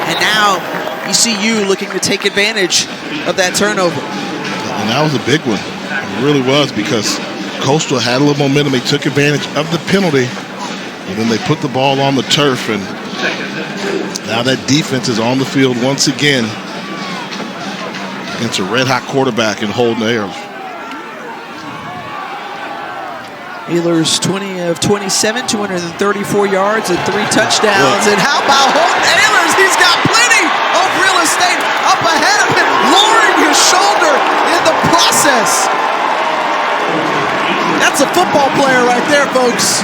And now ECU looking to take advantage of that turnover. And that was a big one. It really was, because Coastal had a little momentum. They took advantage of the penalty, and then they put the ball on the turf, and now that defense is on the field once again against a red-hot quarterback in Holden Ayers. Ehlers 20 of 27, 234 yards and 3 touchdowns. And how about Holden Ehlers? He's got plenty of real estate up ahead of him, lowering his shoulder in the process. That's a football player right there, folks.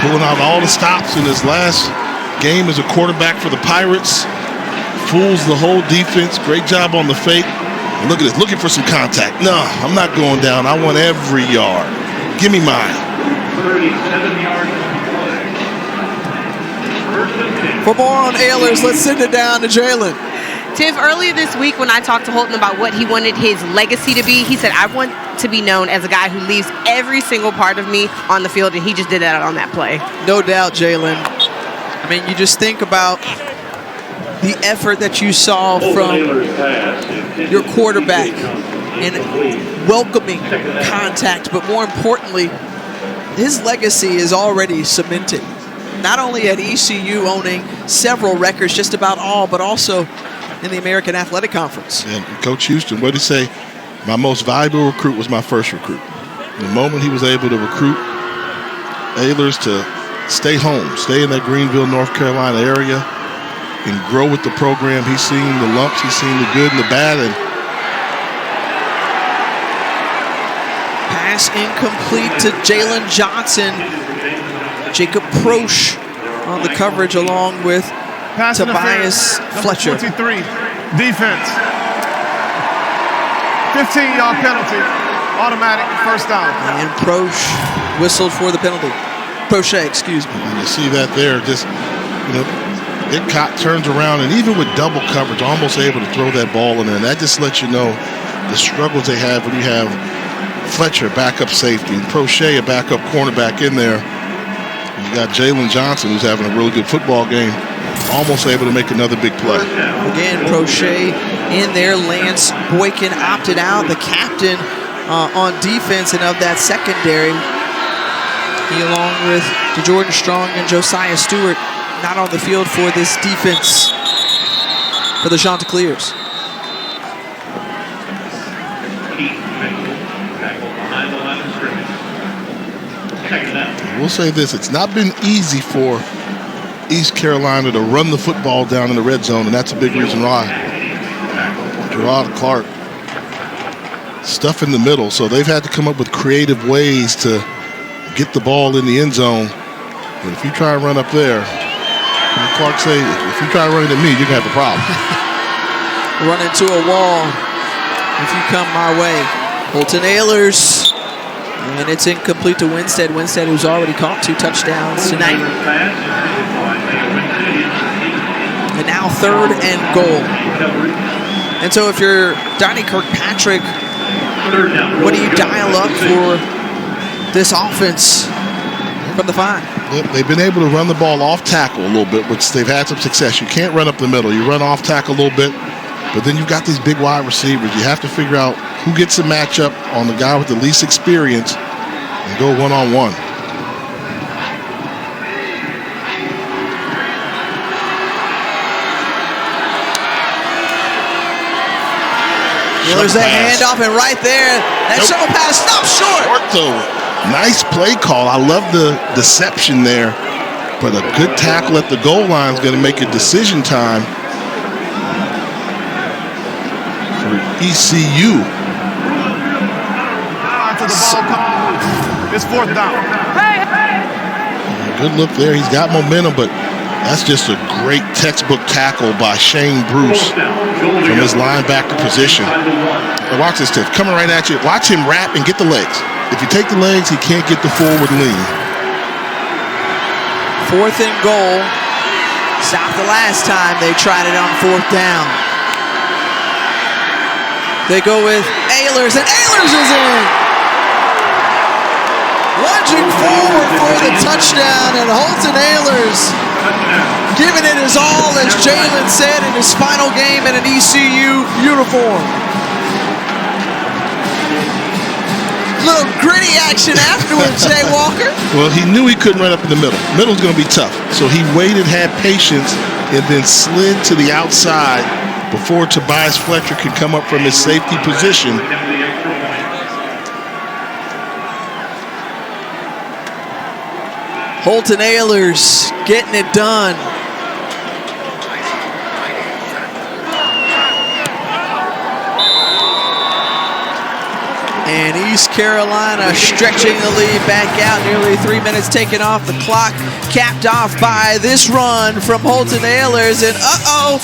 pulling out all the stops in his last game as a quarterback for the Pirates. Fools the whole defense. Great job on the fake. And look at this, looking for some contact. No, I'm not going down. I want every yard. Give me mine. 37 yards. For more on Ehlers, let's send it down to Jalen. Tiff, earlier this week when I talked to Holton about what he wanted his legacy to be, he said, I want to be known as a guy who leaves every single part of me on the field, and he just did that on that play. No doubt, Jalen. I mean, you just think about the effort that you saw from your quarterback in welcoming contact, but more importantly, his legacy is already cemented. Not only at ECU owning several records, just about all, but also in the American Athletic Conference. And Coach Houston, what did he say? My most valuable recruit was my first recruit. The moment he was able to recruit Ehlers to stay home, stay in that Greenville, North Carolina area, and grow with the program, he's seen the lumps, he's seen the good and the bad. And pass incomplete to Jalen Johnson. Jacob Proche on the coverage along with Pass Tobias Fletcher. 23, defense. 15-yard penalty, automatic first down. And Proche whistled for the penalty. Proche, excuse me. And you see that there, just, you know, Idcott turns around, and even with double coverage, almost able to throw that ball in there. And that just lets you know the struggles they have when you have Fletcher, backup safety, and Proche, a backup cornerback in there. And you got Jalen Johnson, who's having a really good football game, almost able to make another big play. Again, Proche in there. Lance Boykin opted out, the captain on defense and of that secondary. He, along with DeJordan Strong and Josiah Stewart, not on the field for this defense for the Chanticleers. We'll say this, it's not been easy for East Carolina to run the football down in the red zone, and that's a big reason why. Gerard Clark, stuff in the middle, so they've had to come up with creative ways to get the ball in the end zone. But if you try and run up there, like Clark say, if you try running at me, you're going to have a problem. Run into a wall if you come my way. Holton Ehlers, and it's incomplete to Winstead. Winstead, who's already caught 2 touchdowns tonight. And now 3rd and goal. And so if you're Donnie Kirkpatrick, what do you dial up for this offense from the 5? They've been able to run the ball off tackle a little bit, which they've had some success. You can't run up the middle. You run off tackle a little bit, but then you've got these big wide receivers. You have to figure out who gets the matchup on the guy with the least experience and go one-on-one. Well, there's that handoff, and right there, that shovel pass stopped short. Short though. Nice play call. I love the deception there, but a good tackle at the goal line is going to make it decision time for ECU. After the ball comes, it's 4th down. Good look there. He's got momentum, but that's just a great textbook tackle by Shane Bruce from his linebacker position. Now watch this, Tiff. Coming right at you. Watch him wrap and get the legs. If you take the legs, he can't get the forward lean. 4th and goal. Stopped the last time they tried it on 4th down. They go with Ehlers, and Ehlers is in. Lunging forward for the touchdown, and Holton Ehlers giving it his all, as Jalen said, in his final game in an ECU uniform. Little gritty action afterwards, Jay Walker. Well, he knew he couldn't run up in the middle. Middle's going to be tough. So he waited, had patience, and then slid to the outside before Tobias Fletcher could come up from his safety position. Holton Ehlers getting it done. And East Carolina stretching the lead back out, nearly 3 minutes taken off the clock, capped off by this run from Holton Ahlers. And uh-oh,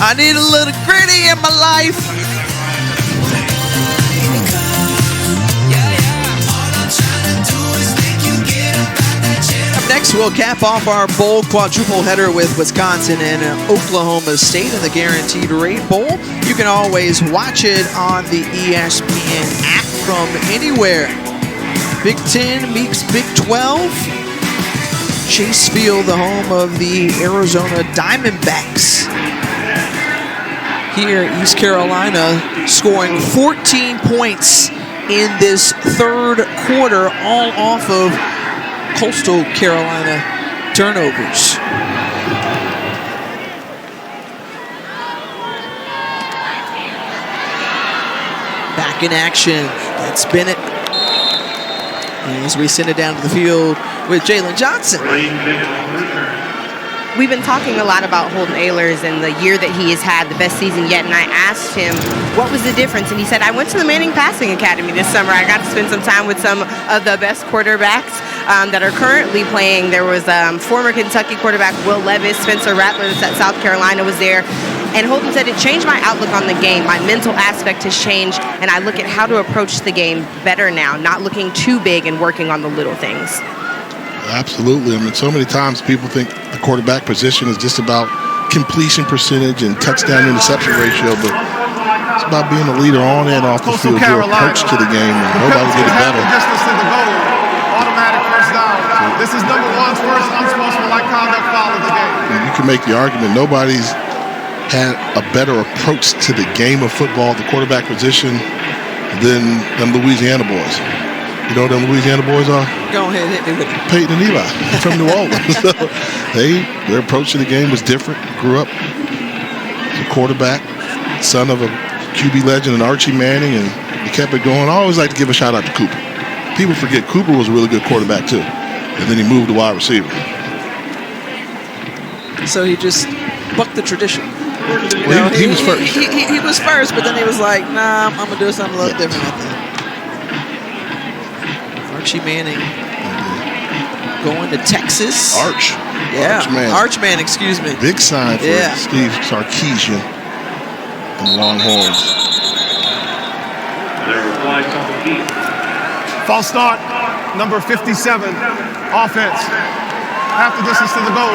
I need a little gritty in my life. Up next, we'll cap off our bowl quadruple header with Wisconsin and Oklahoma State in the Guaranteed Rate Bowl. You can always watch it on the ESPN app from anywhere. Big 10 meets Big 12. Chase Field, the home of the Arizona Diamondbacks. Here, East Carolina scoring 14 points in this third quarter, all off of Coastal Carolina turnovers. Back in action, that's Bennett. As we send it down to the field with Jalen Johnson. We've been talking a lot about Holton Ahlers and the year that he has had, the best season yet, and I asked him what was the difference, and he said, I went to the Manning Passing Academy this summer. I got to spend some time with some of the best quarterbacks that are currently playing. There was former Kentucky quarterback Will Levis, Spencer Rattler at South Carolina was there, and Holton said, it changed my outlook on the game. My mental aspect has changed, and I look at how to approach the game better now, not looking too big and working on the little things. Absolutely. I mean, so many times people think the quarterback position is just about completion percentage and touchdown interception ratio, but it's about being a leader on and off the field, your approach to the game, and nobody did it better. Distance to the goal, automatic first down. This is number one's first unsportsmanlike conduct foul of the game. And you can make the argument nobody's had a better approach to the game of football, the quarterback position, than them Louisiana boys. You know what them Louisiana boys are? Go ahead, hit me with it. Peyton and Eli from New Orleans. So their approach to the game was different. Grew up as a quarterback, son of a QB legend and Archie Manning, and he kept it going. I always like to give a shout out to Cooper. People forget Cooper was a really good quarterback too, and then he moved to wide receiver. So he just bucked the tradition. Well, he was first. He was first, but then he was like, nah, I'm going to do something a little different, I think. Archie Manning going to Texas. Arch. Yeah, Arch Manning, excuse me. Big sign for Steve Sarkisian and the Longhorns. False start, number 57, offense. Half the distance to the goal,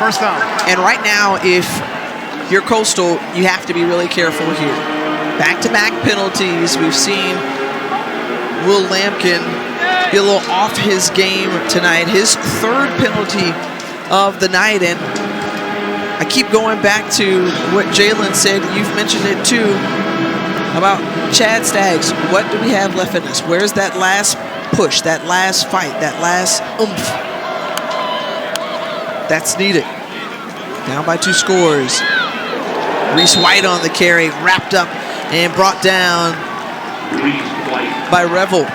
first down. And right now, if you're Coastal, you have to be really careful here. Back-to-back penalties. We've seen Will Lampkin be a little off his game tonight. His third penalty of the night. And I keep going back to what Jalen said. You've mentioned it too about Chad Staggs. What do we have left in us? Where's that last push, that last fight, that last oomph? That's needed. Down by 2 scores. Reese White on the carry, wrapped up and brought down by Revel.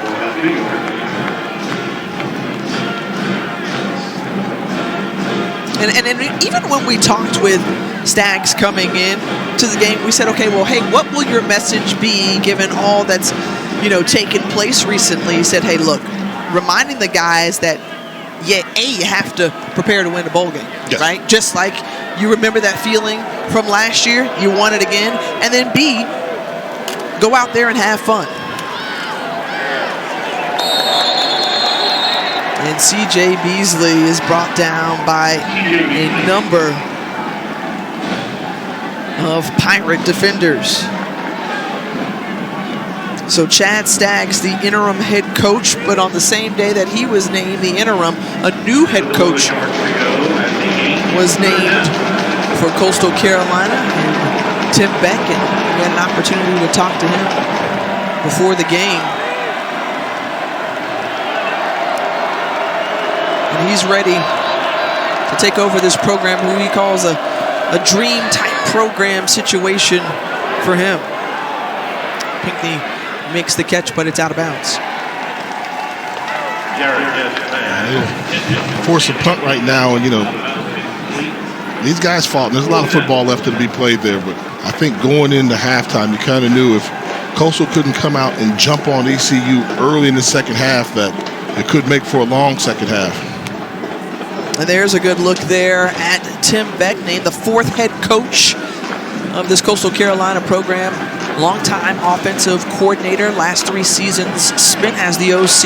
And even when we talked with Staggs coming in to the game, we said, okay, well, hey, what will your message be given all that's, taken place recently? He said, hey, look, reminding the guys that, you have to prepare to win a bowl game, right? Just like you remember that feeling from last year, you want it again, and then B, go out there and have fun. And C.J. Beasley is brought down by a number of Pirate defenders. So Chad Staggs, the interim head coach, but on the same day that he was named the interim, a new head coach was named for Coastal Carolina, Tim Beck, and we had an opportunity to talk to him before the game. And he's ready to take over this program, who he calls a dream-type program situation for him. Pinckney makes the catch, but it's out of bounds. Force a punt right now, and these guys fought. There's a lot of football left to be played there, but I think going into halftime, you kind of knew if Coastal couldn't come out and jump on ECU early in the second half, that it could make for a long second half. And there's a good look there at Tim Beck, named the 4th head coach of this Coastal Carolina program. Longtime offensive coordinator, last 3 seasons spent as the OC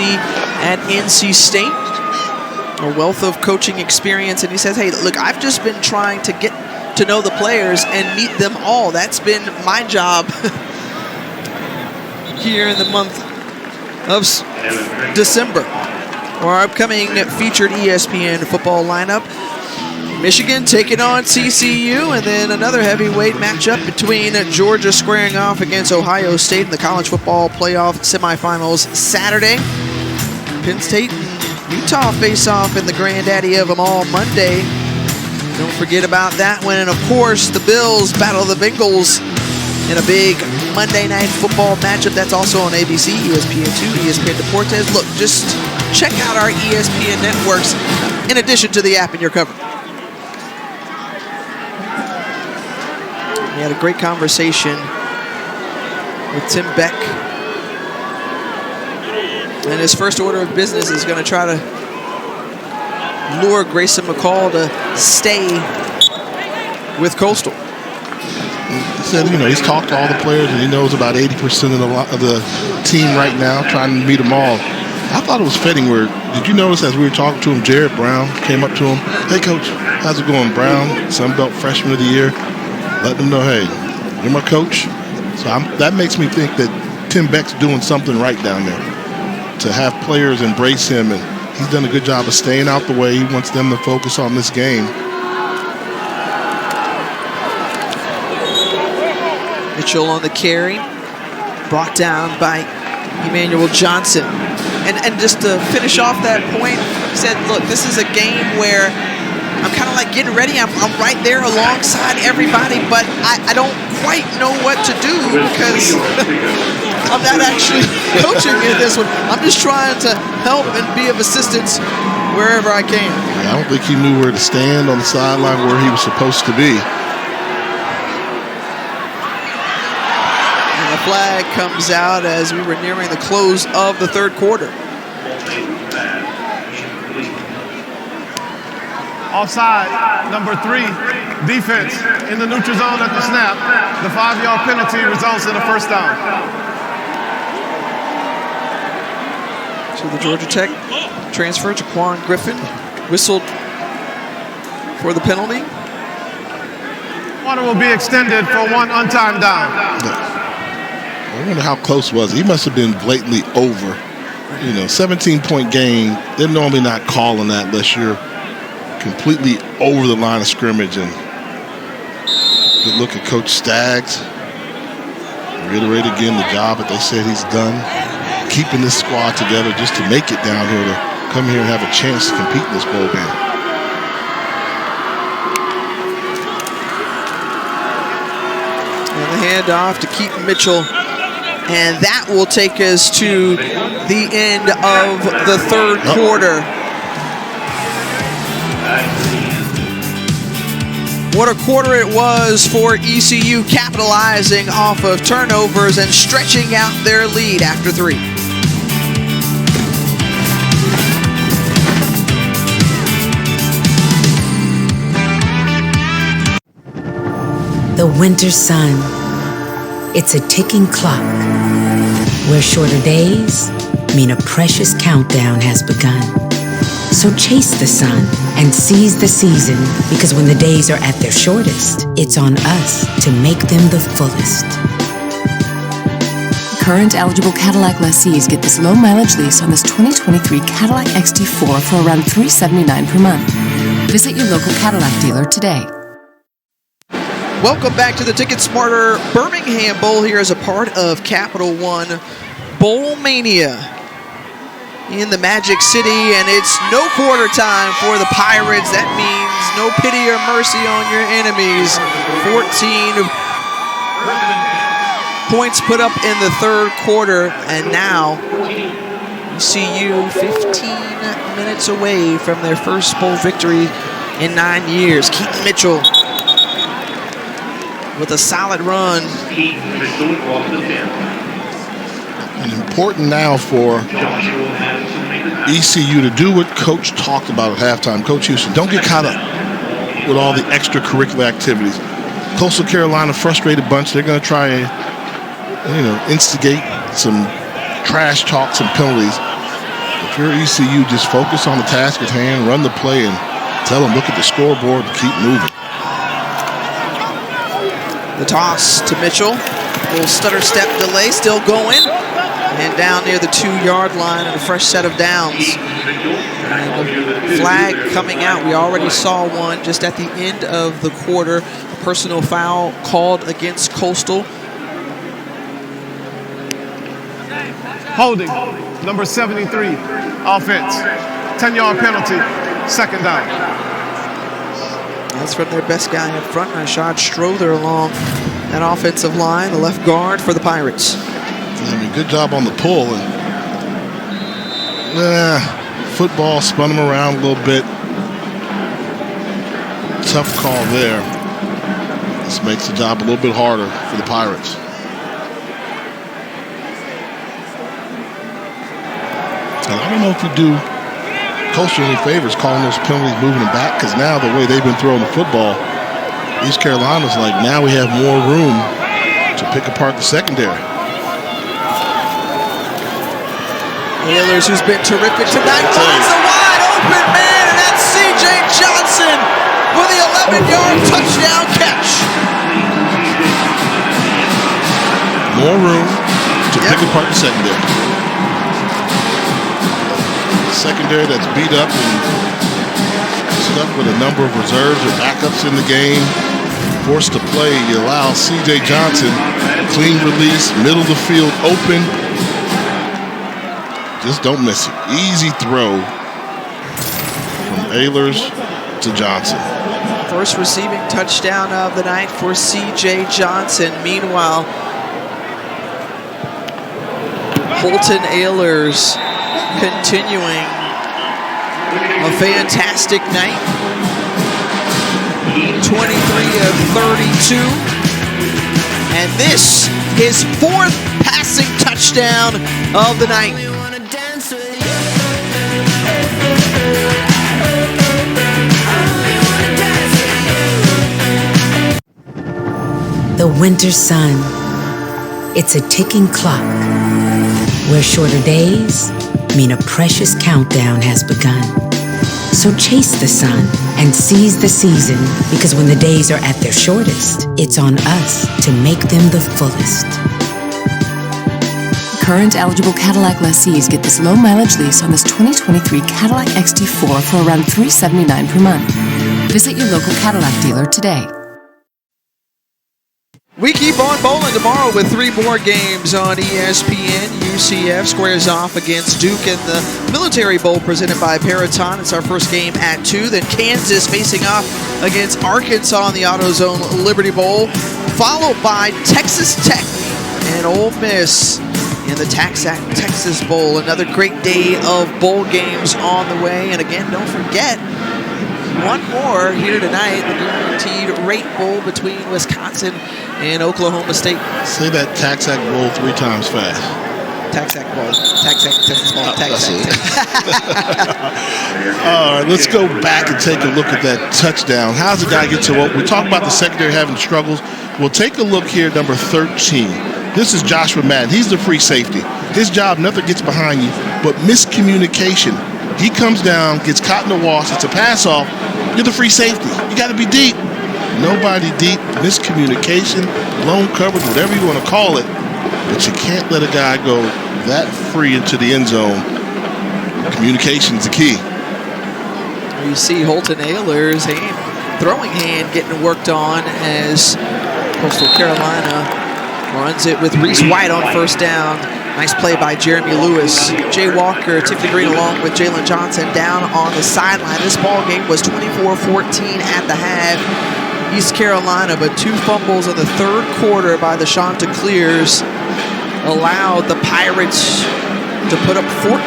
at NC State. A wealth of coaching experience, and he says, hey, look, I've just been trying to get to know the players and meet them all. That's been my job here in the month of December. Our upcoming featured ESPN football lineup: Michigan taking on TCU, and then another heavyweight matchup between Georgia squaring off against Ohio State in the college football playoff semifinals Saturday. Penn State and Utah face off in the granddaddy of them all Monday. Don't forget about that one. And of course, the Bills battle the Bengals in a big Monday Night Football matchup. That's also on ABC, ESPN2, ESPN Deportes. Look, just check out our ESPN networks in addition to the app in your cover. We had a great conversation with Tim Beck. And his first order of business is going to try to lure Grayson McCall to stay with Coastal. He said, he's talked to all the players and he knows about 80% of the team right now, trying to meet them all. I thought it was fitting where, did you notice as we were talking to him, Jared Brown came up to him, hey coach, how's it going? Brown, Sun Belt Freshman of the Year. Let them know, hey, you're my coach. So that makes me think that Tim Beck's doing something right down there to have players embrace him, and he's done a good job of staying out the way. He wants them to focus on this game. Mitchell on the carry, brought down by Emmanuel Johnson. And just to finish off that point, he said, look, this is a game where I'm kind of like getting ready. I'm right there alongside everybody, but I don't quite know what to do because I'm not actually coaching in this one. I'm just trying to help and be of assistance wherever I can. I don't think he knew where to stand on the sideline where he was supposed to be. And the flag comes out as we were nearing the close of the third quarter. Offside, number 3, defense in the neutral zone at the snap. The 5-yard penalty results in a first down. So the Georgia Tech transfer, Jaquan Griffin, whistled for the penalty. Water will be extended for 1 untimed down. I wonder how close was it. He must have been blatantly over. 17-point game. They're normally not calling that unless you're completely over the line of scrimmage. And good look at Coach Staggs. Reiterate again the job that they said he's done, keeping this squad together just to make it down here, to come here and have a chance to compete in this bowl game. And the handoff to Keaton Mitchell. And that will take us to the end of the third quarter. What a quarter it was for ECU, capitalizing off of turnovers and stretching out their lead after 3. The winter sun. It's a ticking clock where shorter days mean a precious countdown has begun. So chase the sun and seize the season, because when the days are at their shortest, it's on us to make them the fullest. Current eligible Cadillac lessees get this low mileage lease on this 2023 Cadillac XT4 for around $379 per month. Visit your local Cadillac dealer today. Welcome back to the Ticket Smarter Birmingham Bowl here as a part of Capital One Bowl Mania in the Magic City, and it's no quarter time for the Pirates. That means no pity or mercy on your enemies. 14 points put up in the third quarter, and now ECU 15 minutes away from their first bowl victory in 9 years. Keaton Mitchell with a solid run. And important now for ECU to do what Coach talked about at halftime. Coach Houston, don't get caught up with all the extracurricular activities. Coastal Carolina, frustrated bunch. They're going to try and, instigate some trash talk, some penalties. If you're ECU, just focus on the task at hand, run the play, and tell them, look at the scoreboard and keep moving. The toss to Mitchell. Little stutter step delay, still going. And down near the 2-yard line and a fresh set of downs. And the flag coming out. We already saw one just at the end of the quarter. A personal foul called against Coastal. Holding, number 73, offense. 10-yard penalty, second down. That's from their best guy up front, Rashad Strother, along that offensive line, the left guard for the Pirates. Good job on the pull. And football spun him around a little bit. Tough call there. This makes the job a little bit harder for the Pirates. And I don't know if you do Coastal any favors calling those penalties, moving them back, because now the way they've been throwing the football, East Carolina's like, now we have more room to pick apart the secondary. Ahlers, who's been terrific tonight, finds a wide open man, and that's C.J. Johnson with the 11-yard touchdown catch. More room to pick apart the secondary. Secondary that's beat up and stuck with a number of reserves or backups in the game. Forced to play, you allow C.J. Johnson, clean release, middle of the field, open. Just don't miss it. Easy throw from Ahlers to Johnson. First receiving touchdown of the night for C.J. Johnson. Meanwhile, Holton Ahlers continuing a fantastic night. 23 of 32. And this is 4th passing touchdown of the night. The winter sun. It's a ticking clock where shorter days mean a precious countdown has begun. So chase the sun and seize the season, because when the days are at their shortest, it's on us to make them the fullest. Current eligible Cadillac lessees get this low mileage lease on this 2023 Cadillac XT4 for around $379 per month. Visit your local Cadillac dealer today. We keep on bowling tomorrow with 3 more games on ESPN. UCF squares off against Duke in the Military Bowl presented by Peraton. It's our first game at 2. Then Kansas facing off against Arkansas in the AutoZone Liberty Bowl, followed by Texas Tech and Ole Miss in the TaxAct Texas Bowl. Another great day of bowl games on the way. And again, don't forget, one more here tonight, the Guaranteed Rate Bowl between Wisconsin and Oklahoma State. Say that TaxAct Bowl 3 times fast. TaxAct Bowl. TaxAct Texas Bowl. TaxAct. All right, let's go back and take a look at that touchdown. How's the guy get to what? We talk about the secondary having struggles. We'll take a look here, number 13. This is Joshua Madden. He's the free safety. His job, nothing gets behind you, but miscommunication. He comes down, gets caught in the wash. It's a pass off. You're the free safety. You got to be deep. Nobody deep. Miscommunication, blown coverage, whatever you want to call it. But you can't let a guy go that free into the end zone. Communication's the key. You see Holton Ahlers' throwing hand getting worked on as Coastal Carolina runs it with Reese White on first down. Nice play by Jeremy Lewis. Jay Walker, Tiffany Green along with Jalen Johnson down on the sideline. This ball game was 24-14 at the half. East Carolina, but 2 fumbles in the 3rd quarter by the Chanticleers allowed the Pirates to put up 14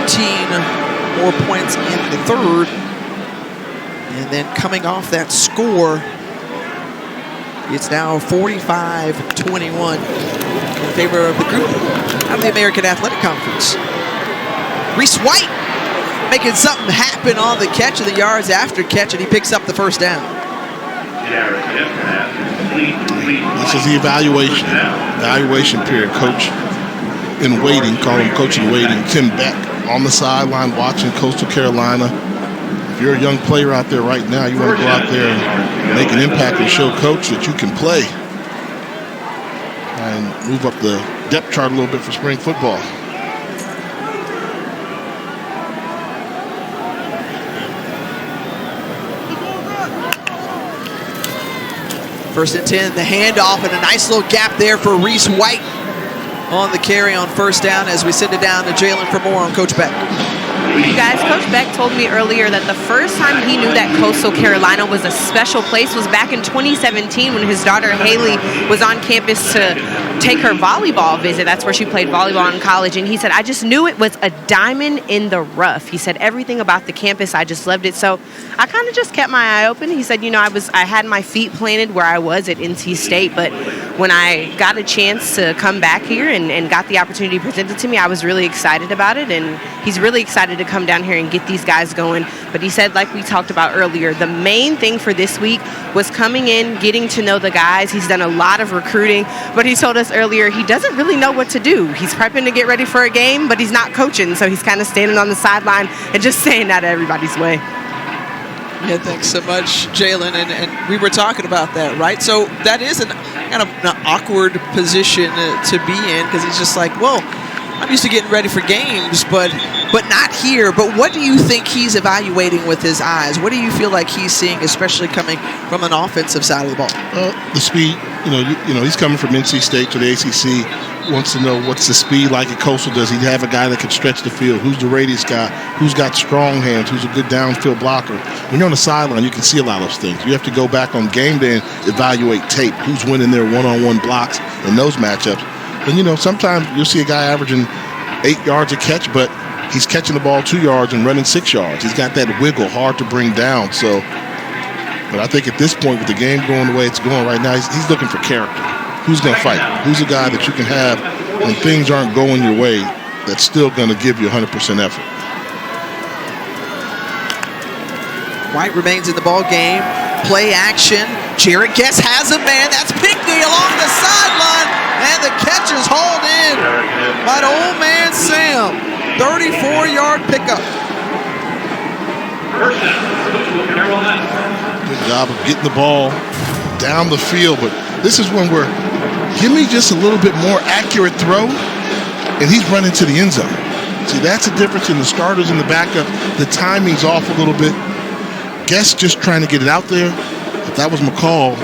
more points in the 3rd. And then coming off that score, It's now 45-21 in favor of the group out of the American Athletic Conference. Reese White making something happen on the catch of the yards after catch, and he picks up the first down. This is the evaluation period. Coach in waiting, call him coach in waiting, Tim Beck on the sideline watching Coastal Carolina. If you're a young player out there right now, you want to go out there and make an impact and show coach that you can play and move up the depth chart a little bit for spring football. First and 10, the handoff, and a nice little gap there for Reese White on the carry on first down as we send it down to Jalen for more on Coach Beck. You guys, Coach Beck told me earlier that the first time he knew that Coastal Carolina was a special place was back in 2017 when his daughter Haley was on campus to take her volleyball visit. That's where she played volleyball in college. And he said, I just knew it was a diamond in the rough. He said, everything about the campus, I just loved it. So I kind of just kept my eye open. He said, I had my feet planted where I was at NC State, but when I got a chance to come back here and got the opportunity presented to me, I was really excited about it. And he's really excited to come down here and get these guys going. But he said, like we talked about earlier, the main thing for this week was coming in, getting to know the guys. He's done a lot of recruiting, but he told us earlier he doesn't really know what to do. He's prepping to get ready for a game, but he's not coaching, so he's kind of standing on the sideline and just saying that everybody's way. Yeah, thanks so much, Jalen. And we were talking about that, right? So that is kind of an awkward position to be in, because he's just like, well, I'm used to getting ready for games, but not here. But what do you think he's evaluating with his eyes? What do you feel like he's seeing, especially coming from an offensive side of the ball? The speed. He's coming from NC State to the ACC. Wants to know what's the speed like at Coastal. Does he have a guy that can stretch the field? Who's the radius guy? Who's got strong hands? Who's a good downfield blocker? When you're on the sideline, you can see a lot of those things. You have to go back on game day and evaluate tape. Who's winning their one-on-one blocks in those matchups? And, sometimes you'll see a guy averaging 8 yards a catch, but he's catching the ball 2 yards and running 6 yards. He's got that wiggle, hard to bring down. But I think at this point, with the game going the way it's going right now, he's looking for character. Who's going to fight? Who's a guy that you can have when things aren't going your way that's still going to give you 100% effort? White remains in the ball game. Play action. Jarrett Guess has a man. That's Pinkney along the sideline. And the catch is hauled in by the old man Sam. 34-yard pickup. Good job of getting the ball down the field. But this is when give me just a little bit more accurate throw, and he's running to the end zone. See, that's the difference in the starters and the backup. The timing's off a little bit. Guess just trying to get it out there. If that was McCall,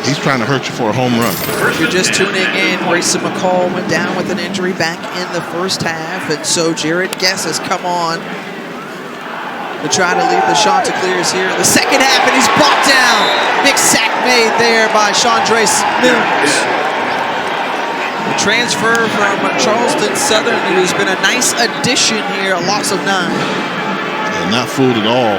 he's trying to hurt you for a home run. If you're just tuning in, Grayson McCall went down with an injury back in the first half, and so Jarrett Guess has come on to try to lead the Chanticleers here in the second half, and he's brought down. Big sack made there by Chandre Mills. The transfer from Charleston Southern, who's been a nice addition here, a loss of 9. And not fooled at all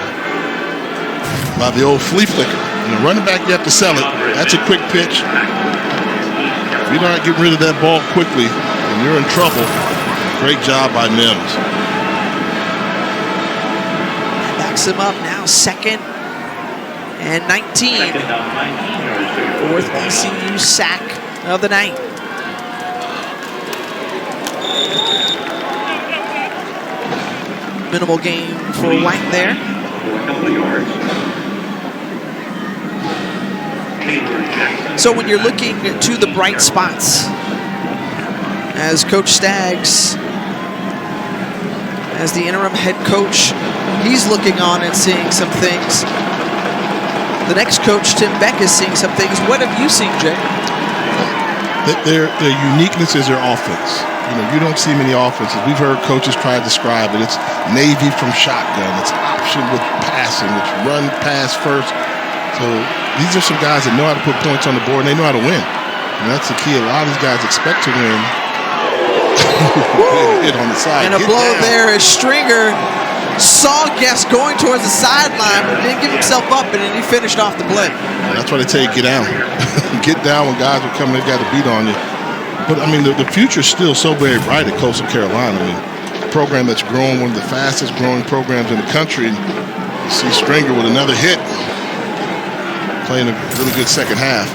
by the old flea flicker. And the running back, you have to sell it. That's a quick pitch. If you're not getting rid of that ball quickly, and you're in trouble, great job by Mims. Backs him up now, 2nd and 19. 4th ECU sack of the night. Minimal gain for White there. So when you're looking to the bright spots, as Coach Staggs, as the interim head coach, he's looking on and seeing some things. The next coach, Tim Beck, is seeing some things. What have you seen, Jay? Their uniqueness is their offense. You don't see many offenses. We've heard coaches try to describe it. It's Navy from shotgun. It's option with passing. It's run, pass first. So these are some guys that know how to put points on the board, and they know how to win. And that's the key. A lot of these guys expect to win. Hit on the side. And a blow there is Stringer. saw Guest going towards the sideline, but didn't give himself up, and then he finished off the play. And that's why they tell you get down. Get down when guys are coming, they got to beat on you. But, I mean, the future is still so very bright at Coastal Carolina. I mean, a program that's grown, one of the fastest growing programs in the country. You see Stringer with another hit, playing a really good second half.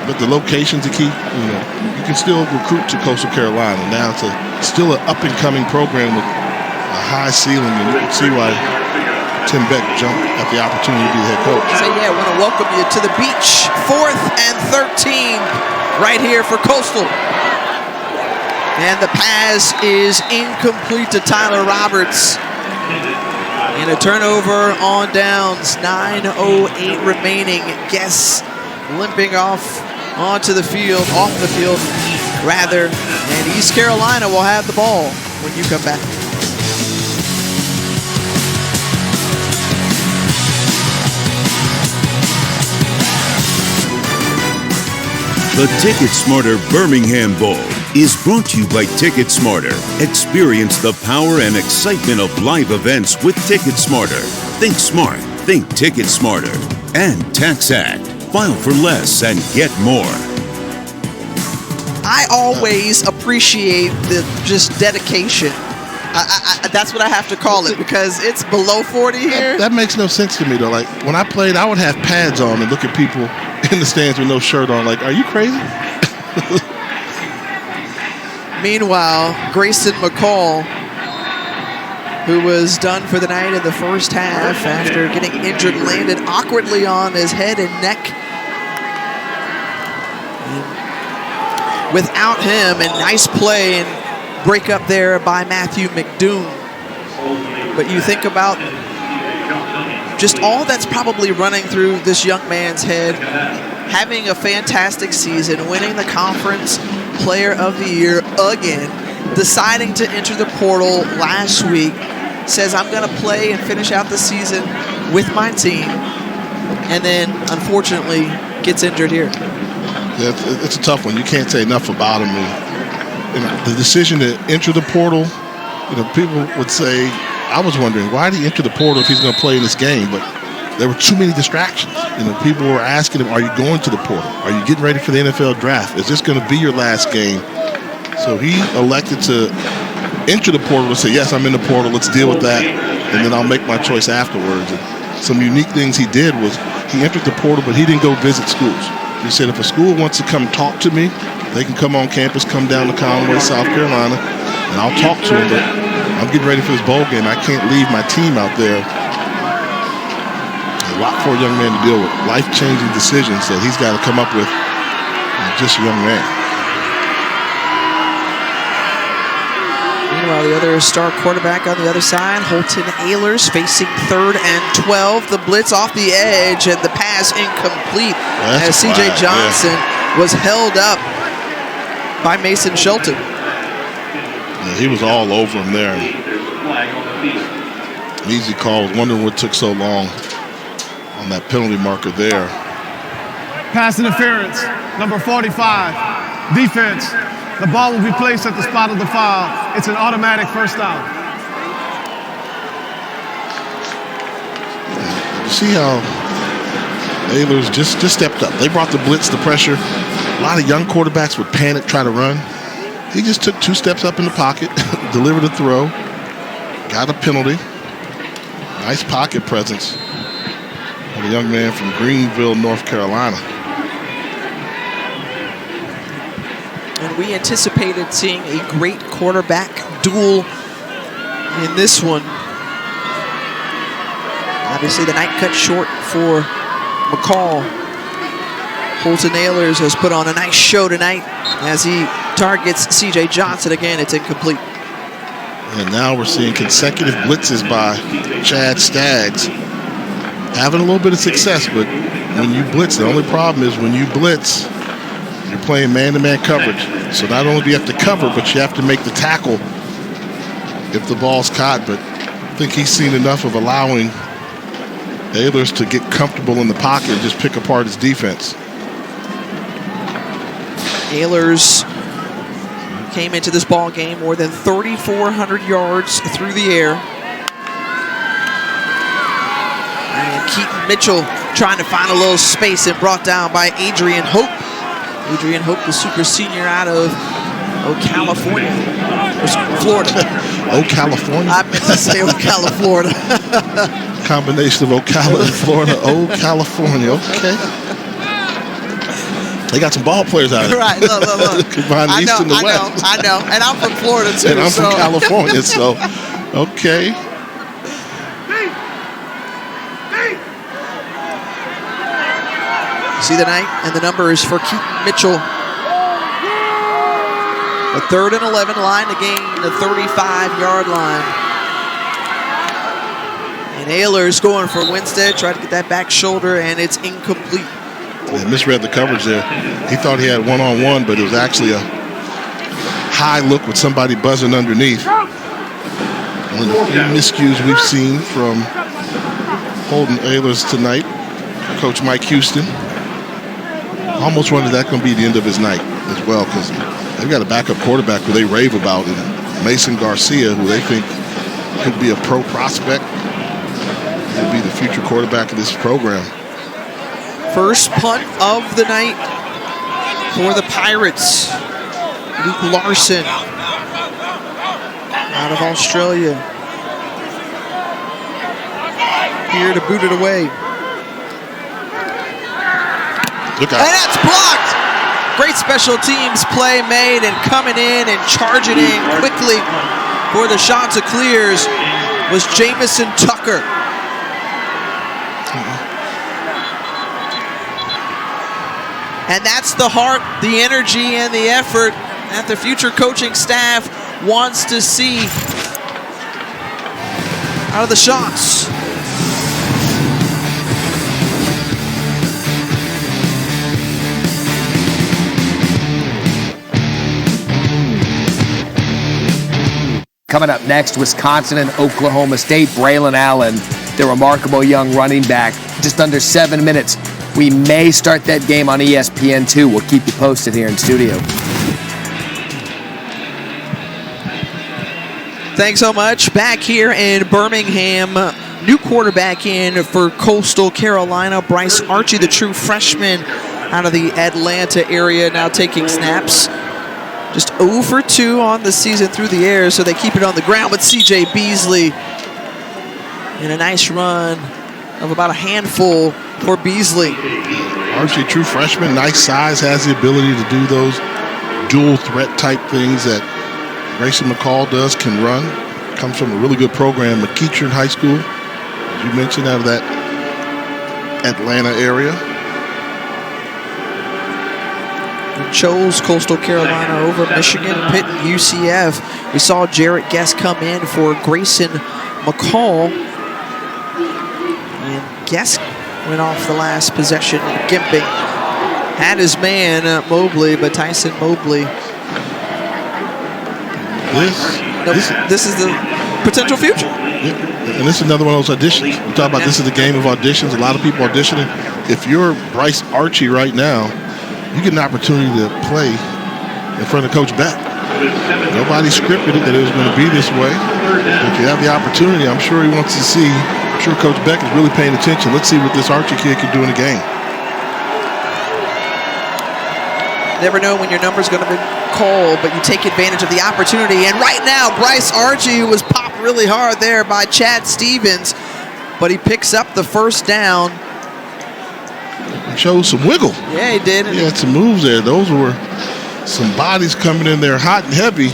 But the location's the key. You can still recruit to Coastal Carolina. Now it's still an up-and-coming program with a high ceiling, and you can see why Tim Beck jumped at the opportunity to be the head coach. So, yeah, I want to welcome you to the beach. 4th and 13 right here for Coastal. And the pass is incomplete to Tyler Roberts. And a turnover on downs. 9:08 remaining. Guess limping off onto the field, off the field, rather. And East Carolina will have the ball when you come back. The Ticket Smarter Birmingham Bowl is brought to you by Ticket Smarter. Experience the power and excitement of live events with Ticket Smarter. Think smart, think Ticket Smarter. And TaxAct. File for less and get more. I always appreciate the just dedication. That's what I have to call it, because it's below 40 here. That makes no sense to me, though. Like, when I played, I would have pads on and look at people in the stands with no shirt on. Like, are you crazy? Meanwhile, Grayson McCall, who was done for the night in the first half after getting injured, landed awkwardly on his head and neck. Without him, and nice play and break up there by Matthew McDoom. But you think about just all that's probably running through this young man's head, having a fantastic season, winning the Conference Player of the Year again, deciding to enter the portal last week, says I'm going to play and finish out the season with my team, and then unfortunately gets injured here. Yeah, it's a tough one. You can't say enough about him. And the decision to enter the portal, people would say, I was wondering, why did he enter the portal if he's going to play in this game? But there were too many distractions. People were asking him, are you going to the portal? Are you getting ready for the NFL draft? Is this going to be your last game? So he elected to enter the portal and say, yes, I'm in the portal. Let's deal with that. And then I'll make my choice afterwards. And some unique things he did was he entered the portal, but he didn't go visit schools. He said, if a school wants to come talk to me, they can come on campus, come down to Conway, South Carolina, and I'll talk to them. But I'm getting ready for this bowl game. I can't leave my team out there. A lot for a young man to deal with. Life-changing decisions that he's got to come up with. Just a young man. Meanwhile, the other star quarterback on the other side, Holton Ahlers, facing 3rd and 12. The blitz off the edge, and the pass incomplete as C.J. Johnson was held up by Mason Shelton. Yeah, he was all over him there. Easy call. Was wondering what took so long on that penalty marker there. Pass interference, number 45. Defense. The ball will be placed at the spot of the foul. It's an automatic first down. You see how Ahlers just stepped up. They brought the blitz, the pressure. A lot of young quarterbacks would panic, try to run. He just took 2 steps up in the pocket, delivered a throw, got a penalty. Nice pocket presence for the young man from Greenville, North Carolina. And we anticipated seeing a great quarterback duel in this one. Obviously, the night cut short for McCall. Holton Ahlers has put on a nice show tonight as he targets C.J. Johnson. Again, it's incomplete. And now we're seeing consecutive blitzes by Chad Staggs. Having a little bit of success, but when you blitz, the only problem is when you blitz, you're playing man-to-man coverage. So not only do you have to cover, but you have to make the tackle if the ball's caught. But I think he's seen enough of allowing Ahlers to get comfortable in the pocket and just pick apart his defense. Ahlers came into this ball game more than 3,400 yards through the air. And Keaton Mitchell trying to find a little space and brought down by Adrian Hope. Adrian Hope, the super senior out of California, Florida. California? I meant to say Ocala, Florida. Combination of Ocala and Florida. California. Okay. They got some ball players out there. Right, look. Combine the East and the West. I know. And I'm from Florida, too. And I'm from California, so, okay. See the night and the numbers for Keaton Mitchell. A 3rd and 11 line to gain the 35-yard line. And Ayler's going for Winstead, tried to get that back shoulder, and it's incomplete. Yeah, misread the coverage there. He thought he had one-on-one, but it was actually a high look with somebody buzzing underneath. One of the few miscues we've seen from Holden Ahlers tonight. Coach Mike Houston. Almost wondered that going to be the end of his night as well, because they've got a backup quarterback who they rave about, and Mason Garcia, who they think could be a pro prospect. He'll be the future quarterback of this program. First punt of the night for the Pirates. Luke Larson out of Australia. Here to boot it away. Look out. And that's blocked. Great special teams play made, and coming in and charging in quickly for the Chanticleers was Jamison Tucker. And that's the heart, the energy, and the effort that the future coaching staff wants to see out of the Chants. Coming up next, Wisconsin and Oklahoma State. Braylon Allen, the remarkable young running back, just under 7 minutes. We may start that game on ESPN2. We'll keep you posted here in studio. Thanks so much. Back here in Birmingham, new quarterback in for Coastal Carolina, Bryce Archie, the true freshman out of the Atlanta area, now taking snaps. Just 0 for 2 on the season through the air, so they keep it on the ground with C.J. Beasley. And a nice run of about a handful for Beasley. Archie, true freshman, nice size, has the ability to do those dual threat type things that Grayson McCall does, can run. Comes from a really good program, McEachern High School, as you mentioned, out of that Atlanta area. Chose Coastal Carolina over Michigan, Pitt, and UCF. We saw Jarrett Guest come in for Grayson McCall. And Guest went off the last possession. Gimping had his man, Mobley, but Tyson Mobley. This is the potential future. Yeah. And this is another one of those auditions. We talk about this is the game of auditions. A lot of people auditioning. If you're Bryce Archie right now, you get an opportunity to play in front of Coach Beck. Nobody scripted it that it was going to be this way. If you have the opportunity, I'm sure he wants to see. I'm sure Coach Beck is really paying attention. Let's see what this Archie kid can do in the game. Never know when your number's going to be called, but you take advantage of the opportunity. And right now, Bryce Archie was popped really hard there by Chad Stevens, but he picks up the first down. He showed some wiggle. Yeah, he did. He had some moves there. Those were some bodies coming in there hot and heavy.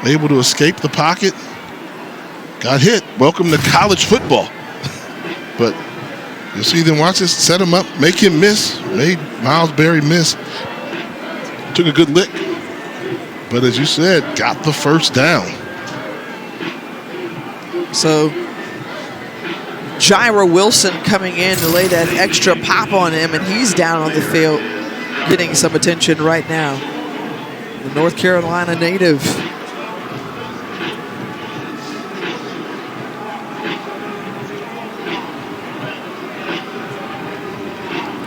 Able to escape the pocket. Got hit. Welcome to college football. But you'll see them, watch this, set him up, make him miss. Made Miles Berry miss. Took a good lick. But as you said, got the first down. So Jaira Wilson coming in to lay that extra pop on him, and he's down on the field getting some attention right now. The North Carolina native.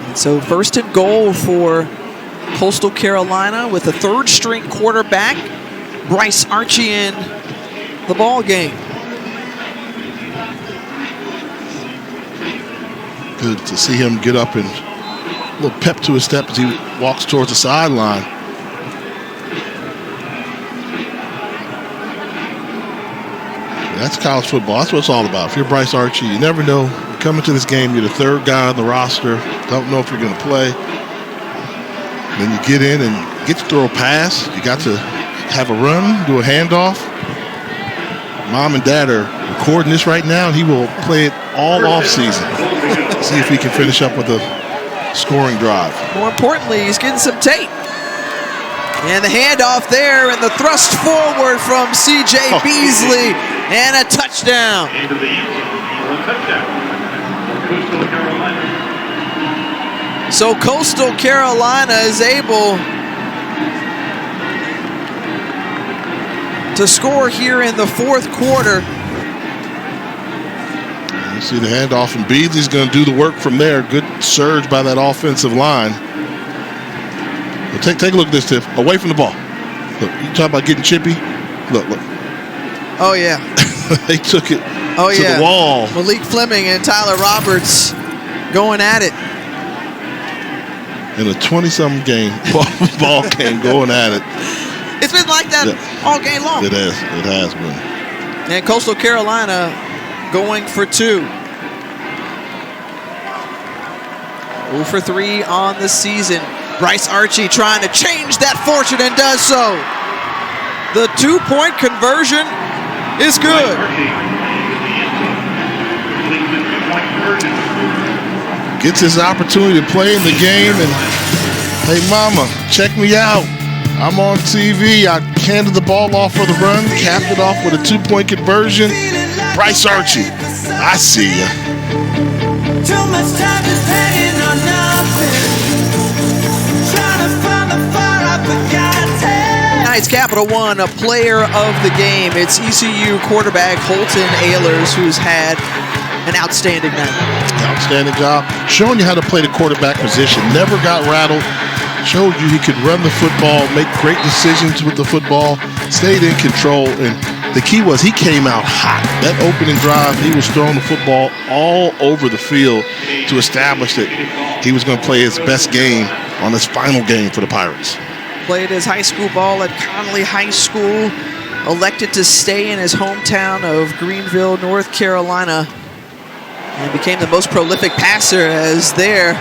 And so 1st and goal for Coastal Carolina with a third-string quarterback, Bryce Archie, in the ball game. Good to see him get up and a little pep to his step as he walks towards the sideline. That's college football. That's what it's all about. If you're Bryce Archie, you never know. You come into this game, you're the third guy on the roster. Don't know if you're going to play. Then you get in and get to throw a pass. You got to have a run, do a handoff. Mom and Dad are recording this right now, and he will play it all off season. See if he can finish up with a scoring drive. More importantly, he's getting some tape. And the handoff there, and the thrust forward from C.J. Beasley, and a touchdown. Into the end zone for a touchdown. Coastal Carolina. So Coastal Carolina is able to score here in the fourth quarter. You see the handoff, and Beasley's going to do the work from there. Good surge by that offensive line. Well, take a look at this, Tiff. Away from the ball. Look, you talk about getting chippy. Look. Oh, yeah. They took it to the wall. Malik Fleming and Tyler Roberts going at it. In a 20-something game, ball game, going at it. It's been like that all game long. It has been. And Coastal Carolina going for 2. 0 for 3 on the season. Bryce Archie trying to change that fortune and does so. The 2-point conversion is good. Gets his opportunity to play in the game, and hey, mama, check me out. I'm on TV. I handed the ball off for the run, capped it off with a 2-point conversion. Bryce Archie, I see ya. Too much time is hanging on nothing. Trying to find the fire I forgot. Tonight's Capital One, a player of the game. It's ECU quarterback Holton Ahlers, who's had an outstanding night. Outstanding job. Showing you how to play the quarterback position. Never got rattled. Showed you he could run the football, make great decisions with the football, stayed in control, and the key was he came out hot. That opening drive, he was throwing the football all over the field to establish that he was going to play his best game on his final game for the Pirates. Played his high school ball at Connolly High School, elected to stay in his hometown of Greenville, North Carolina, and became the most prolific passer as they're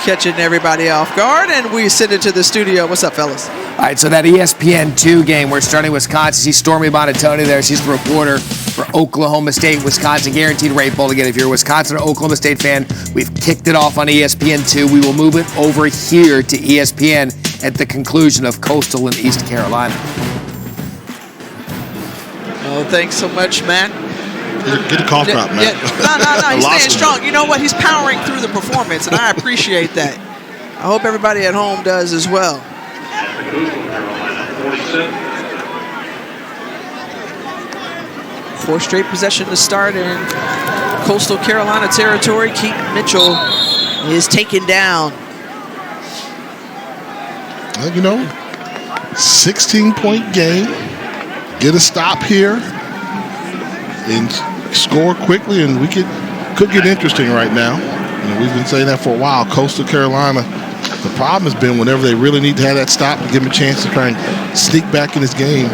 catching everybody off guard. And we send it to the studio. What's up, fellas? All right, so that ESPN2 game, we're starting Wisconsin. See Stormy Bonatoni there. She's the reporter for Oklahoma State, Wisconsin. Guaranteed rate bowl. Again, if you're a Wisconsin or Oklahoma State fan, we've kicked it off on ESPN2. We will move it over here to ESPN at the conclusion of Coastal and East Carolina. Oh, thanks so much, Matt. Get a cough drop, Matt. No, he's staying strong. You know what? He's powering through the performance, and I appreciate that. I hope everybody at home does as well. Coastal Carolina, 47. 4th straight possession to start in Coastal Carolina territory. Keaton Mitchell is taken down. 16-point game. Get a stop here and score quickly, and we could get interesting right now. We've been saying that for a while. Coastal Carolina, the problem has been whenever they really need to have that stop to give them a chance to try and sneak back in this game,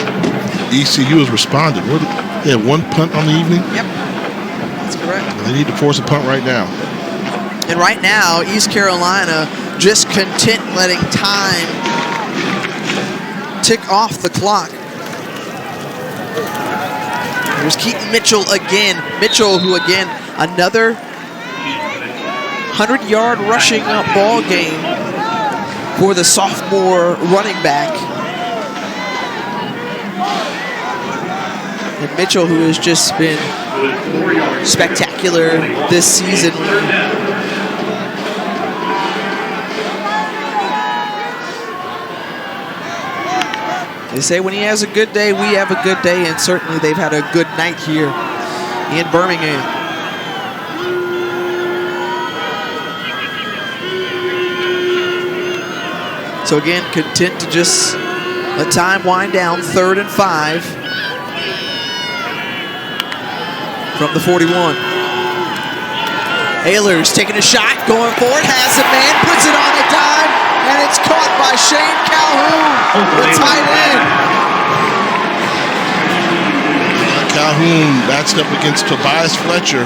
ECU has responded. They had 1 punt on the evening? Yep, that's correct. They need to force a punt right now. And right now, East Carolina just content letting time tick off the clock. There's Keaton Mitchell again. Mitchell, who again, another 100-yard rushing ball game for the sophomore running back. And Mitchell, who has just been spectacular this season. They say when he has a good day, we have a good day, and certainly they've had a good night here in Birmingham. So again, content to just let time wind down. 3rd and 5 from the 41. Ehlers taking a shot, going forward, has a man, puts it on a dime, and it's caught by Shane Calhoun, the tight end. Calhoun matched up against Tobias Fletcher.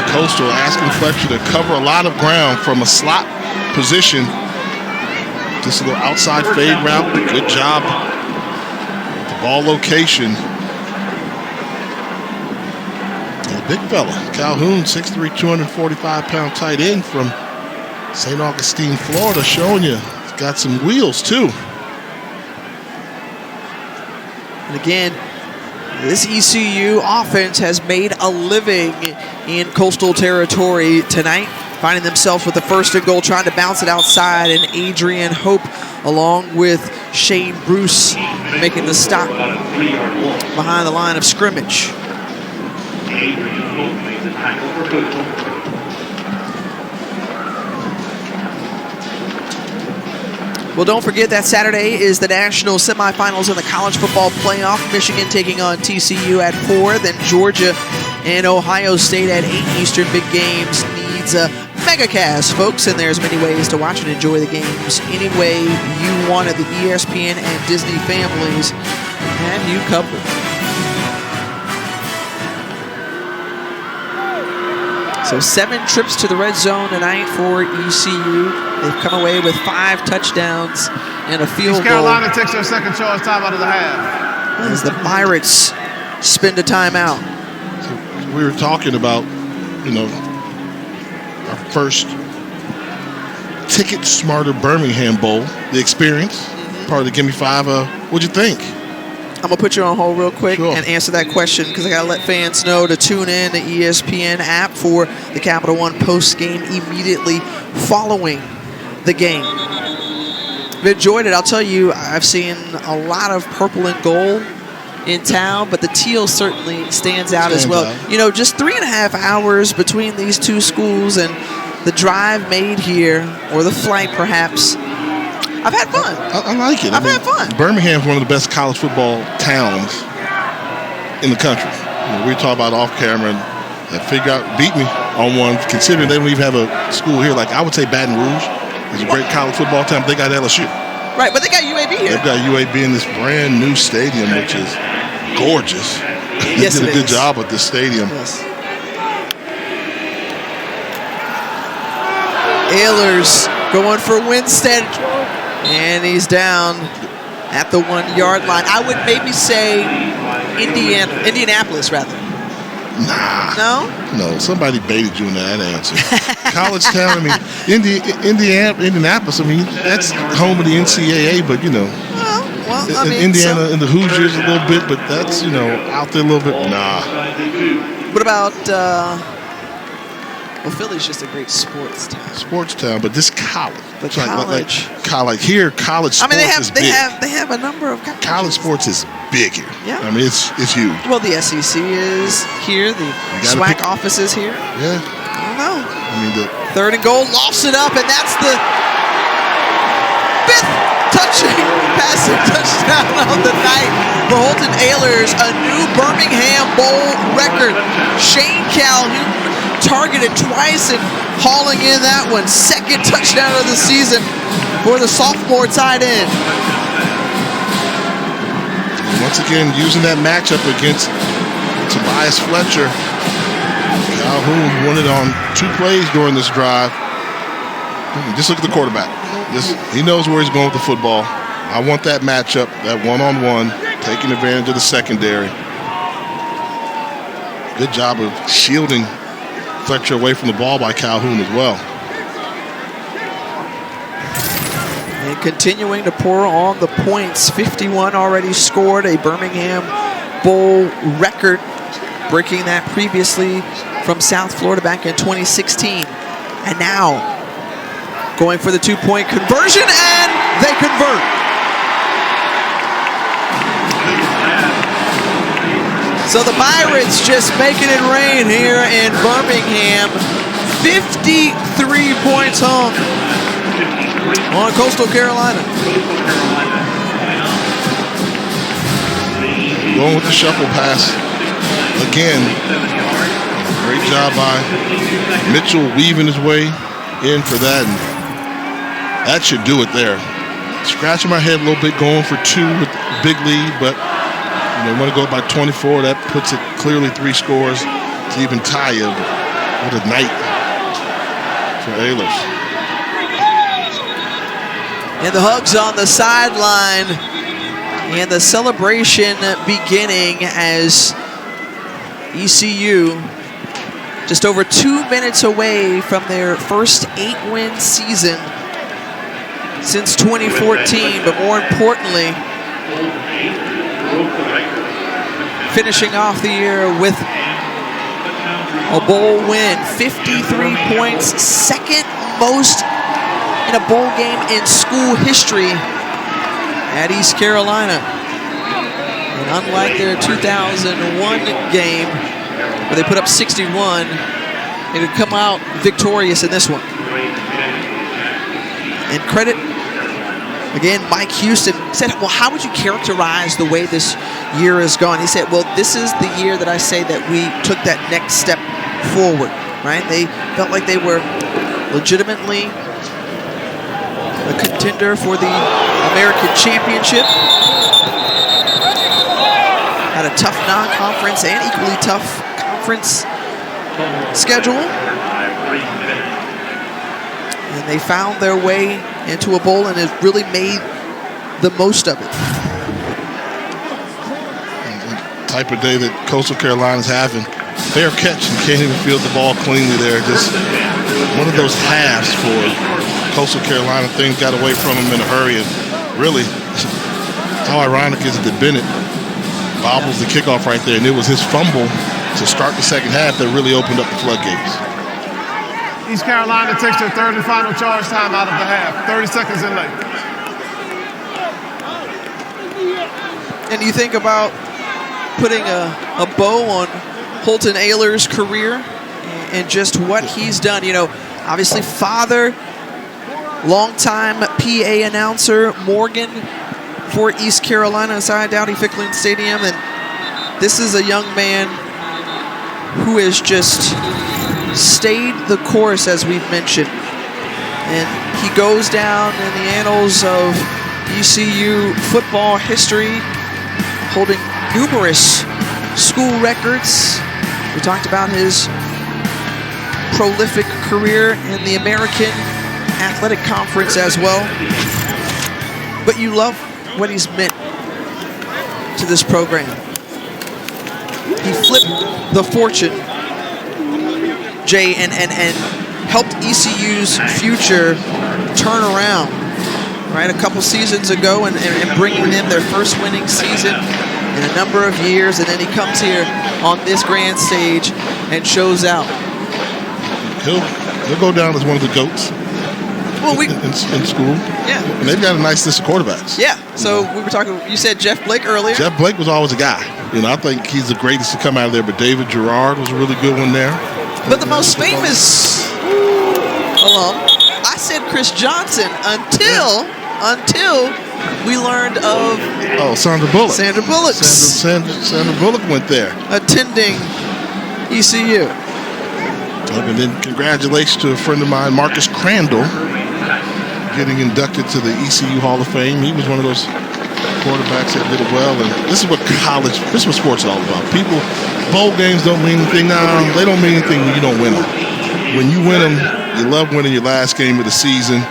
Coastal asking Fletcher to cover a lot of ground from a slot position. Just a little outside fade route. Good job. The ball location. And a big fella. Calhoun, 6'3", 245-pound tight end from St. Augustine, Florida, showing you he's got some wheels too. And again, this ECU offense has made a living in Coastal territory tonight, finding themselves with the 1st and goal, trying to bounce it outside, and Adrian Hope along with Shane Bruce making the stop behind the line of scrimmage. Adrian Hope made the tackle for Coastal. Well, don't forget that Saturday is the national semifinals of the college football playoff. Michigan taking on TCU at 4, then Georgia and Ohio State at 8 Eastern. Big games needs a megacast, folks, and there's many ways to watch and enjoy the games any way you want at the ESPN and Disney families, and you covered. So 7 trips to the red zone tonight for ECU. They've come away with 5 touchdowns and a field goal. Carolina takes their second charge timeout of the half. As the Pirates spend a timeout. So we were talking about, our first Ticket Smarter Birmingham Bowl, the experience, part of the Gimme 5. What'd you think? I'm going to put you on hold real quick and answer that question, because I got to let fans know to tune in the ESPN app for the Capital One post game immediately following the game. I've enjoyed it. I'll tell you, I've seen a lot of purple and gold in town, but the teal certainly stands out as well. Just 3.5 hours between these two schools, and the drive made here, or the flight perhaps. I've had fun. I like it. I've had fun. Birmingham's one of the best college football towns in the country. We talk about off camera, and beat me on one, considering they don't even have a school here. Like, I would say Baton Rouge is a great college football town. They got LSU. Right, but they got UAB here. They've got UAB in this brand new stadium, which is gorgeous. Yes, they did a good job with this stadium. Yes. Ehlers going for Winstead, and he's down at the 1-yard line. I would maybe say Indianapolis, rather. Nah. No, somebody baited you in that answer. College town, Indianapolis, that's home of the NCAA, but Indiana and the Hoosiers a little bit, but that's, out there a little bit. Nah. What about, Philly's just a great sports town. Sports town, but this college. The college. College sports is big. They have a number of colleges. College sports is big here. Yeah. It's huge. Well, the SEC is here. The SWAC office is here. Yeah. I don't know. The 3rd and goal, lofts it up, and that's the 5th passing touchdown of the night for Holton Ehlers, a new Birmingham Bowl record. Shane Calhoun targeted twice and hauling in that one. 2nd touchdown of the season for the sophomore tight end. Once again, using that matchup against Tobias Fletcher, Calhoun won it on 2 plays during this drive. Just look at the quarterback. He knows where he's going with the football. I want that matchup, that one-on-one, taking advantage of the secondary. Good job of shielding Fletcher away from the ball by Calhoun as well. And continuing to pour on the points. 51 already scored, a Birmingham Bowl record, breaking that previously from South Florida back in 2016. And now going for the 2-point conversion, and they convert. So the Pirates just making it rain here in Birmingham. 53 points home. On Coastal Carolina. Going with the shuffle pass. Again, great job by Mitchell weaving his way in for that. And that should do it there. Scratching my head a little bit, going for 2 with the big lead, but you want to go by 24. That puts it clearly 3 scores to even tie you. What a night for Ehlers. And the hugs on the sideline, and the celebration beginning as ECU just over 2 minutes away from their first 8-win season since 2014, but more importantly, finishing off the year with a bowl win, 53 points, second most in a bowl game in school history at East Carolina. And unlike their 2001 game, where they put up 61, they could come out victorious in this one. And credit, again, Mike Houston said, well, how would you characterize the way this year has gone? He said, well, this is the year that I say that we took that next step forward, right? They felt like they were legitimately a contender for the American Championship. Had a tough non-conference and equally tough conference schedule. And they found their way into a bowl and have really made the most of it. Type of day that Coastal Carolina's having. Fair catch and can't even field the ball cleanly there. Just one of those halves for Coastal Carolina. Things got away from them in a hurry, and really, how ironic is it that Bennett bobbles the kickoff right there, and it was his fumble to start the second half that really opened up the floodgates. East Carolina takes their third and final charge time out of the half. 30 seconds in late. And you think about putting a bow on Holton Ahlers' career and just what he's done. You know, obviously father, longtime PA announcer, Morgan for East Carolina inside Dowdy-Ficklen Stadium. And this is a young man who has just stayed the course, as we've mentioned. And he goes down in the annals of ECU football history, holding numerous school records. We talked about his prolific career in the American Athletic Conference as well. But you love what he's meant to this program. He flipped the fortune, Jay, and helped ECU's future turn around, right? A couple seasons ago and bringing them their first winning season in a number of years, and then he comes here on this grand stage and shows out. He'll go down as one of the GOATs in school. Yeah. And they've got a nice list of quarterbacks. Yeah. So we were talking, you said Jeff Blake earlier. Jeff Blake was always a guy. You know, I think he's the greatest to come out of there, but David Gerard was a really good one there. But the most famous alum, I said Chris Johnson until we learned of Sandra Bullock. Sandra Bullock. Sandra Bullock went there. Attending ECU. And then congratulations to a friend of mine, Marcus Crandall, getting inducted to the ECU Hall of Fame. He was one of those quarterbacks that did it well. And this is what sports is all about. People, bowl games don't mean anything now. They don't mean anything when you don't win them. When you win them, you love winning your last game of the season.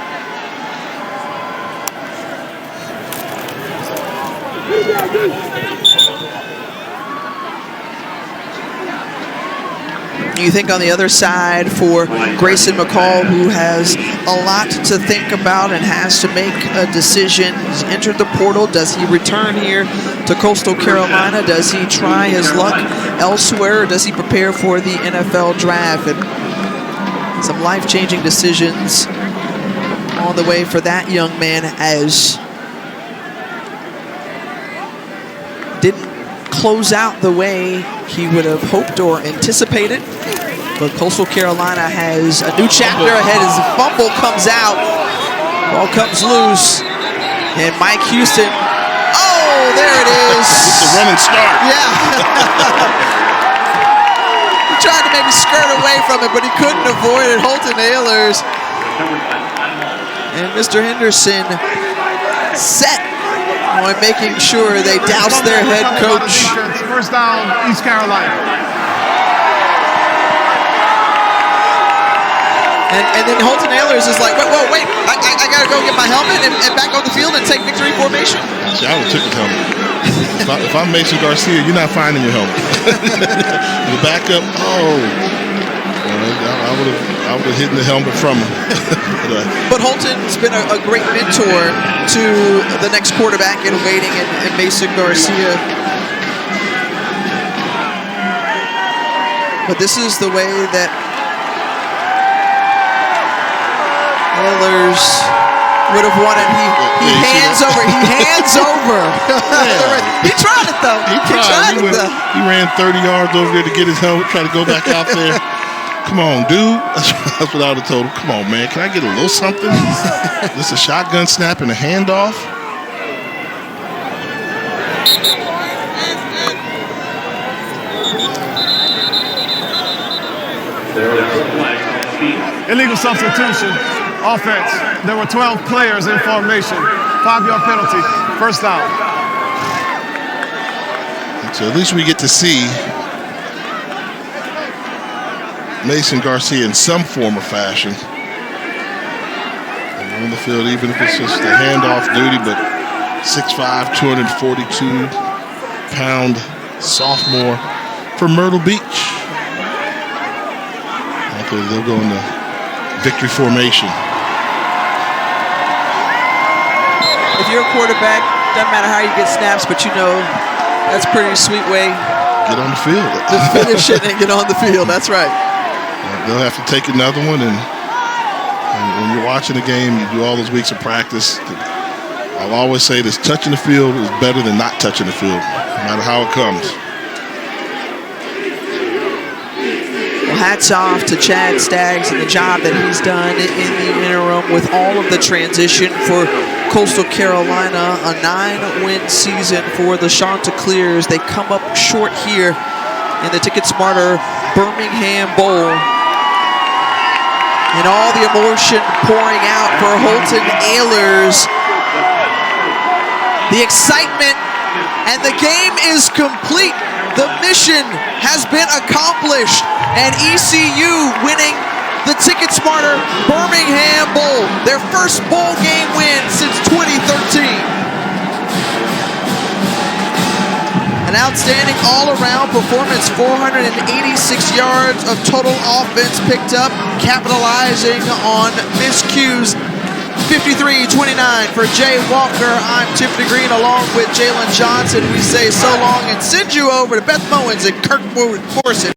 You think on the other side for Grayson McCall, who has a lot to think about and has to make a decision. He's entered the portal. Does he return here to Coastal Carolina? Does he try his luck elsewhere? Or does he prepare for the NFL draft? And some life-changing decisions on the way for that young man, as didn't close out the way he would have hoped or anticipated. But Coastal Carolina has a new chapter ahead as the fumble comes out. Ball comes loose. And Mike Houston. Oh, there it is. With the running start. Yeah. He tried to maybe skirt away from it, but he couldn't avoid it. Holton Ahlers and Mr. Henderson set on making sure they douse their head coach. First down, East Carolina. And then Holton Ahlers is like, wait, I got to go get my helmet and back on the field and take victory formation. See, I would have took his helmet. If I'm Mason Garcia, you're not finding your helmet. The backup, I would have hidden the helmet from him. But Holton's been a great mentor to the next quarterback in waiting and Mason Garcia. But this is the way that Ahlers would have wanted. He hands over. He hands over. He tried it though. He ran 30 yards over there to get his helmet, try to go back out there. Come on, dude. That's what I would have told him. Come on, man. Can I get a little something? Just a shotgun snap and a handoff. Illegal substitution. Offense. There were 12 players in formation. 5-yard penalty. First down. So at least we get to see Mason Garcia in some form or fashion on the field, even if it's just a handoff duty, but 6'5", 242-pound sophomore from Myrtle Beach. Okay, they'll go into victory formation. If you're a quarterback, doesn't matter how you get snaps, but you know that's a pretty sweet way. Get on the field. To finish it and get on the field. That's right. They'll have to take another one, and when you're watching a game, you do all those weeks of practice. I'll always say this: touching the field is better than not touching the field, no matter how it comes. Well, hats off to Chad Staggs and the job that he's done in the interim with all of the transition for Coastal Carolina. A 9-win season for the Chanticleers. They come up short here in the Ticket Smarter Birmingham Bowl. And all the emotion pouring out for Holton Ahlers. The excitement, and the game is complete. The mission has been accomplished, and ECU winning the Ticket Smarter Birmingham Bowl, their first bowl game win since 2013. An outstanding all-around performance, 486 yards of total offense picked up, capitalizing on miscues. 53-29 for Jay Walker. I'm Tiffany Green along with Jalen Johnson. We say so long and send you over to Beth Mowens and Kirk Morrison.